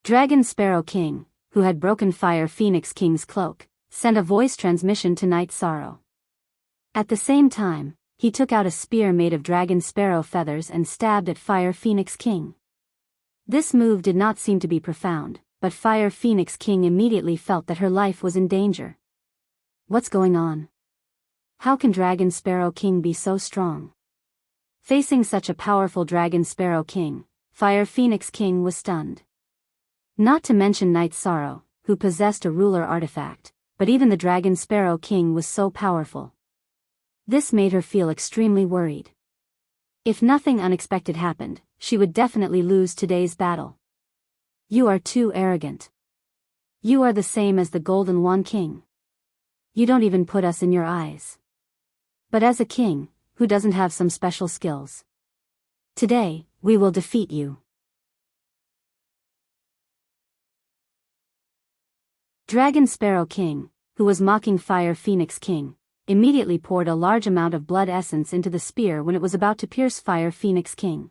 Dragon Sparrow King, who had broken Fire Phoenix King's cloak, sent a voice transmission to Night Sorrow. At the same time, he took out a spear made of dragon sparrow feathers and stabbed at Fire Phoenix King. This move did not seem to be profound, but Fire Phoenix King immediately felt that her life was in danger. What's going on? How can Dragon Sparrow King be so strong? Facing such a powerful Dragon Sparrow King, Fire Phoenix King was stunned. Not to mention Night Sorrow, who possessed a ruler artifact, but even the Dragon Sparrow King was so powerful. This made her feel extremely worried. If nothing unexpected happened, she would definitely lose today's battle. You are too arrogant. You are the same as the Golden Wand King. You don't even put us in your eyes. But as a king, who doesn't have some special skills? Today, we will defeat you. Dragon Sparrow King, who was mocking Fire Phoenix King, immediately poured a large amount of blood essence into the spear when it was about to pierce Fire Phoenix King.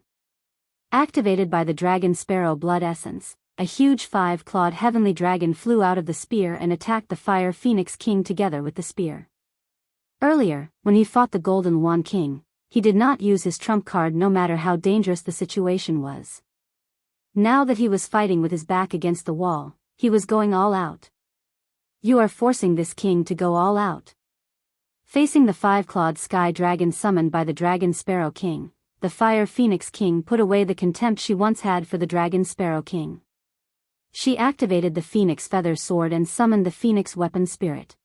Activated by the Dragon Sparrow blood essence, a huge 5-clawed heavenly dragon flew out of the spear and attacked the Fire Phoenix King together with the spear. Earlier, when he fought the Golden Wand King, he did not use his trump card no matter how dangerous the situation was. Now that he was fighting with his back against the wall, he was going all out. You are forcing this king to go all out. Facing the 5-clawed sky dragon summoned by the Dragon Sparrow King, the Fire Phoenix King put away the contempt she once had for the Dragon Sparrow King. She activated the Phoenix Feather Sword and summoned the Phoenix Weapon Spirit.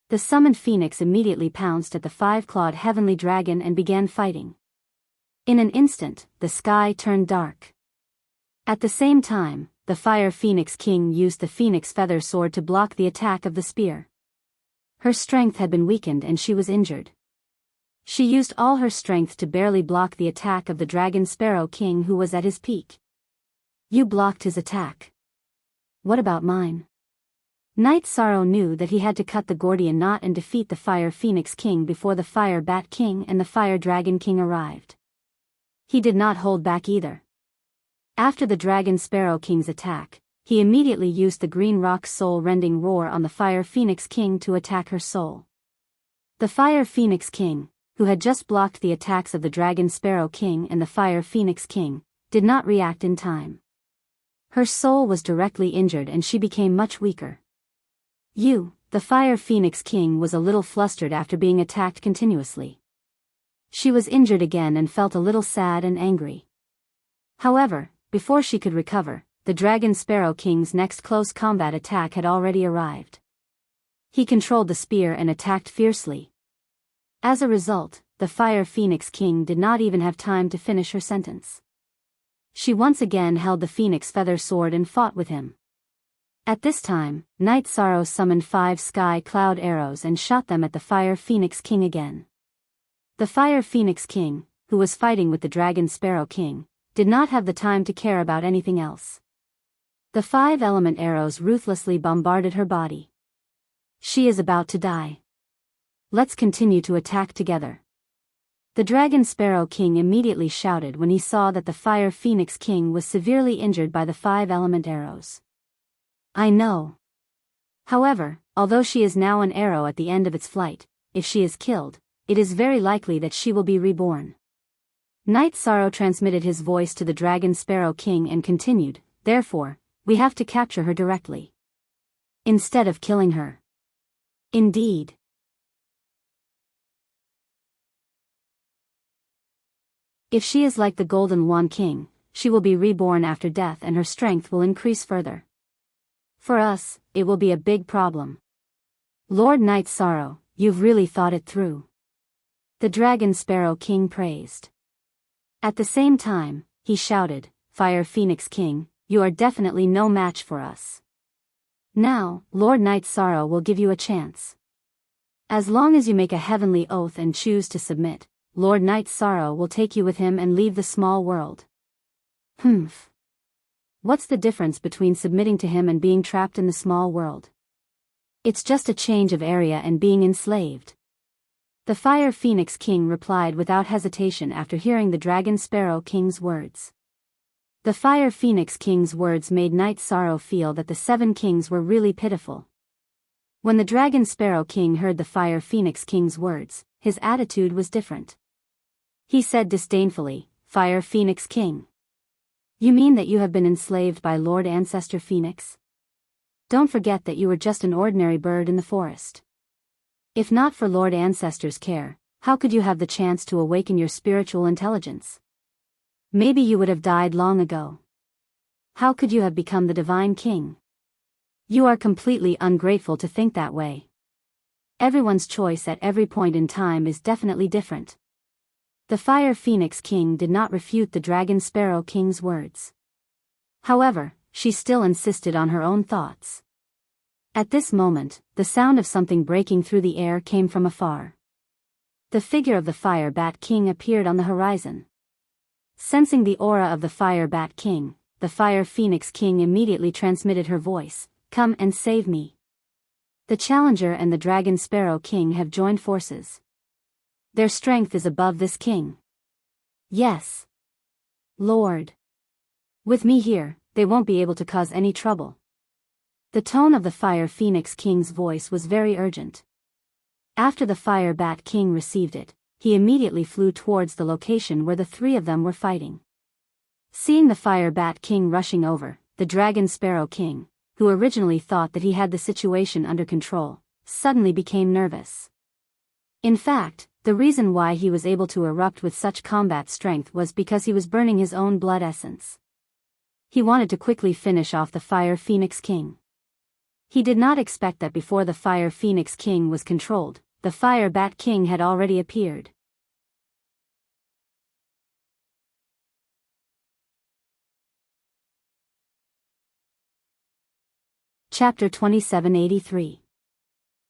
The summoned Phoenix immediately pounced at the 5-clawed heavenly dragon and began fighting. In an instant, the sky turned dark. At the same time, the Fire Phoenix King used the Phoenix Feather Sword to block the attack of the spear. Her strength had been weakened and she was injured. She used all her strength to barely block the attack of the Dragon Sparrow King who was at his peak. You blocked his attack. What about mine? Night Sorrow knew that he had to cut the Gordian knot and defeat the Fire Phoenix King before the Fire Bat King and the Fire Dragon King arrived. He did not hold back either. After the Dragon Sparrow King's attack, he immediately used the Green Rock's soul-rending roar on the Fire Phoenix King to attack her soul. The Fire Phoenix King, who had just blocked the attacks of the Dragon Sparrow King and the Fire Phoenix King, did not react in time. Her soul was directly injured and she became much weaker. The Fire Phoenix King was a little flustered after being attacked continuously. She was injured again and felt a little sad and angry. However, before she could recover, the Dragon Sparrow King's next close combat attack had already arrived. He controlled the spear and attacked fiercely. As a result, the Fire Phoenix King did not even have time to finish her sentence. She once again held the Phoenix Feather Sword and fought with him. At this time, Night Sorrow summoned 5 sky cloud arrows and shot them at the Fire Phoenix King again. The Fire Phoenix King, who was fighting with the Dragon Sparrow King, did not have the time to care about anything else. The 5 element arrows ruthlessly bombarded her body. She is about to die. Let's continue to attack together. The Dragon Sparrow King immediately shouted when he saw that the Fire Phoenix King was severely injured by the 5 element arrows. I know. However, although she is now an arrow at the end of its flight, if she is killed, it is very likely that she will be reborn. Night Sorrow transmitted his voice to the Dragon Sparrow King and continued, therefore, we have to capture her directly. Instead of killing her. Indeed. If she is like the Golden Wand King, she will be reborn after death and her strength will increase further. For us, it will be a big problem. Lord Night Sorrow, you've really thought it through. The Dragon Sparrow King praised. At the same time, he shouted, Fire Phoenix King, you are definitely no match for us. Now, Lord Night Sorrow will give you a chance. As long as you make a heavenly oath and choose to submit, Lord Night Sorrow will take you with him and leave the small world. Humph. What's the difference between submitting to him and being trapped in the small world? It's just a change of area and being enslaved. The Fire Phoenix King replied without hesitation after hearing the Dragon Sparrow King's words. The Fire Phoenix King's words made Night Sorrow feel that the 7 kings were really pitiful. When the Dragon Sparrow King heard the Fire Phoenix King's words, his attitude was different. He said disdainfully, Fire Phoenix King. You mean that you have been enslaved by Lord Ancestor Phoenix? Don't forget that you were just an ordinary bird in the forest. If not for Lord Ancestor's care, how could you have the chance to awaken your spiritual intelligence? Maybe you would have died long ago. How could you have become the Divine King? You are completely ungrateful to think that way. Everyone's choice at every point in time is definitely different. The Fire Phoenix King did not refute the Dragon Sparrow King's words. However, she still insisted on her own thoughts. At this moment, the sound of something breaking through the air came from afar. The figure of the Fire Bat King appeared on the horizon. Sensing the aura of the Fire Bat King, the Fire Phoenix King immediately transmitted her voice, Come and save me. The Challenger and the Dragon Sparrow King have joined forces. Their strength is above this king. Yes. Lord. With me here, they won't be able to cause any trouble. The tone of the Fire Phoenix King's voice was very urgent. After the Fire Bat King received it, he immediately flew towards the location where the 3 of them were fighting. Seeing the Fire Bat King rushing over, the Dragon Sparrow King, who originally thought that he had the situation under control, suddenly became nervous. In fact, the reason why he was able to erupt with such combat strength was because he was burning his own blood essence. He wanted to quickly finish off the Fire Phoenix King. He did not expect that before the Fire Phoenix King was controlled, the Fire Bat King had already appeared. Chapter 2783.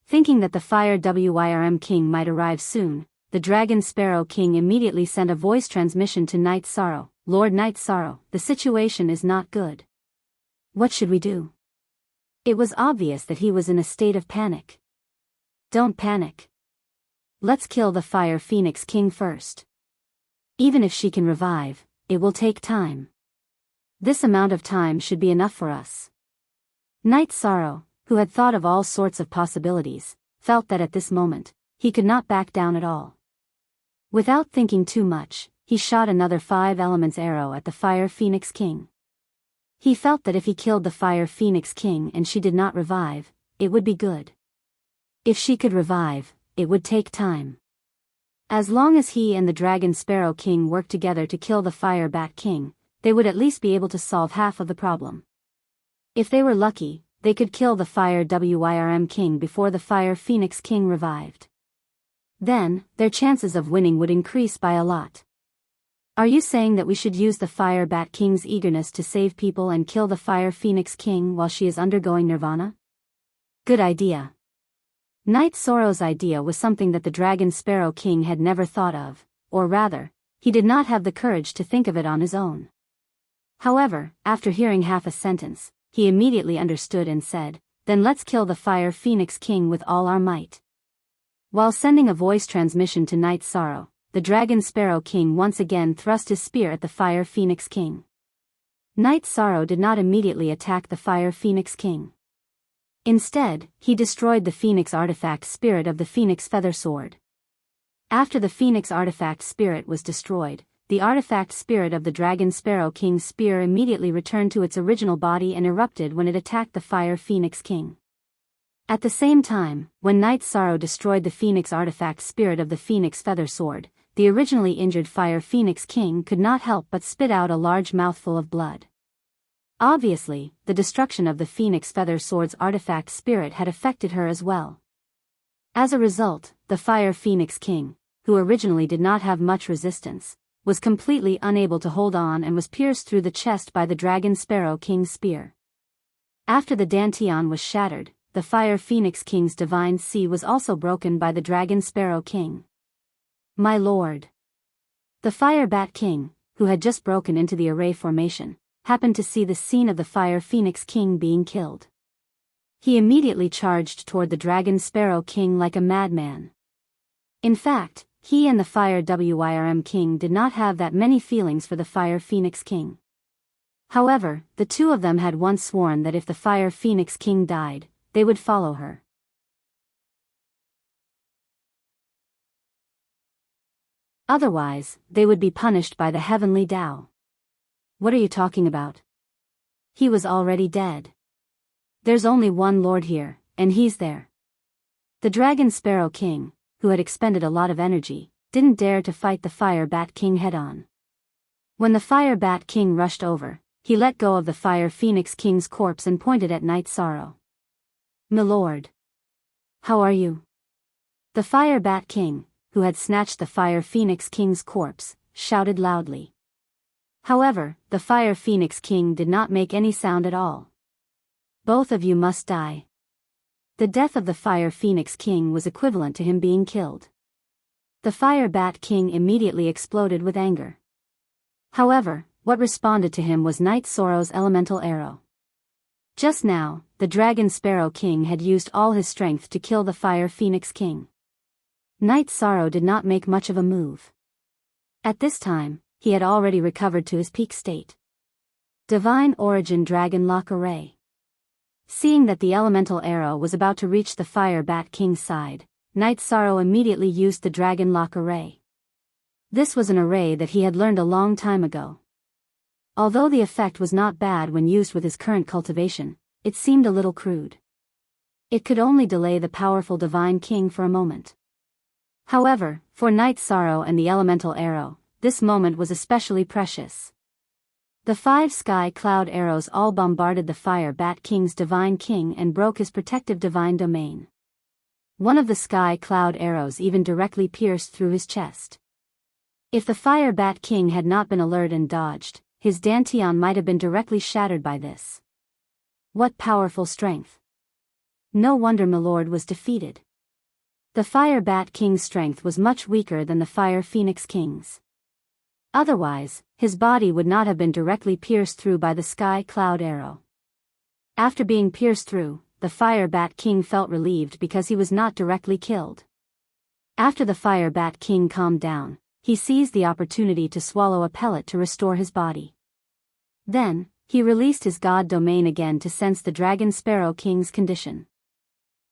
Thinking that the Fire Wyrm King might arrive soon, the Dragon Sparrow King immediately sent a voice transmission to Night Sorrow. Lord Night Sorrow, the situation is not good. What should we do? It was obvious that he was in a state of panic. Don't panic. Let's kill the Fire Phoenix King first. Even if she can revive, it will take time. This amount of time should be enough for us. Night Sorrow, who had thought of all sorts of possibilities, felt that at this moment, he could not back down at all. Without thinking too much, he shot another 5 elements arrow at the Fire Phoenix King. He felt that if he killed the Fire Phoenix King and she did not revive, it would be good. If she could revive, it would take time. As long as he and the Dragon Sparrow King worked together to kill the Fire Bat King, they would at least be able to solve half of the problem. If they were lucky, they could kill the Fire Wyrm King before the Fire Phoenix King revived. Then, their chances of winning would increase by a lot. Are you saying that we should use the Fire Bat King's eagerness to save people and kill the Fire Phoenix King while she is undergoing nirvana? Good idea. Night Sorrow's idea was something that the Dragon Sparrow King had never thought of, or rather, he did not have the courage to think of it on his own. However, after hearing half a sentence, he immediately understood and said, Then let's kill the Fire Phoenix King with all our might. While sending a voice transmission to Night Sorrow, the Dragon Sparrow King once again thrust his spear at the Fire Phoenix King. Night Sorrow did not immediately attack the Fire Phoenix King. Instead, he destroyed the Phoenix Artifact Spirit of the Phoenix Feather Sword. After the Phoenix Artifact Spirit was destroyed, the Artifact Spirit of the Dragon Sparrow King's spear immediately returned to its original body and erupted when it attacked the Fire Phoenix King. At the same time, when Night Sorrow destroyed the Phoenix Artifact Spirit of the Phoenix Feather Sword, the originally injured Fire Phoenix King could not help but spit out a large mouthful of blood. Obviously, the destruction of the Phoenix Feather Sword's artifact spirit had affected her as well. As a result, the Fire Phoenix King, who originally did not have much resistance, was completely unable to hold on and was pierced through the chest by the Dragon Sparrow King's spear. After the Dantian was shattered, the Fire Phoenix King's divine sea was also broken by the Dragon Sparrow King. My lord. The Fire Bat King, who had just broken into the array formation, happened to see the scene of the Fire Phoenix King being killed. He immediately charged toward the Dragon Sparrow King like a madman. In fact, he and the Fire Wyrm King did not have that many feelings for the Fire Phoenix King. However, the two of them had once sworn that if the Fire Phoenix King died, they would follow her. Otherwise, they would be punished by the heavenly Tao. What are you talking about? He was already dead. There's only one lord here, and he's there. The Dragon Sparrow King, who had expended a lot of energy, didn't dare to fight the Fire Bat King head-on. When the Fire Bat King rushed over, he let go of the Fire Phoenix King's corpse and pointed at Night Sorrow. "Milord. How are you?" The Fire Bat King, who had snatched the Fire Phoenix King's corpse, shouted loudly. However, the Fire Phoenix King did not make any sound at all. "Both of you must die." The death of the Fire Phoenix King was equivalent to him being killed. The Fire Bat King immediately exploded with anger. However, what responded to him was Night Sorrow's elemental arrow. Just now, the Dragon Sparrow King had used all his strength to kill the Fire Phoenix King. Night Sorrow did not make much of a move. At this time, he had already recovered to his peak state. Divine Origin Dragon Lock Array. Seeing that the elemental arrow was about to reach the Fire Bat King's side, Night Sorrow immediately used the Dragon Lock Array. This was an array that he had learned a long time ago. Although the effect was not bad when used with his current cultivation, it seemed a little crude. It could only delay the powerful Divine King for a moment. However, for Night Sorrow and the elemental arrow, this moment was especially precious. The 5 sky cloud arrows all bombarded the Fire Bat King's Divine King and broke his protective divine domain. One of the sky cloud arrows even directly pierced through his chest. If the Fire Bat King had not been alert and dodged, his Dantian might have been directly shattered by this. What powerful strength! No wonder Milord was defeated. The Fire Bat King's strength was much weaker than the Fire Phoenix King's. Otherwise, his body would not have been directly pierced through by the sky cloud arrow. After being pierced through, the Fire Bat King felt relieved because he was not directly killed. After the Fire Bat King calmed down, he seized the opportunity to swallow a pellet to restore his body. Then, he released his god domain again to sense the Dragon Sparrow King's condition.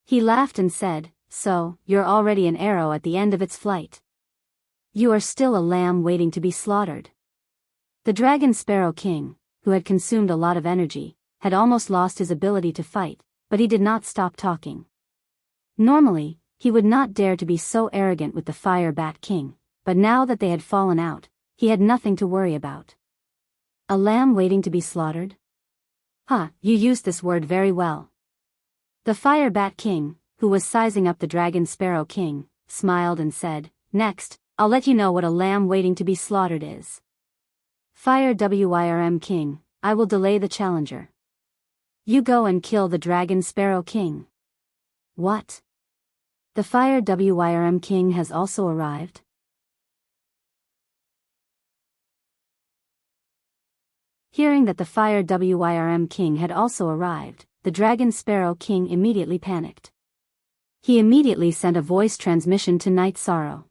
He laughed and said, "So, you're already an arrow at the end of its flight. You are still a lamb waiting to be slaughtered." The Dragon Sparrow King, who had consumed a lot of energy, had almost lost his ability to fight, but he did not stop talking. Normally, he would not dare to be so arrogant with the Fire Bat King, but now that they had fallen out, he had nothing to worry about. A lamb waiting to be slaughtered? You used this word very well. The Fire Bat King, who was sizing up the Dragon Sparrow King, smiled and said, "Next, I'll let you know what a lamb waiting to be slaughtered is. Fire Wyrm King, I will delay the challenger. You go and kill the Dragon Sparrow King." What? The Fire Wyrm King has also arrived? Hearing that the Fire Wyrm King had also arrived, the Dragon Sparrow King immediately panicked. He immediately sent a voice transmission to Night Sorrow.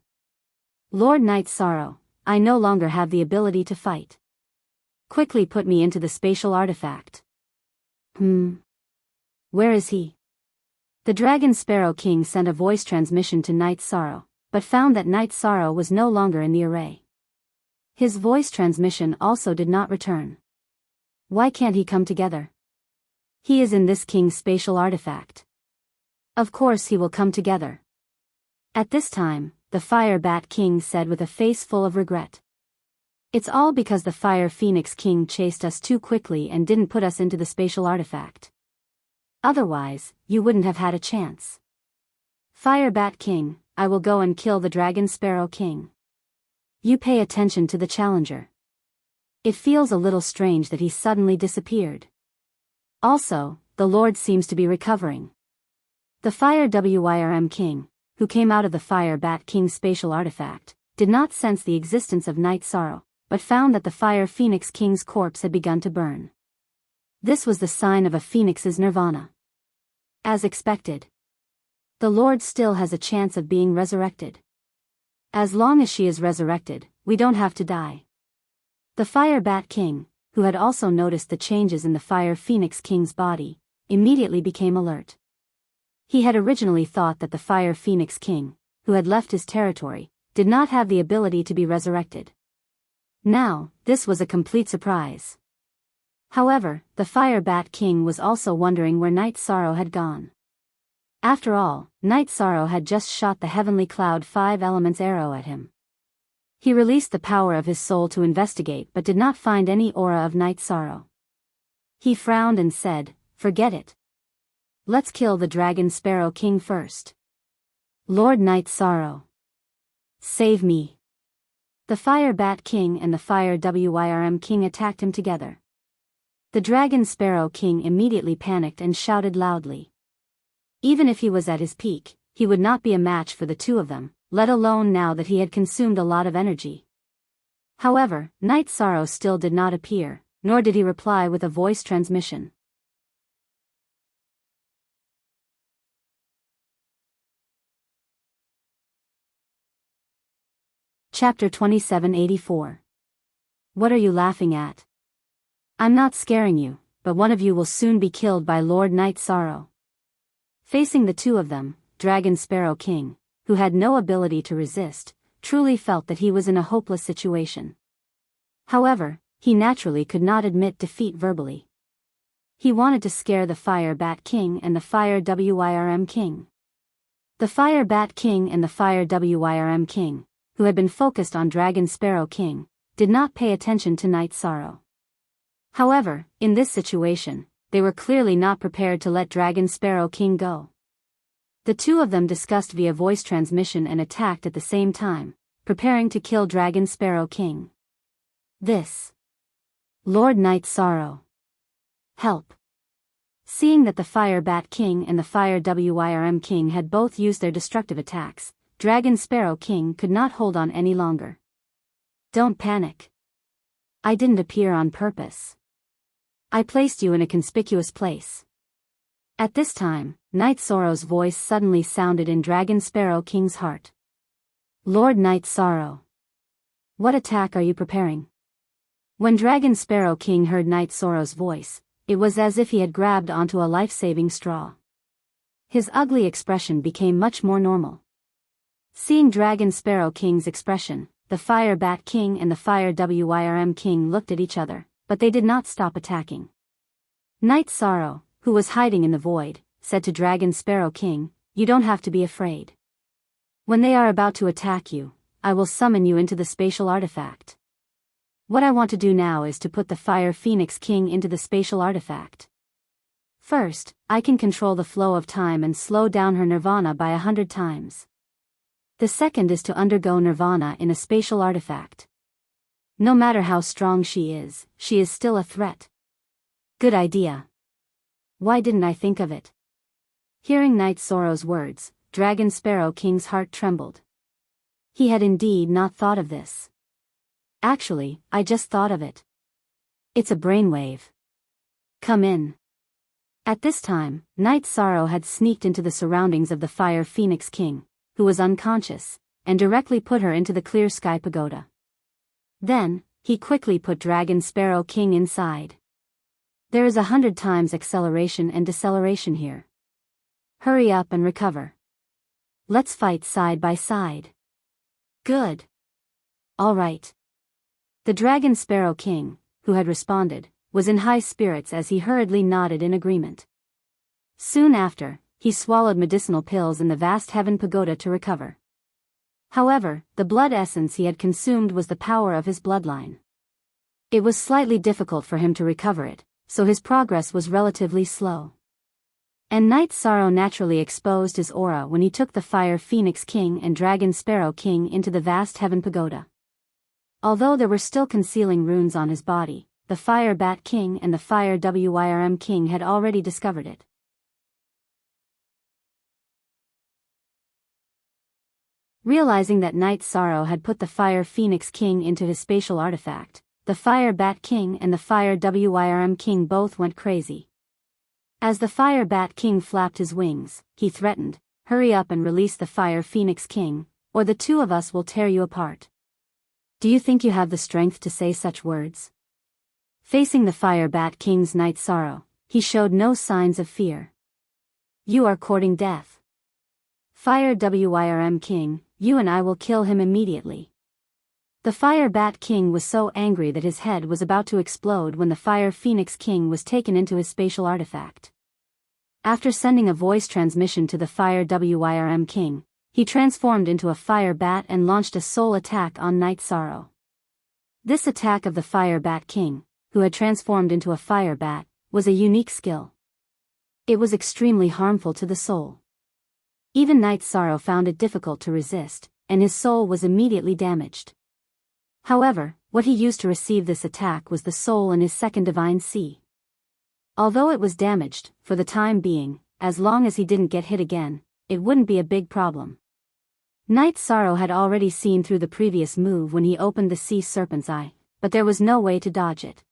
"Lord Night Sorrow, I no longer have the ability to fight. Quickly put me into the spatial artifact." Where is he? The Dragon Sparrow King sent a voice transmission to Night Sorrow, but found that Night Sorrow was no longer in the array. His voice transmission also did not return. Why can't he come together? He is in this king's spatial artifact. Of course he will come together. At this time, the Fire Bat King said with a face full of regret. It's all because the Fire Phoenix King chased us too quickly and didn't put us into the spatial artifact. Otherwise, you wouldn't have had a chance. Fire Bat King, I will go and kill the Dragon Sparrow King. You pay attention to the challenger. It feels a little strange that he suddenly disappeared. Also, the Lord seems to be recovering. The Fire Wyrm King, who came out of the Fire Bat King's spatial artifact, did not sense the existence of Night Sorrow, but found that the Fire Phoenix King's corpse had begun to burn. This was the sign of a phoenix's nirvana. As expected, the Lord still has a chance of being resurrected. As long as she is resurrected, we don't have to die. The Fire Bat King, who had also noticed the changes in the Fire Phoenix King's body, immediately became alert. He had originally thought that the Fire Phoenix King, who had left his territory, did not have the ability to be resurrected. Now, this was a complete surprise. However, the Fire Bat King was also wondering where Night Sorrow had gone. After all, Night Sorrow had just shot the Heavenly Cloud 5 Elements arrow at him. He released the power of his soul to investigate but did not find any aura of Night Sorrow. He frowned and said, "Forget it. Let's kill the Dragon Sparrow King first. Lord Night Sorrow, save me." The Fire Bat King and the Fire Wyrm King attacked him together. The Dragon Sparrow King immediately panicked and shouted loudly. Even if he was at his peak, he would not be a match for the two of them, let alone now that he had consumed a lot of energy. However, Night Sorrow still did not appear, nor did he reply with a voice transmission. Chapter 2784. What are you laughing at? I'm not scaring you, but one of you will soon be killed by Lord Night Sorrow. Facing the two of them, Dragon Sparrow King, who had no ability to resist, truly felt that he was in a hopeless situation. However, he naturally could not admit defeat verbally. He wanted to scare the Fire Bat King and the Fire Wyrm King. The Fire Bat King and the Fire Wyrm King, who had been focused on Dragon Sparrow King, did not pay attention to Night Sorrow. However, in this situation, they were clearly not prepared to let Dragon Sparrow King go. The two of them discussed via voice transmission and attacked at the same time, preparing to kill Dragon Sparrow King. This. Lord Night Sorrow, help! Seeing that the Fire Bat King and the Fire Wyrm King had both used their destructive attacks, Dragon Sparrow King could not hold on any longer. Don't panic. I didn't appear on purpose. I placed you in a conspicuous place. At this time, Night Sorrow's voice suddenly sounded in Dragon Sparrow King's heart. Lord Night Sorrow, what attack are you preparing? When Dragon Sparrow King heard Night Sorrow's voice, it was as if he had grabbed onto a life-saving straw. His ugly expression became much more normal. Seeing Dragon Sparrow King's expression, the Fire Bat King and the Fire Wyrm King looked at each other, but they did not stop attacking. Night Sorrow, who was hiding in the void, said to Dragon Sparrow King, "You don't have to be afraid. When they are about to attack you, I will summon you into the spatial artifact. What I want to do now is to put the Fire Phoenix King into the spatial artifact. First, I can control the flow of time and slow down her nirvana by 100 times. The second is to undergo nirvana in a spatial artifact. No matter how strong she is still a threat." Good idea. Why didn't I think of it? Hearing Night Sorrow's words, Dragon Sparrow King's heart trembled. He had indeed not thought of this. Actually, I just thought of it. It's a brainwave. Come in. At this time, Night Sorrow had sneaked into the surroundings of the Fire Phoenix King, who was unconscious, and directly put her into the Clear Sky Pagoda. Then, he quickly put Dragon Sparrow King inside. There is 100 times acceleration and deceleration here. Hurry up and recover. Let's fight side by side. Good. All right. The Dragon Sparrow King, who had responded, was in high spirits as he hurriedly nodded in agreement. Soon after, he swallowed medicinal pills in the vast Heaven Pagoda to recover. However, the blood essence he had consumed was the power of his bloodline. It was slightly difficult for him to recover it, so his progress was relatively slow. And Night Sorrow naturally exposed his aura when he took the Fire Phoenix King and Dragon Sparrow King into the vast Heaven Pagoda. Although there were still concealing runes on his body, the Fire Bat King and the Fire Wyrm King had already discovered it. Realizing that Night Sorrow had put the Fire Phoenix King into his spatial artifact, the Fire Bat King and the Fire Wyrm King both went crazy. As the Fire Bat King flapped his wings, he threatened, "Hurry up and release the Fire Phoenix King, or the two of us will tear you apart." Do you think you have the strength to say such words? Facing the Fire Bat King's Night Sorrow, he showed no signs of fear. "You are courting death. Fire Wyrm King, you and I will kill him immediately." The Fire Bat King was so angry that his head was about to explode when the Fire Phoenix King was taken into his spatial artifact. After sending a voice transmission to the Fire Wyrm King, he transformed into a fire bat and launched a soul attack on Night Sorrow. This attack of the Fire Bat King, who had transformed into a fire bat, was a unique skill. It was extremely harmful to the soul. Even Night Sorrow found it difficult to resist, and his soul was immediately damaged. However, what he used to receive this attack was the soul in his second divine sea. Although it was damaged, for the time being, as long as he didn't get hit again, it wouldn't be a big problem. Night Sorrow had already seen through the previous move when he opened the Sea Serpent's Eye, but there was no way to dodge it.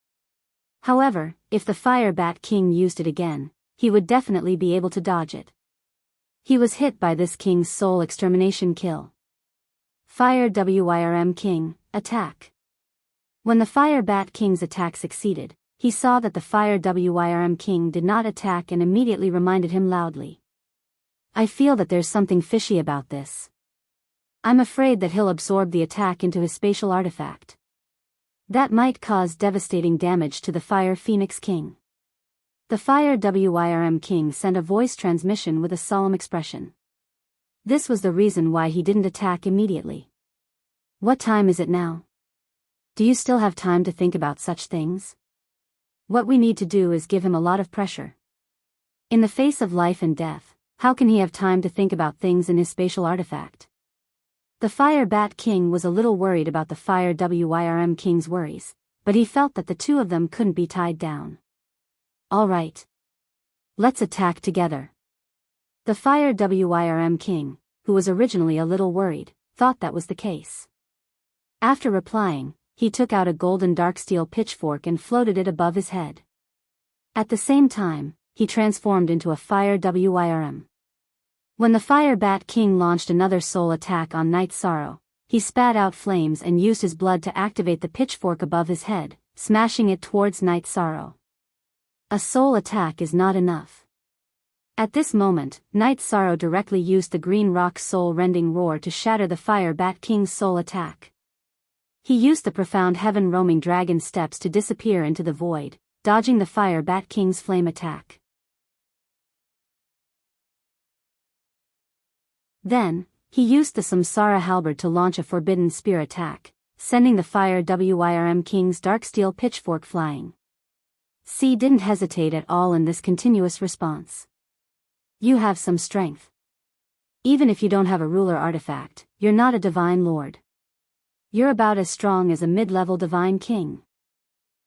However, if the Fire Bat King used it again, he would definitely be able to dodge it. He was hit by this king's soul extermination kill. Fire Wyrm King, attack. When the Fire Bat King's attack succeeded, he saw that the Fire Wyrm King did not attack and immediately reminded him loudly. "I feel that there's something fishy about this. I'm afraid that he'll absorb the attack into his spatial artifact. That might cause devastating damage to the Fire Phoenix King." The Fire Wyrm King sent a voice transmission with a solemn expression. This was the reason why he didn't attack immediately. "What time is it now? Do you still have time to think about such things? What we need to do is give him a lot of pressure. In the face of life and death, how can he have time to think about things in his spatial artifact?" The Fire Bat King was a little worried about the Fire Wyrm King's worries, but he felt that the two of them couldn't be tied down. "All right. Let's attack together." The Fire Wyrm King, who was originally a little worried, thought that was the case. After replying, he took out a golden darksteel pitchfork and floated it above his head. At the same time, he transformed into a Fire Wyrm. When the Fire Bat King launched another soul attack on Night Sorrow, he spat out flames and used his blood to activate the pitchfork above his head, smashing it towards Night Sorrow. A soul attack is not enough. At this moment, Night Sorrow directly used the green rock soul-rending roar to shatter the Fire Bat King's soul attack. He used the profound heaven-roaming dragon steps to disappear into the void, dodging the Fire Bat King's flame attack. Then, he used the Samsara halberd to launch a forbidden spear attack, sending the Fire Wyrm King's darksteel pitchfork flying. C didn't hesitate at all in this continuous response. "You have some strength. Even if you don't have a ruler artifact, you're not a divine lord. You're about as strong as a mid-level divine king."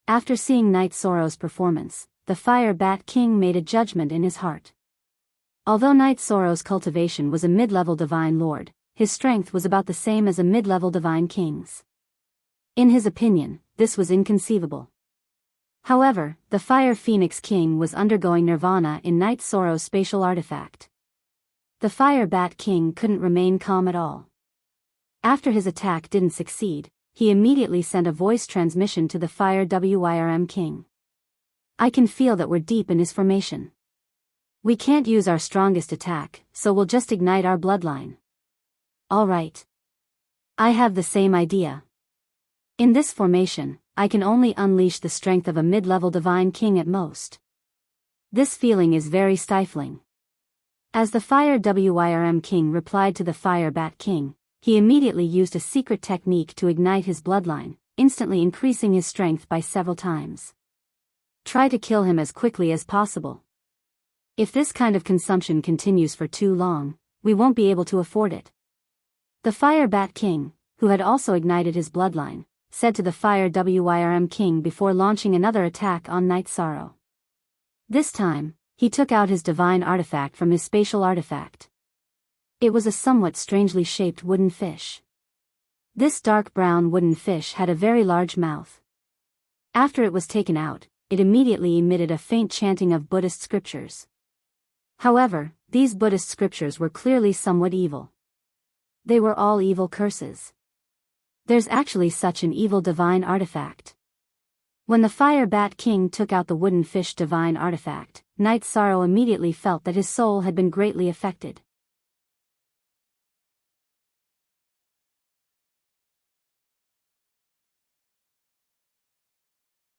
After seeing Night Sorrow's performance, the Fire Bat King made a judgment in his heart. Although Night Sorrow's cultivation was a mid-level divine lord, his strength was about the same as a mid-level divine king's. In his opinion, this was inconceivable. However, the Fire Phoenix King was undergoing nirvana in Night Sorrow's spatial artifact. The Fire Bat King couldn't remain calm at all. After his attack didn't succeed, he immediately sent a voice transmission to the Fire Wyrm King. "I can feel that we're deep in his formation. We can't use our strongest attack, so we'll just ignite our bloodline." "All right. I have the same idea. In this formation, I can only unleash the strength of a mid-level divine king at most. This feeling is very stifling." As the Fire Wyrm King replied to the Fire Bat King, he immediately used a secret technique to ignite his bloodline, instantly increasing his strength by several times. Try to kill him as quickly as possible. If this kind of consumption continues for too long, we won't be able to afford it. The Fire Bat King, who had also ignited his bloodline, said to the Fire Wyrm King before launching another attack on Night Sorrow. This time, he took out his divine artifact from his spatial artifact. It was a somewhat strangely shaped wooden fish. This dark brown wooden fish had a very large mouth. After it was taken out, it immediately emitted a faint chanting of Buddhist scriptures. However, these Buddhist scriptures were clearly somewhat evil. They were all evil curses. There's actually such an evil divine artifact. When the Fire Bat King took out the wooden fish divine artifact, Night Sorrow immediately felt that his soul had been greatly affected.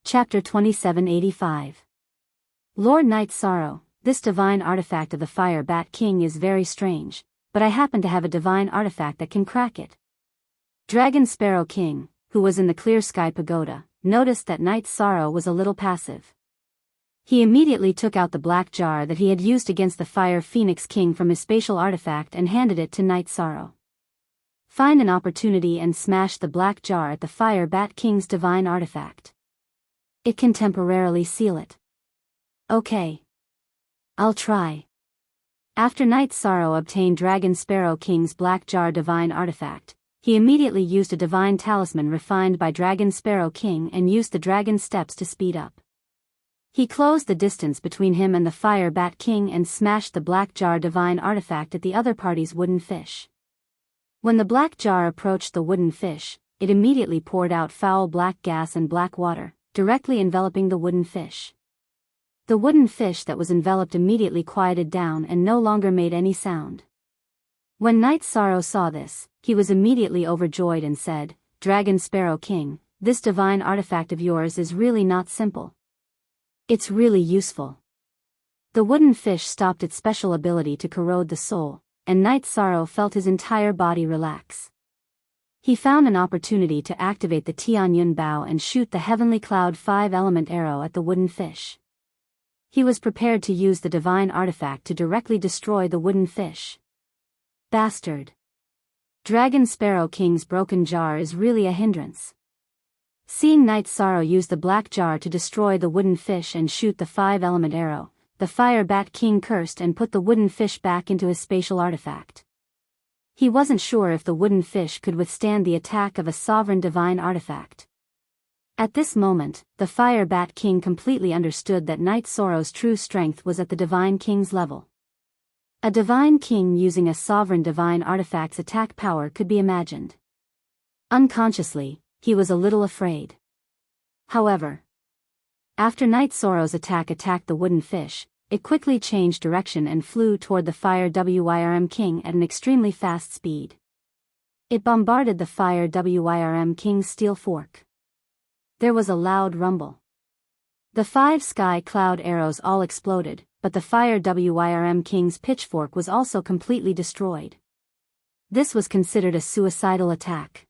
Chapter 2785. Lord Night Sorrow, this divine artifact of the Fire Bat King is very strange, but I happen to have a divine artifact that can crack it. Dragon Sparrow King, who was in the Clear Sky Pagoda, noticed that Night Sorrow was a little passive. He immediately took out the black jar that he had used against the Fire Phoenix King from his spatial artifact and handed it to Night Sorrow. Find an opportunity and smash the black jar at the Fire Bat King's divine artifact. It can temporarily seal it. Okay. I'll try. After Night Sorrow obtained Dragon Sparrow King's black jar divine artifact, he immediately used a divine talisman refined by Dragon Sparrow King and used the dragon steps to speed up. He closed the distance between him and the Fire Bat King and smashed the black jar divine artifact at the other party's wooden fish. When the black jar approached the wooden fish, it immediately poured out foul black gas and black water, directly enveloping the wooden fish. The wooden fish that was enveloped immediately quieted down and no longer made any sound. When Night Sorrow saw this, he was immediately overjoyed and said, "Dragon Sparrow King, this divine artifact of yours is really not simple. It's really useful." The wooden fish stopped its special ability to corrode the soul, and Night Sorrow felt his entire body relax. He found an opportunity to activate the Tianyun Bao and shoot the Heavenly Cloud 5-element arrow at the wooden fish. He was prepared to use the divine artifact to directly destroy the wooden fish. Bastard! Dragon Sparrow King's broken jar is really a hindrance. Seeing Night Sorrow use the black jar to destroy the wooden fish and shoot the 5-element arrow, the Fire Bat King cursed and put the wooden fish back into his spatial artifact. He wasn't sure if the wooden fish could withstand the attack of a sovereign divine artifact. At this moment, the Fire Bat King completely understood that Night Sorrow's true strength was at the Divine King's level. A Divine King using a sovereign divine artifact's attack power could be imagined. Unconsciously, he was a little afraid. However, after Night Sorrow's attack attacked the wooden fish, it quickly changed direction and flew toward the Fire Wyrm King at an extremely fast speed. It bombarded the Fire Wyrm King's steel fork. There was a loud rumble. The 5 sky cloud arrows all exploded, but the Fire Wyrm King's pitchfork was also completely destroyed. This was considered a suicidal attack.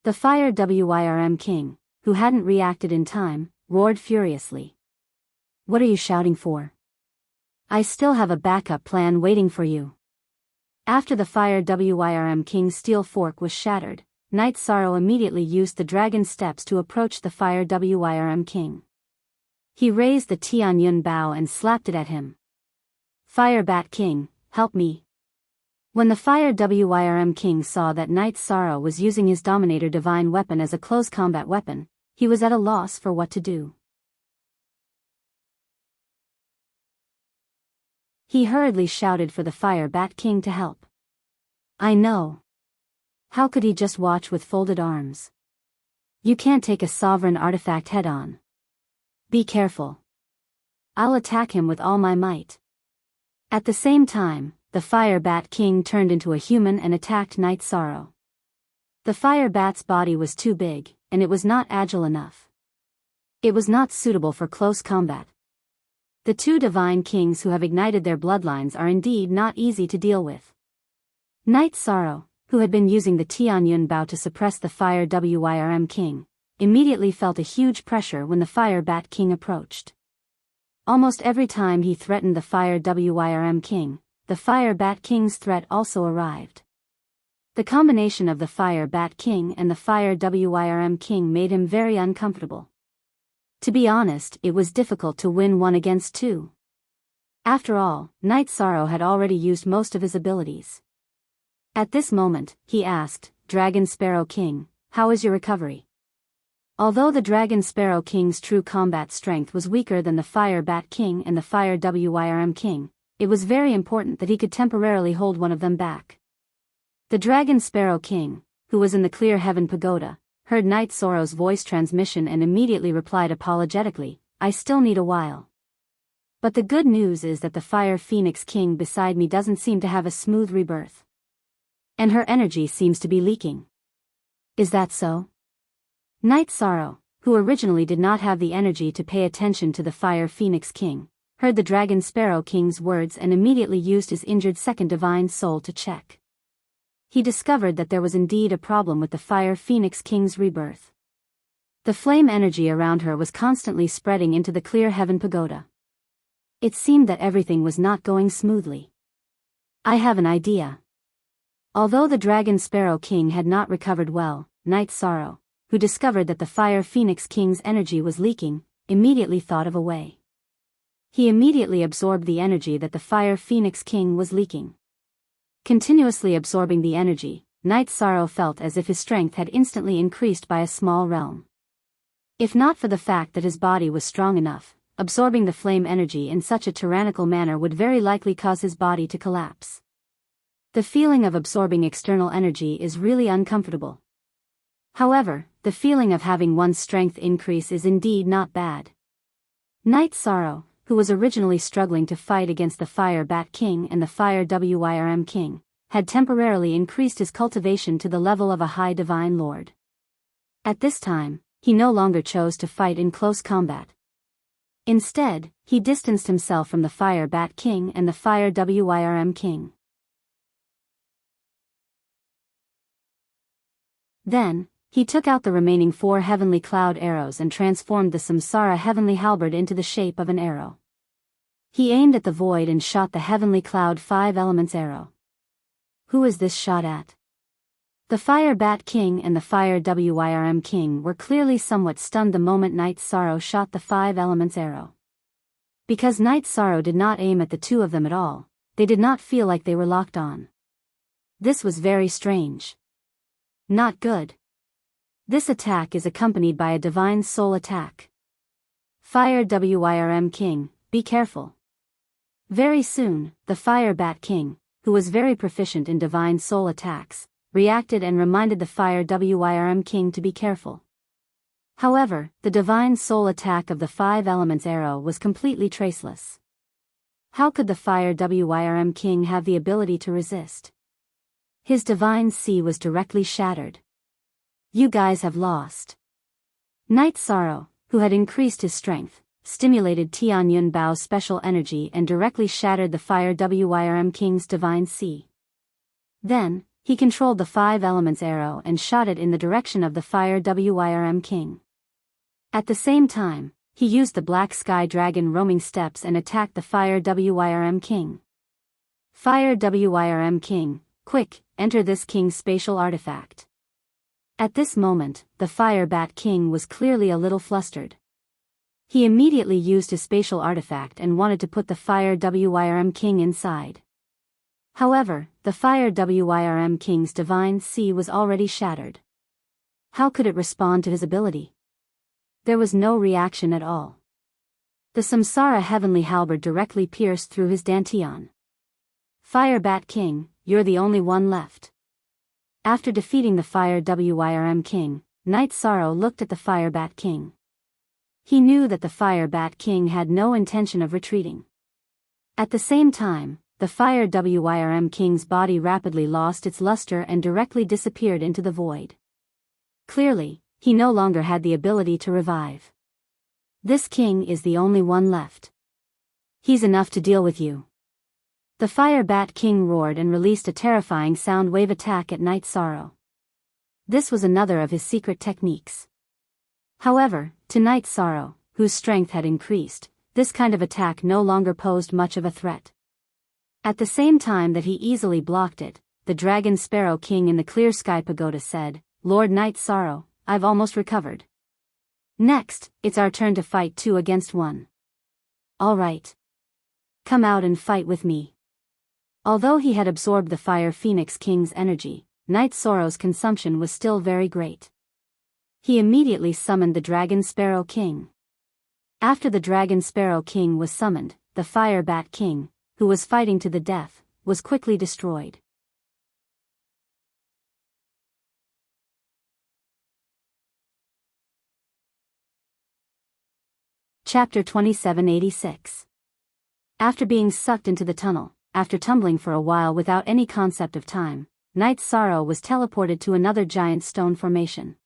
The Fire Wyrm King, who hadn't reacted in time, roared furiously. "What are you shouting for? I still have a backup plan waiting for you." After the Fire Wyrm King's steel fork was shattered, Night Sorrow immediately used the dragon steps to approach the Fire Wyrm King. He raised the Tianyun Bao and slapped it at him. "Fire Bat King, help me." When the Fire Wyrm King saw that Night Sorrow was using his Dominator divine weapon as a close combat weapon, he was at a loss for what to do. He hurriedly shouted for the Fire Bat King to help. I know. How could he just watch with folded arms? You can't take a sovereign artifact head-on. Be careful. I'll attack him with all my might. At the same time, the Fire Bat King turned into a human and attacked Night Sorrow. The Fire Bat's body was too big, and it was not agile enough. It was not suitable for close combat. The 2 divine kings who have ignited their bloodlines are indeed not easy to deal with. Night Sorrow, who had been using the Tianyun Bao to suppress the Fire Wyrm King, immediately felt a huge pressure when the Fire Bat King approached. Almost every time he threatened the Fire Wyrm King, the Fire Bat King's threat also arrived. The combination of the Fire Bat King and the Fire Wyrm King made him very uncomfortable. To be honest, it was difficult to win 1 against 2. After all, Night Sorrow had already used most of his abilities. At this moment, he asked, "Dragon Sparrow King, how is your recovery?" Although the Dragon Sparrow King's true combat strength was weaker than the Fire Bat King and the Fire Wyrm King, it was very important that he could temporarily hold one of them back. The Dragon Sparrow King, who was in the Clear Heaven Pagoda, heard Night Sorrow's voice transmission and immediately replied apologetically, "I still need a while. But the good news is that the Fire Phoenix King beside me doesn't seem to have a smooth rebirth. And her energy seems to be leaking." "Is that so?" Night Sorrow, who originally did not have the energy to pay attention to the Fire Phoenix King, heard the Dragon Sparrow King's words and immediately used his injured second divine soul to check. He discovered that there was indeed a problem with the Fire Phoenix King's rebirth. The flame energy around her was constantly spreading into the Clear Heaven Pagoda. It seemed that everything was not going smoothly. "I have an idea." Although the Dragon Sparrow King had not recovered well, Night Sorrow, who discovered that the Fire Phoenix King's energy was leaking, immediately thought of a way. He immediately absorbed the energy that the Fire Phoenix King was leaking. Continuously absorbing the energy, Night Sorrow felt as if his strength had instantly increased by a small realm. If not for the fact that his body was strong enough, absorbing the flame energy in such a tyrannical manner would very likely cause his body to collapse. The feeling of absorbing external energy is really uncomfortable. However, the feeling of having one's strength increase is indeed not bad. Night Sorrow, who was originally struggling to fight against the Fire Bat King and the Fire Wyrm King, had temporarily increased his cultivation to the level of a high divine lord. At this time, he no longer chose to fight in close combat. Instead, he distanced himself from the Fire Bat King and the Fire Wyrm King. Then, he took out the remaining 4 heavenly cloud arrows and transformed the Samsara heavenly halberd into the shape of an arrow. He aimed at the void and shot the heavenly cloud 5 elements arrow. Who is this shot at? The Fire Bat King and the Fire Wyrm King were clearly somewhat stunned the moment Night Sorrow shot the 5 elements arrow. Because Night Sorrow did not aim at the 2 of them at all, they did not feel like they were locked on. This was very strange. Not good. This attack is accompanied by a divine soul attack. Fire Wyrm King, be careful. Very soon, the Fire Bat King, who was very proficient in divine soul attacks, reacted and reminded the Fire Wyrm King to be careful. However, the divine soul attack of the 5 elements arrow was completely traceless. How could the Fire Wyrm King have the ability to resist? His divine sea was directly shattered. "You guys have lost." Night Sorrow, who had increased his strength, stimulated Tian Yun Bao's special energy and directly shattered the Fire Wyrm King's divine sea. Then, he controlled the 5 elements arrow and shot it in the direction of the Fire Wyrm King. At the same time, he used the Black Sky Dragon roaming steps and attacked the Fire Wyrm King. "Fire Wyrm King, quick, enter this king's spatial artifact." At this moment, the Fire Bat King was clearly a little flustered. He immediately used his spatial artifact and wanted to put the Fire Wyrm King inside. However, the Fire Wyrm King's divine sea was already shattered. How could it respond to his ability? There was no reaction at all. The Samsara heavenly halberd directly pierced through his dantian. "Fire Bat King, you're the only one left." After defeating the Fire Wyrm King, Night Sorrow looked at the Fire Bat King. He knew that the Fire Bat King had no intention of retreating. At the same time, the Fire Wyrm King's body rapidly lost its luster and directly disappeared into the void. Clearly, he no longer had the ability to revive. This king is the only one left. He's enough to deal with you. The Fire Bat King roared and released a terrifying sound wave attack at Night Sorrow. This was another of his secret techniques. However, to Night Sorrow, whose strength had increased, this kind of attack no longer posed much of a threat. At the same time that he easily blocked it, the Dragon Sparrow King in the Clear Sky Pagoda said, "Lord Night Sorrow, I've almost recovered. Next, it's our turn to fight 2 against 1. All right. Come out and fight with me." Although he had absorbed the Fire Phoenix King's energy, Night Sorrow's consumption was still very great. He immediately summoned the Dragon Sparrow King. After the Dragon Sparrow King was summoned, the Fire Bat King, who was fighting to the death, was quickly destroyed. Chapter 2786. After being sucked into the tunnel, after tumbling for a while without any concept of time, Night Sorrow was teleported to another giant stone formation.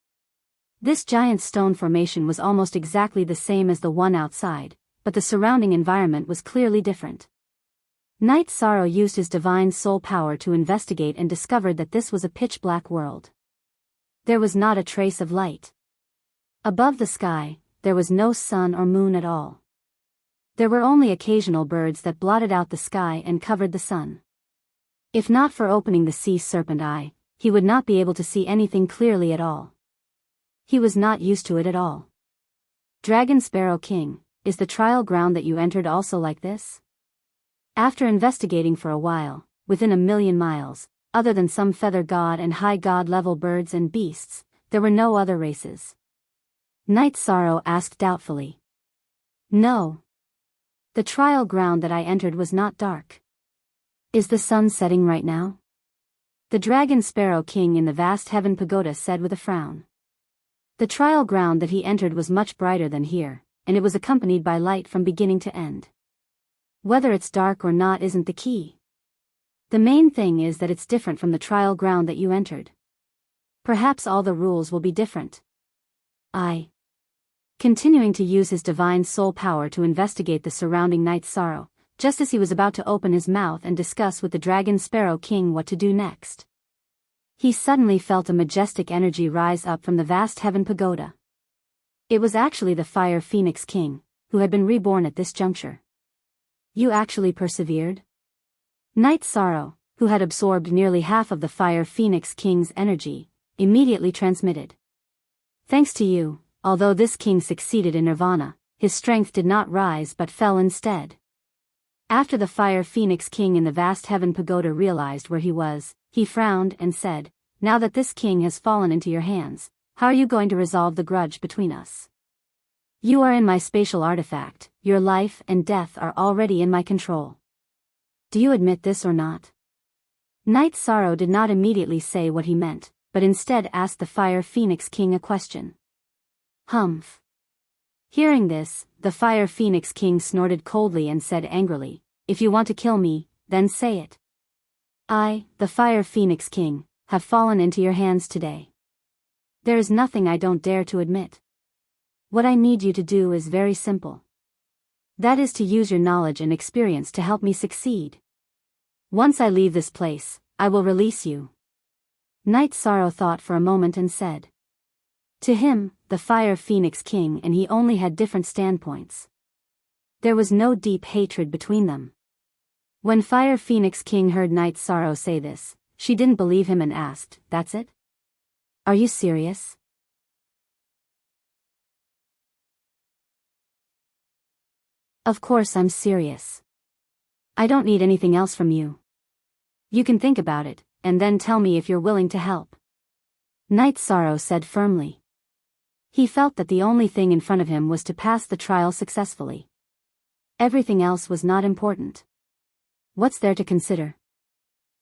This giant stone formation was almost exactly the same as the one outside, but the surrounding environment was clearly different. Night Sorrow used his divine soul power to investigate and discovered that this was a pitch-black world. There was not a trace of light. Above the sky, there was no sun or moon at all. There were only occasional birds that blotted out the sky and covered the sun. If not for opening the sea serpent eye, he would not be able to see anything clearly at all. He was not used to it at all. Dragon Sparrow King, is the trial ground that you entered also like this? After investigating for a while, within 1,000,000 miles, other than some feather god and high god level birds and beasts, there were no other races. Night Sorrow asked doubtfully. No. The trial ground that I entered was not dark. Is the sun setting right now? The Dragon Sparrow King in the vast heaven pagoda said with a frown. The trial ground that he entered was much brighter than here, and it was accompanied by light from beginning to end. Whether it's dark or not isn't the key. The main thing is that it's different from the trial ground that you entered. Perhaps all the rules will be different. Continuing to use his divine soul power to investigate the surrounding Night Sorrow, just as he was about to open his mouth and discuss with the Dragon Sparrow King what to do next, he suddenly felt a majestic energy rise up from the vast heaven pagoda. It was actually the Fire Phoenix King, who had been reborn at this juncture. You actually persevered? Night Sorrow, who had absorbed nearly half of the Fire Phoenix King's energy, immediately transmitted. Thanks to you, although this king succeeded in Nirvana, his strength did not rise but fell instead. After the Fire Phoenix King in the vast heaven pagoda realized where he was, he frowned and said, "Now that this king has fallen into your hands, how are you going to resolve the grudge between us? You are in my spatial artifact, your life and death are already in my control. Do you admit this or not?" Night Sorrow did not immediately say what he meant, but instead asked the Fire Phoenix King a question. Humph. Hearing this, the Fire Phoenix King snorted coldly and said angrily, "If you want to kill me, then say it. I, the Fire Phoenix King, have fallen into your hands today. There is nothing I don't dare to admit. What I need you to do is very simple. That is to use your knowledge and experience to help me succeed. Once I leave this place, I will release you." Night Sorrow thought for a moment and said. To him, the Fire Phoenix King and he only had different standpoints. There was no deep hatred between them. When Fire Phoenix King heard Night Sorrow say this, she didn't believe him and asked, "That's it? Are you serious?" Of course I'm serious. I don't need anything else from you. You can think about it, and then tell me if you're willing to help. Night Sorrow said firmly. He felt that the only thing in front of him was to pass the trial successfully. Everything else was not important. What's there to consider?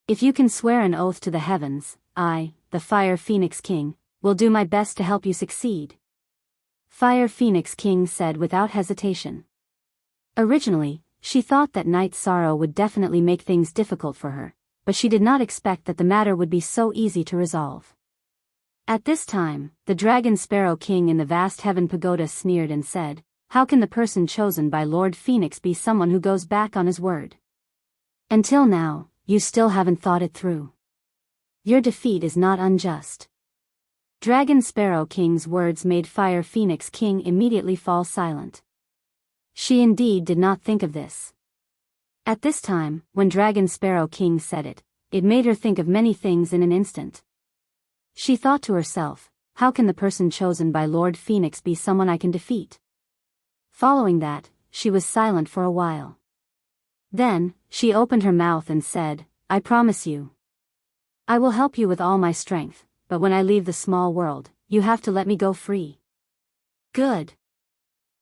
If you can swear an oath to the heavens, I, the Fire Phoenix King, will do my best to help you succeed. Fire Phoenix King said without hesitation. Originally, she thought that Night Sorrow would definitely make things difficult for her, but she did not expect that the matter would be so easy to resolve. At this time, the Dragon Sparrow King in the vast heaven pagoda sneered and said, "How can the person chosen by Lord Phoenix be someone who goes back on his word? Until now, you still haven't thought it through. Your defeat is not unjust. Dragon Sparrow King's words made Fire Phoenix King immediately fall silent. She indeed did not think of this. At this time, when Dragon Sparrow King said it, it made her think of many things in an instant. She thought to herself, how can the person chosen by Lord Phoenix be someone I can defeat? Following that, she was silent for a while. Then, she opened her mouth and said, I promise you. I will help you with all my strength, but when I leave the small world, you have to let me go free. Good.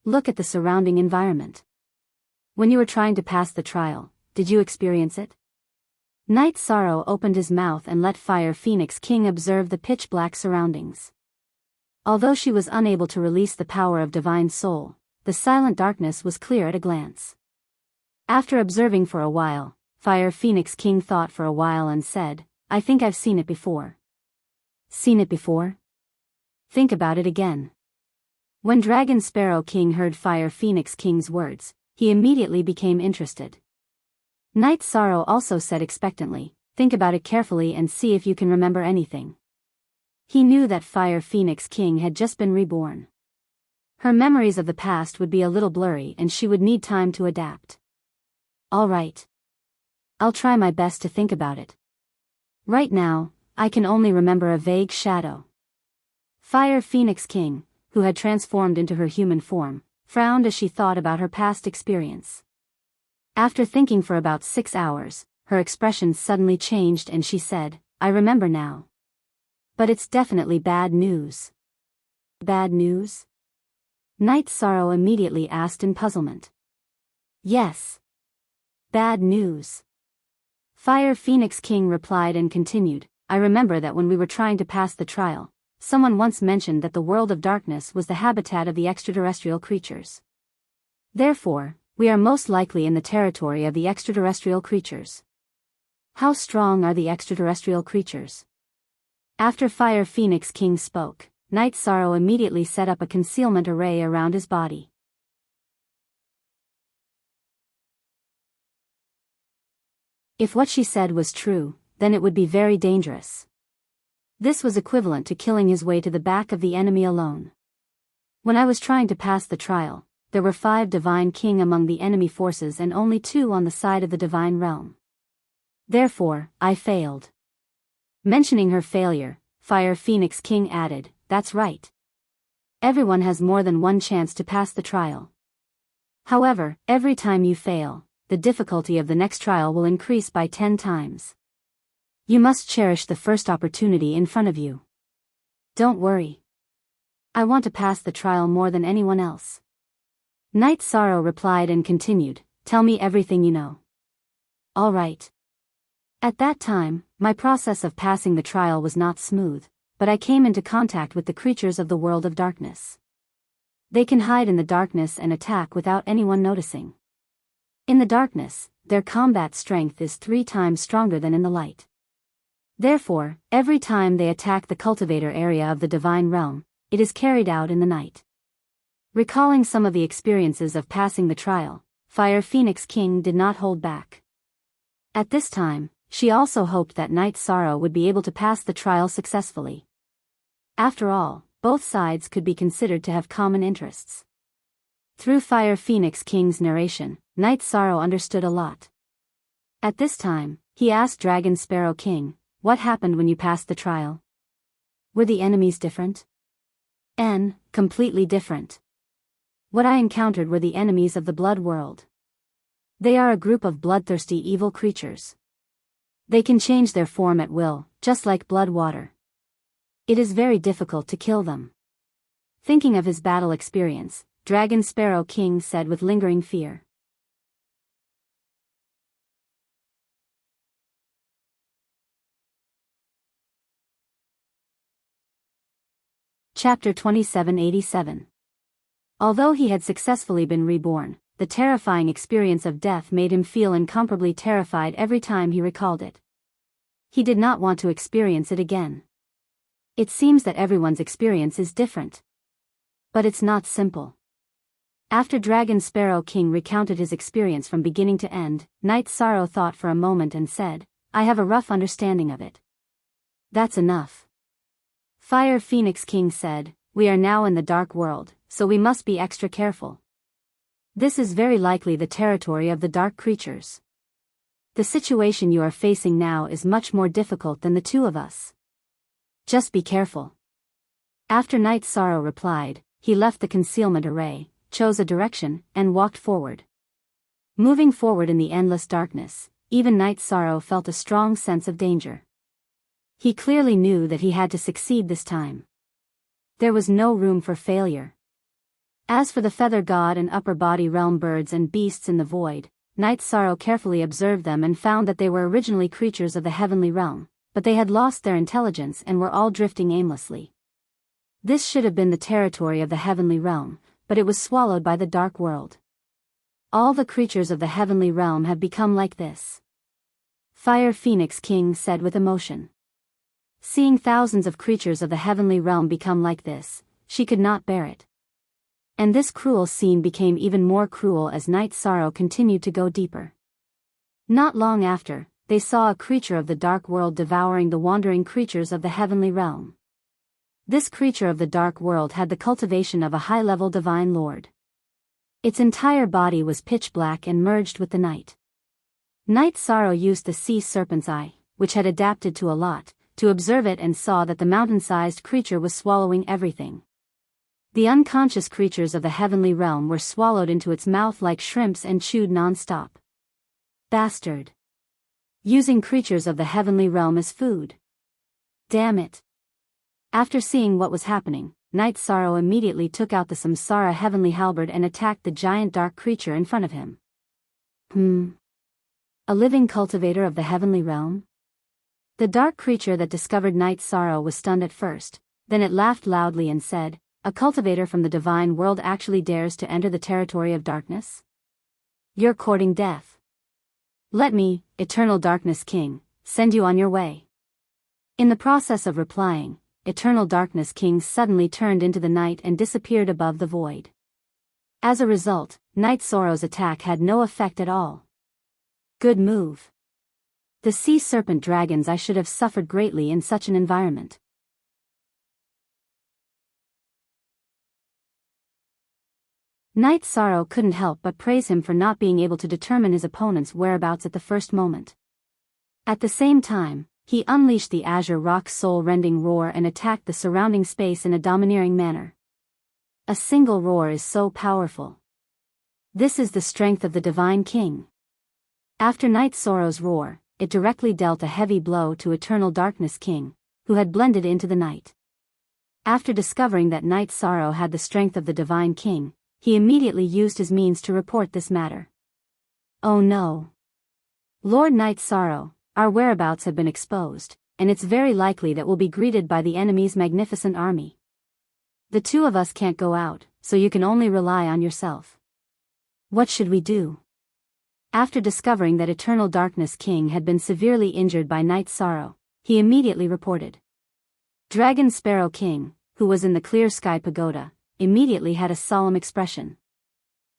Look at the surrounding environment. When you were trying to pass the trial, did you experience it? Night Sorrow opened his mouth and let Fire Phoenix King observe the pitch-black surroundings. Although she was unable to release the power of Divine Soul, the silent darkness was clear at a glance. After observing for a while, Fire Phoenix King thought for a while and said, I think I've seen it before. Seen it before? Think about it again. When Dragon Sparrow King heard Fire Phoenix King's words, he immediately became interested. Night Sorrow also said expectantly, think about it carefully and see if you can remember anything. He knew that Fire Phoenix King had just been reborn. Her memories of the past would be a little blurry and she would need time to adapt. All right. I'll try my best to think about it. Right now, I can only remember a vague shadow. Fire Phoenix King, who had transformed into her human form, frowned as she thought about her past experience. After thinking for about 6 hours, her expression suddenly changed and she said, I remember now. But it's definitely bad news. Bad news? Night Sorrow immediately asked in puzzlement. Yes. Bad news. Fire Phoenix King replied and continued, I remember that when we were trying to pass the trial, someone once mentioned that the world of darkness was the habitat of the extraterrestrial creatures. Therefore, we are most likely in the territory of the extraterrestrial creatures. How strong are the extraterrestrial creatures? After Fire Phoenix King spoke, Night Sorrow immediately set up a concealment array around his body. If what she said was true, then it would be very dangerous. This was equivalent to killing his way to the back of the enemy alone. When I was trying to pass the trial, there were 5 Divine King among the enemy forces and only 2 on the side of the Divine Realm. Therefore, I failed. Mentioning her failure, Fire Phoenix King added, that's right. Everyone has more than one chance to pass the trial. However, every time you fail, the difficulty of the next trial will increase by 10 times. You must cherish the first opportunity in front of you. Don't worry. I want to pass the trial more than anyone else. Night Sorrow replied and continued, tell me everything you know. All right. At that time, my process of passing the trial was not smooth, but I came into contact with the creatures of the world of darkness. They can hide in the darkness and attack without anyone noticing. In the darkness, their combat strength is 3 times stronger than in the light. Therefore, every time they attack the cultivator area of the Divine Realm, it is carried out in the night. Recalling some of the experiences of passing the trial, Fire Phoenix King did not hold back. At this time, she also hoped that Night Sorrow would be able to pass the trial successfully. After all, both sides could be considered to have common interests. Through Fire Phoenix King's narration, Night Sorrow understood a lot. At this time, he asked Dragon Sparrow King, what happened when you passed the trial? Were the enemies different? Completely different. What I encountered were the enemies of the blood world. They are a group of bloodthirsty evil creatures. They can change their form at will, just like blood water. It is very difficult to kill them. Thinking of his battle experience, Dragon Sparrow King said with lingering fear. Chapter 2787. Although he had successfully been reborn, the terrifying experience of death made him feel incomparably terrified every time he recalled it. He did not want to experience it again. It seems that everyone's experience is different. But it's not simple. After Dragon Sparrow King recounted his experience from beginning to end, Night Sorrow thought for a moment and said, I have a rough understanding of it. That's enough. Fire Phoenix King said, "We are now in the dark world, so we must be extra careful. This is very likely the territory of the dark creatures. The situation you are facing now is much more difficult than the two of us. Just be careful." After Night Sorrow replied, he left the concealment array, chose a direction, and walked forward. Moving forward in the endless darkness, even Night Sorrow felt a strong sense of danger. He clearly knew that he had to succeed this time. There was no room for failure. As for the feather god and upper body realm birds and beasts in the void, Night Sorrow carefully observed them and found that they were originally creatures of the heavenly realm, but they had lost their intelligence and were all drifting aimlessly. This should have been the territory of the heavenly realm, but it was swallowed by the dark world. All the creatures of the heavenly realm have become like this. Fire Phoenix King said with emotion. Seeing thousands of creatures of the heavenly realm become like this, she could not bear it. And this cruel scene became even more cruel as Night Sorrow continued to go deeper. Not long after, they saw a creature of the dark world devouring the wandering creatures of the heavenly realm. This creature of the dark world had the cultivation of a high-level divine lord. Its entire body was pitch black and merged with the night. Night Sorrow used the sea serpent's eye, which had adapted to a lot, to observe it and saw that the mountain-sized creature was swallowing everything. The unconscious creatures of the heavenly realm were swallowed into its mouth like shrimps and chewed non-stop. Bastard. Using creatures of the heavenly realm as food. Damn it. After seeing what was happening, Night Sorrow immediately took out the Samsara heavenly halberd and attacked the giant dark creature in front of him. A living cultivator of the heavenly realm? The dark creature that discovered Night Sorrow was stunned at first, then it laughed loudly and said, "A cultivator from the divine world actually dares to enter the territory of darkness? You're courting death. Let me, Eternal Darkness King, send you on your way." In the process of replying, Eternal Darkness King suddenly turned into the night and disappeared above the void. As a result, Night Sorrow's attack had no effect at all. Good move. The sea serpent dragons I should have suffered greatly in such an environment. Night Sorrow couldn't help but praise him for not being able to determine his opponent's whereabouts at the first moment. At the same time, he unleashed the Azure Rock's soul-rending roar and attacked the surrounding space in a domineering manner. A single roar is so powerful. This is the strength of the Divine King. After Night Sorrow's roar, it directly dealt a heavy blow to Eternal Darkness King, who had blended into the night. After discovering that Night Sorrow had the strength of the Divine King, he immediately used his means to report this matter. Oh no. Lord Night Sorrow, our whereabouts have been exposed, and it's very likely that we'll be greeted by the enemy's magnificent army. The two of us can't go out, so you can only rely on yourself. What should we do? After discovering that Eternal Darkness King had been severely injured by Night Sorrow, he immediately reported. Dragon Sparrow King, who was in the Clear Sky Pagoda, immediately had a solemn expression.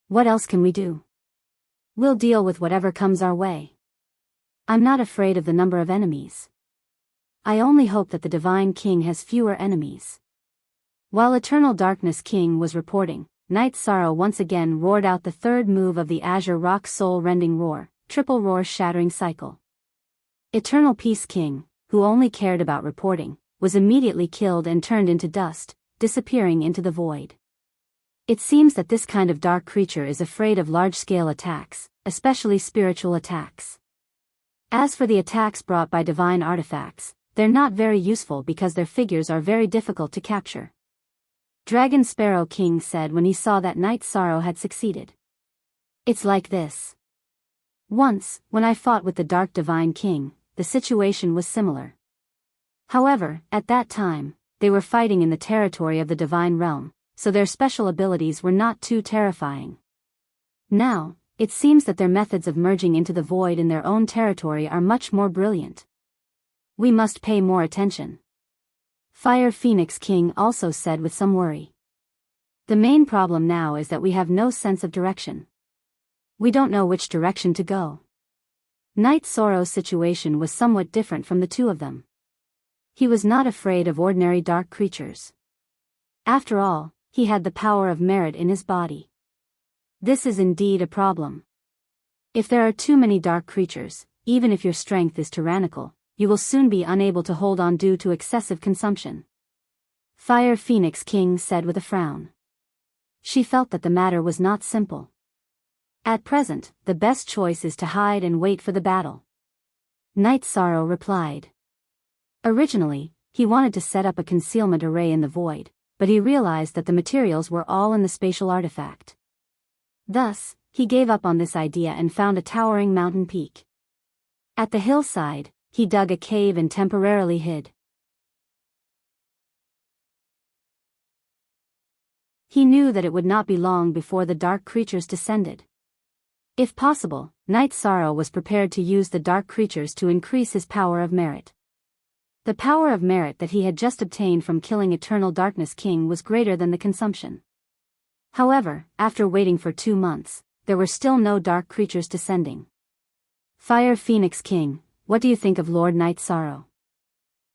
What else can we do? We'll deal with whatever comes our way. I'm not afraid of the number of enemies. I only hope that the Divine King has fewer enemies. While Eternal Darkness King was reporting, Night Sorrow once again roared out the third move of the Azure Rock soul-rending roar, triple roar shattering cycle. Eternal Peace King, who only cared about reporting, was immediately killed and turned into dust, disappearing into the void. It seems that this kind of dark creature is afraid of large-scale attacks, especially spiritual attacks. As for the attacks brought by divine artifacts, they're not very useful because their figures are very difficult to capture. Dragon Sparrow King said when he saw that Night Sorrow had succeeded. It's like this. Once, when I fought with the Dark Divine King, the situation was similar. However, at that time, they were fighting in the territory of the Divine Realm, so their special abilities were not too terrifying. Now, it seems that their methods of merging into the void in their own territory are much more brilliant. We must pay more attention. Fire Phoenix King also said with some worry. The main problem now is that we have no sense of direction. We don't know which direction to go. Night Sorrow's situation was somewhat different from the two of them. He was not afraid of ordinary dark creatures. After all, he had the power of merit in his body. This is indeed a problem. If there are too many dark creatures, even if your strength is tyrannical, you will soon be unable to hold on due to excessive consumption. Fire Phoenix King said with a frown. She felt that the matter was not simple. At present, the best choice is to hide and wait for the battle. Night Sorrow replied. Originally, he wanted to set up a concealment array in the void, but he realized that the materials were all in the spatial artifact. Thus, he gave up on this idea and found a towering mountain peak. At the hillside, he dug a cave and temporarily hid. He knew that it would not be long before the dark creatures descended. If possible, Night Sorrow was prepared to use the dark creatures to increase his power of merit. The power of merit that he had just obtained from killing Eternal Darkness King was greater than the consumption. However, after waiting for 2 months, there were still no dark creatures descending. Fire Phoenix King, what do you think of Lord Night Sorrow?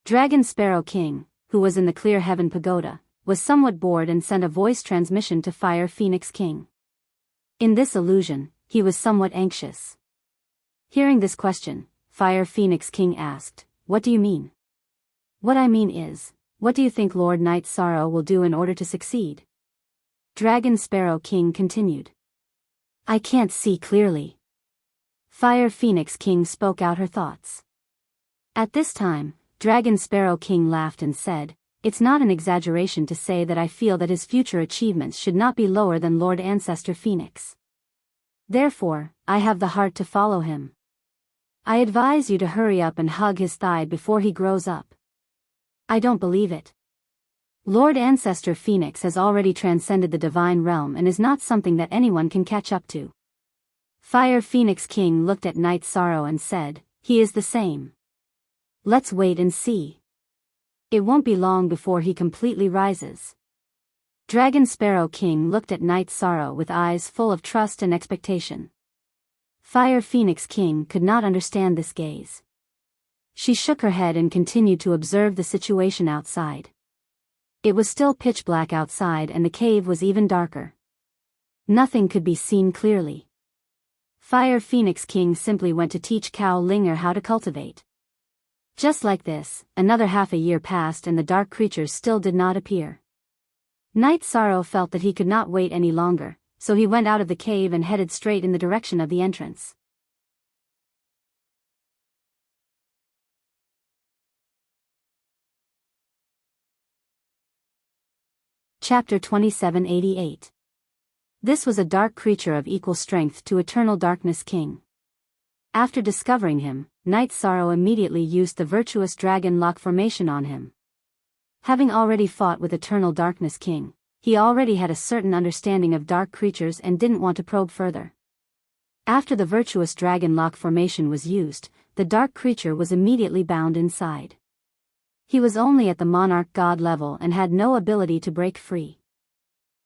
Dragon Sparrow King, who was in the Clear Heaven Pagoda, was somewhat bored and sent a voice transmission to Fire Phoenix King. In this illusion, he was somewhat anxious. Hearing this question, Fire Phoenix King asked, "What do you mean?" "What I mean is, what do you think Lord Night Sorrow will do in order to succeed?" Dragon Sparrow King continued. "I can't see clearly." Fire Phoenix King spoke out her thoughts. At this time, Dragon Sparrow King laughed and said, "It's not an exaggeration to say that I feel that his future achievements should not be lower than Lord Ancestor Phoenix. Therefore, I have the heart to follow him. I advise you to hurry up and hug his thigh before he grows up." "I don't believe it. Lord Ancestor Phoenix has already transcended the divine realm and is not something that anyone can catch up to." Fire Phoenix King looked at Night Sorrow and said, "He is the same. Let's wait and see. It won't be long before he completely rises." Dragon Sparrow King looked at Night Sorrow with eyes full of trust and expectation. Fire Phoenix King could not understand this gaze. She shook her head and continued to observe the situation outside. It was still pitch black outside and the cave was even darker. Nothing could be seen clearly. Fire Phoenix King simply went to teach Cow Linger how to cultivate. Just like this, another half a year passed and the dark creatures still did not appear. Night Sorrow felt that he could not wait any longer, so he went out of the cave and headed straight in the direction of the entrance. Chapter 2788. This was a dark creature of equal strength to Eternal Darkness King. After discovering him, Night Sorrow immediately used the virtuous dragon lock formation on him. Having already fought with Eternal Darkness King, he already had a certain understanding of dark creatures and didn't want to probe further. After the virtuous dragon lock formation was used, the dark creature was immediately bound inside. He was only at the monarch god level and had no ability to break free.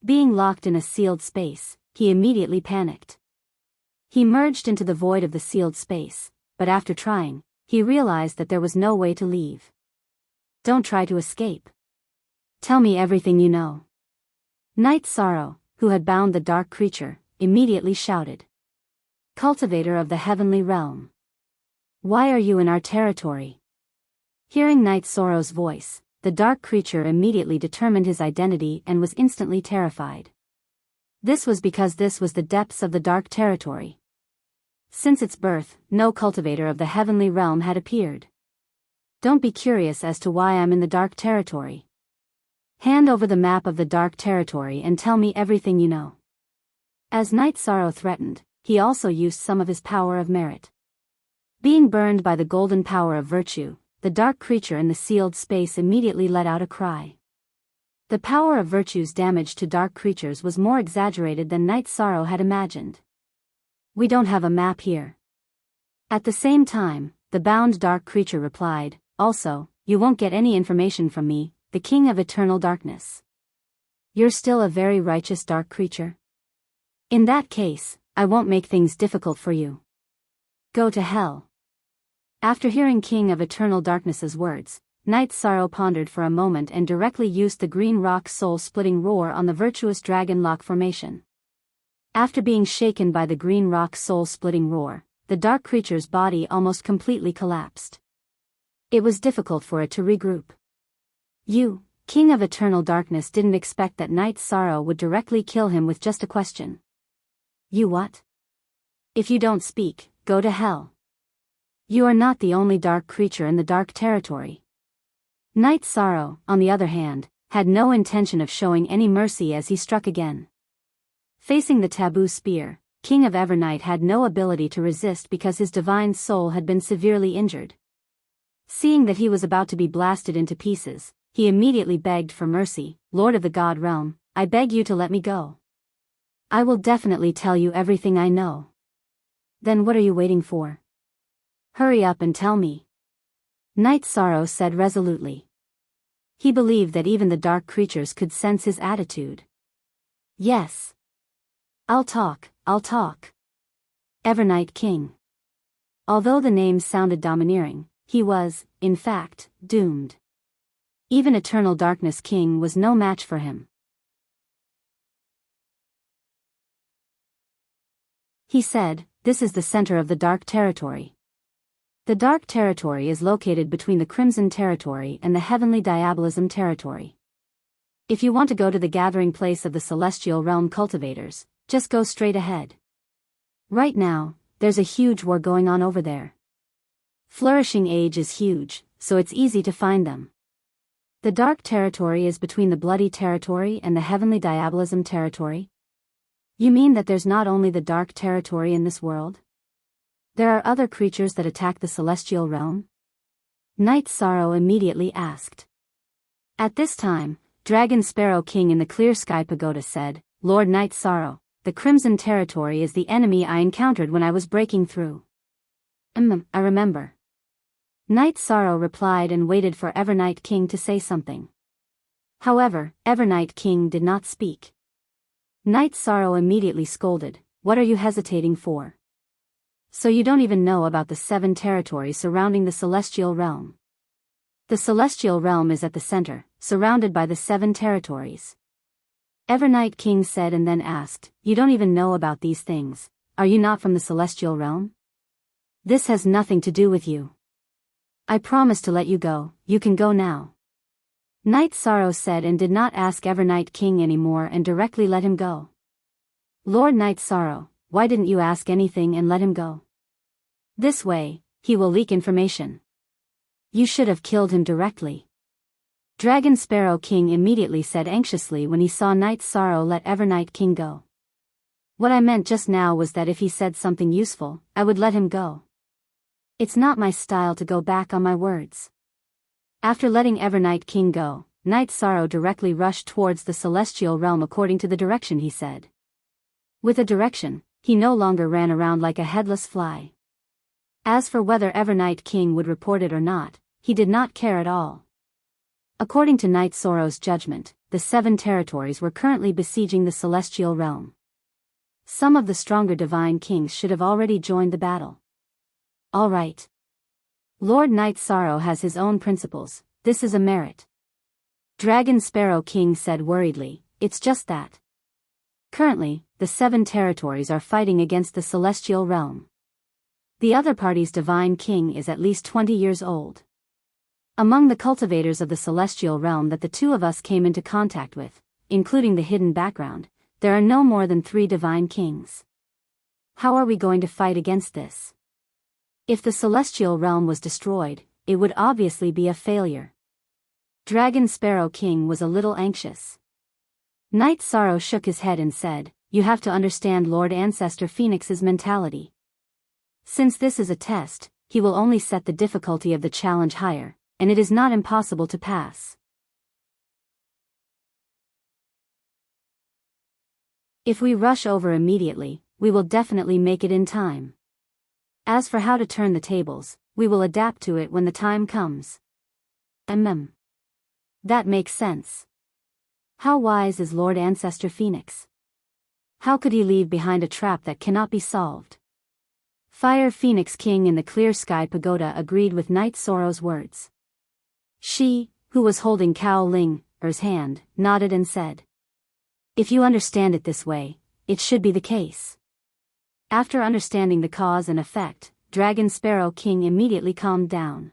Being locked in a sealed space, he immediately panicked. He merged into the void of the sealed space, but after trying, he realized that there was no way to leave. "Don't try to escape. Tell me everything you know." Night Sorrow, who had bound the dark creature, immediately shouted. "Cultivator of the heavenly realm. Why are you in our territory?" Hearing Night Sorrow's voice, the dark creature immediately determined his identity and was instantly terrified. This was because this was the depths of the dark territory. Since its birth, no cultivator of the heavenly realm had appeared. "Don't be curious as to why I'm in the dark territory. Hand over the map of the dark territory and tell me everything you know." As Night Sorrow threatened, he also used some of his power of merit. Being burned by the golden power of virtue, the dark creature in the sealed space immediately let out a cry. The power of virtue's damage to dark creatures was more exaggerated than Night Sorrow had imagined. "We don't have a map here." At the same time, the bound dark creature replied, "Also, you won't get any information from me, the King of Eternal Darkness. You're still a very righteous dark creature. In that case, I won't make things difficult for you. Go to hell." After hearing King of Eternal Darkness's words, Night Sorrow pondered for a moment and directly used the green rock soul-splitting roar on the virtuous dragon lock formation. After being shaken by the green rock soul-splitting roar, the dark creature's body almost completely collapsed. It was difficult for it to regroup. You, King of Eternal Darkness, didn't expect that Night Sorrow would directly kill him with just a question. You what? If you don't speak, go to hell. You are not the only dark creature in the dark territory. Night Sorrow, on the other hand, had no intention of showing any mercy as he struck again. Facing the taboo spear, King of Evernight had no ability to resist because his divine soul had been severely injured. Seeing that he was about to be blasted into pieces, he immediately begged for mercy. Lord of the God Realm, I beg you to let me go. I will definitely tell you everything I know. Then what are you waiting for? Hurry up and tell me. Night Sorrow said resolutely. He believed that even the dark creatures could sense his attitude. Yes. I'll talk. Evernight King. Although the name sounded domineering, he was, in fact, doomed. Even Eternal Darkness King was no match for him. He said, "This is the center of the Dark Territory. The Dark Territory is located between the Crimson Territory and the Heavenly Diabolism Territory. If you want to go to the gathering place of the Celestial Realm cultivators, just go straight ahead. Right now, there's a huge war going on over there. Flourishing Age is huge, so it's easy to find them. The Dark Territory is between the Bloody Territory and the Heavenly Diabolism Territory. You mean that there's not only the Dark Territory in this world? There are other creatures that attack the Celestial Realm?" Night Sorrow immediately asked. At this time, Dragon Sparrow King in the Clear Sky Pagoda said, "Lord Night Sorrow, the Crimson Territory is the enemy I encountered when I was breaking through." I remember. Night Sorrow replied and waited for Evernight King to say something. However, Evernight King did not speak. Night Sorrow immediately scolded, "What are you hesitating for? So you don't even know about the 7 territories surrounding the Celestial Realm. The Celestial Realm is at the center, surrounded by the 7 territories." Evernight King said and then asked, "You don't even know about these things. Are you not from the Celestial Realm? This has nothing to do with you. I promise to let you go, you can go now." Night Sorrow said and did not ask Evernight King anymore and directly let him go. "Lord Night Sorrow, why didn't you ask anything and let him go? This way, he will leak information. You should have killed him directly." Dragon Sparrow King immediately said anxiously when he saw Night Sorrow let Evernight King go. "What I meant just now was that if he said something useful, I would let him go. It's not my style to go back on my words." After letting Evernight King go, Night Sorrow directly rushed towards the Celestial Realm according to the direction he said. With a direction, he no longer ran around like a headless fly. As for whether Evernight King would report it or not, he did not care at all. According to Night Sorrow's judgment, the 7 territories were currently besieging the Celestial Realm. Some of the stronger divine kings should have already joined the battle. All right. Lord Night Sorrow has his own principles, this is a merit. Dragon Sparrow King said worriedly, "It's just that. Currently, the 7 territories are fighting against the Celestial Realm. The other party's divine king is at least 20 years old. Among the cultivators of the Celestial Realm that the 2 of us came into contact with, including the hidden background, there are no more than 3 divine kings. How are we going to fight against this? If the Celestial Realm was destroyed, it would obviously be a failure." Dragon Sparrow King was a little anxious. Night Sorrow shook his head and said, "You have to understand Lord Ancestor Phoenix's mentality. Since this is a test, he will only set the difficulty of the challenge higher, and it is not impossible to pass. If we rush over immediately, we will definitely make it in time. As for how to turn the tables, we will adapt to it when the time comes." That makes sense. How wise is Lord Ancestor Phoenix? How could he leave behind a trap that cannot be solved? Fire Phoenix King in the Clear Sky Pagoda agreed with Night Sorrow's words. She, who was holding Cao Ling's hand, nodded and said, "If you understand it this way, it should be the case." After understanding the cause and effect, Dragon Sparrow King immediately calmed down.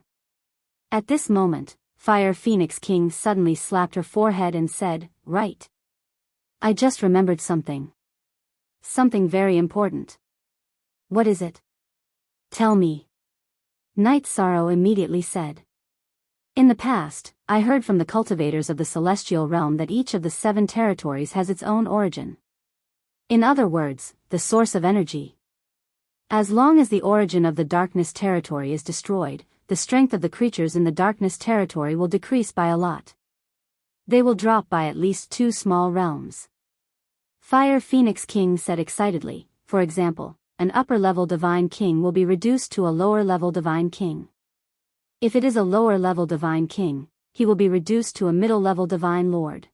At this moment, Fire Phoenix King suddenly slapped her forehead and said, "Right. I just remembered something. Something very important." "What is it? Tell me." Night Sorrow immediately said. "In the past, I heard from the cultivators of the celestial realm that each of the 7 territories has its own origin. In other words, the source of energy. As long as the origin of the darkness territory is destroyed, the strength of the creatures in the darkness territory will decrease by a lot. They will drop by at least 2 small realms." Fire Phoenix King said excitedly, "For example, an upper-level divine king will be reduced to a lower-level divine king. If it is a lower-level divine king, he will be reduced to a middle-level divine lord.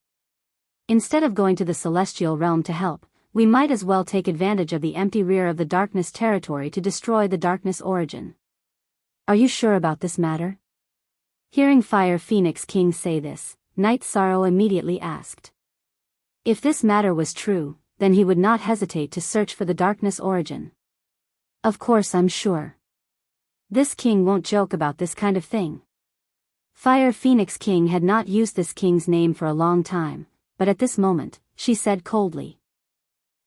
Instead of going to the celestial realm to help, we might as well take advantage of the empty rear of the darkness territory to destroy the darkness origin. Are you sure about this matter?" Hearing Fire Phoenix King say this, Night Sorrow immediately asked. If this matter was true, then he would not hesitate to search for the darkness origin. "Of course I'm sure. This king won't joke about this kind of thing." Fire Phoenix King had not used this king's name for a long time, but at this moment, she said coldly,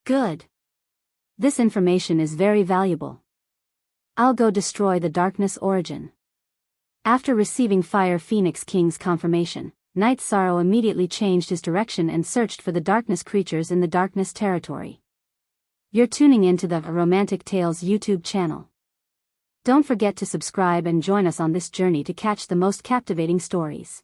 "Good. This information is very valuable. I'll go destroy the darkness origin." After receiving Fire Phoenix King's confirmation, Night Sorrow immediately changed his direction and searched for the darkness creatures in the darkness territory. You're tuning into the Romantic Tales YouTube channel. Don't forget to subscribe and join us on this journey to catch the most captivating stories.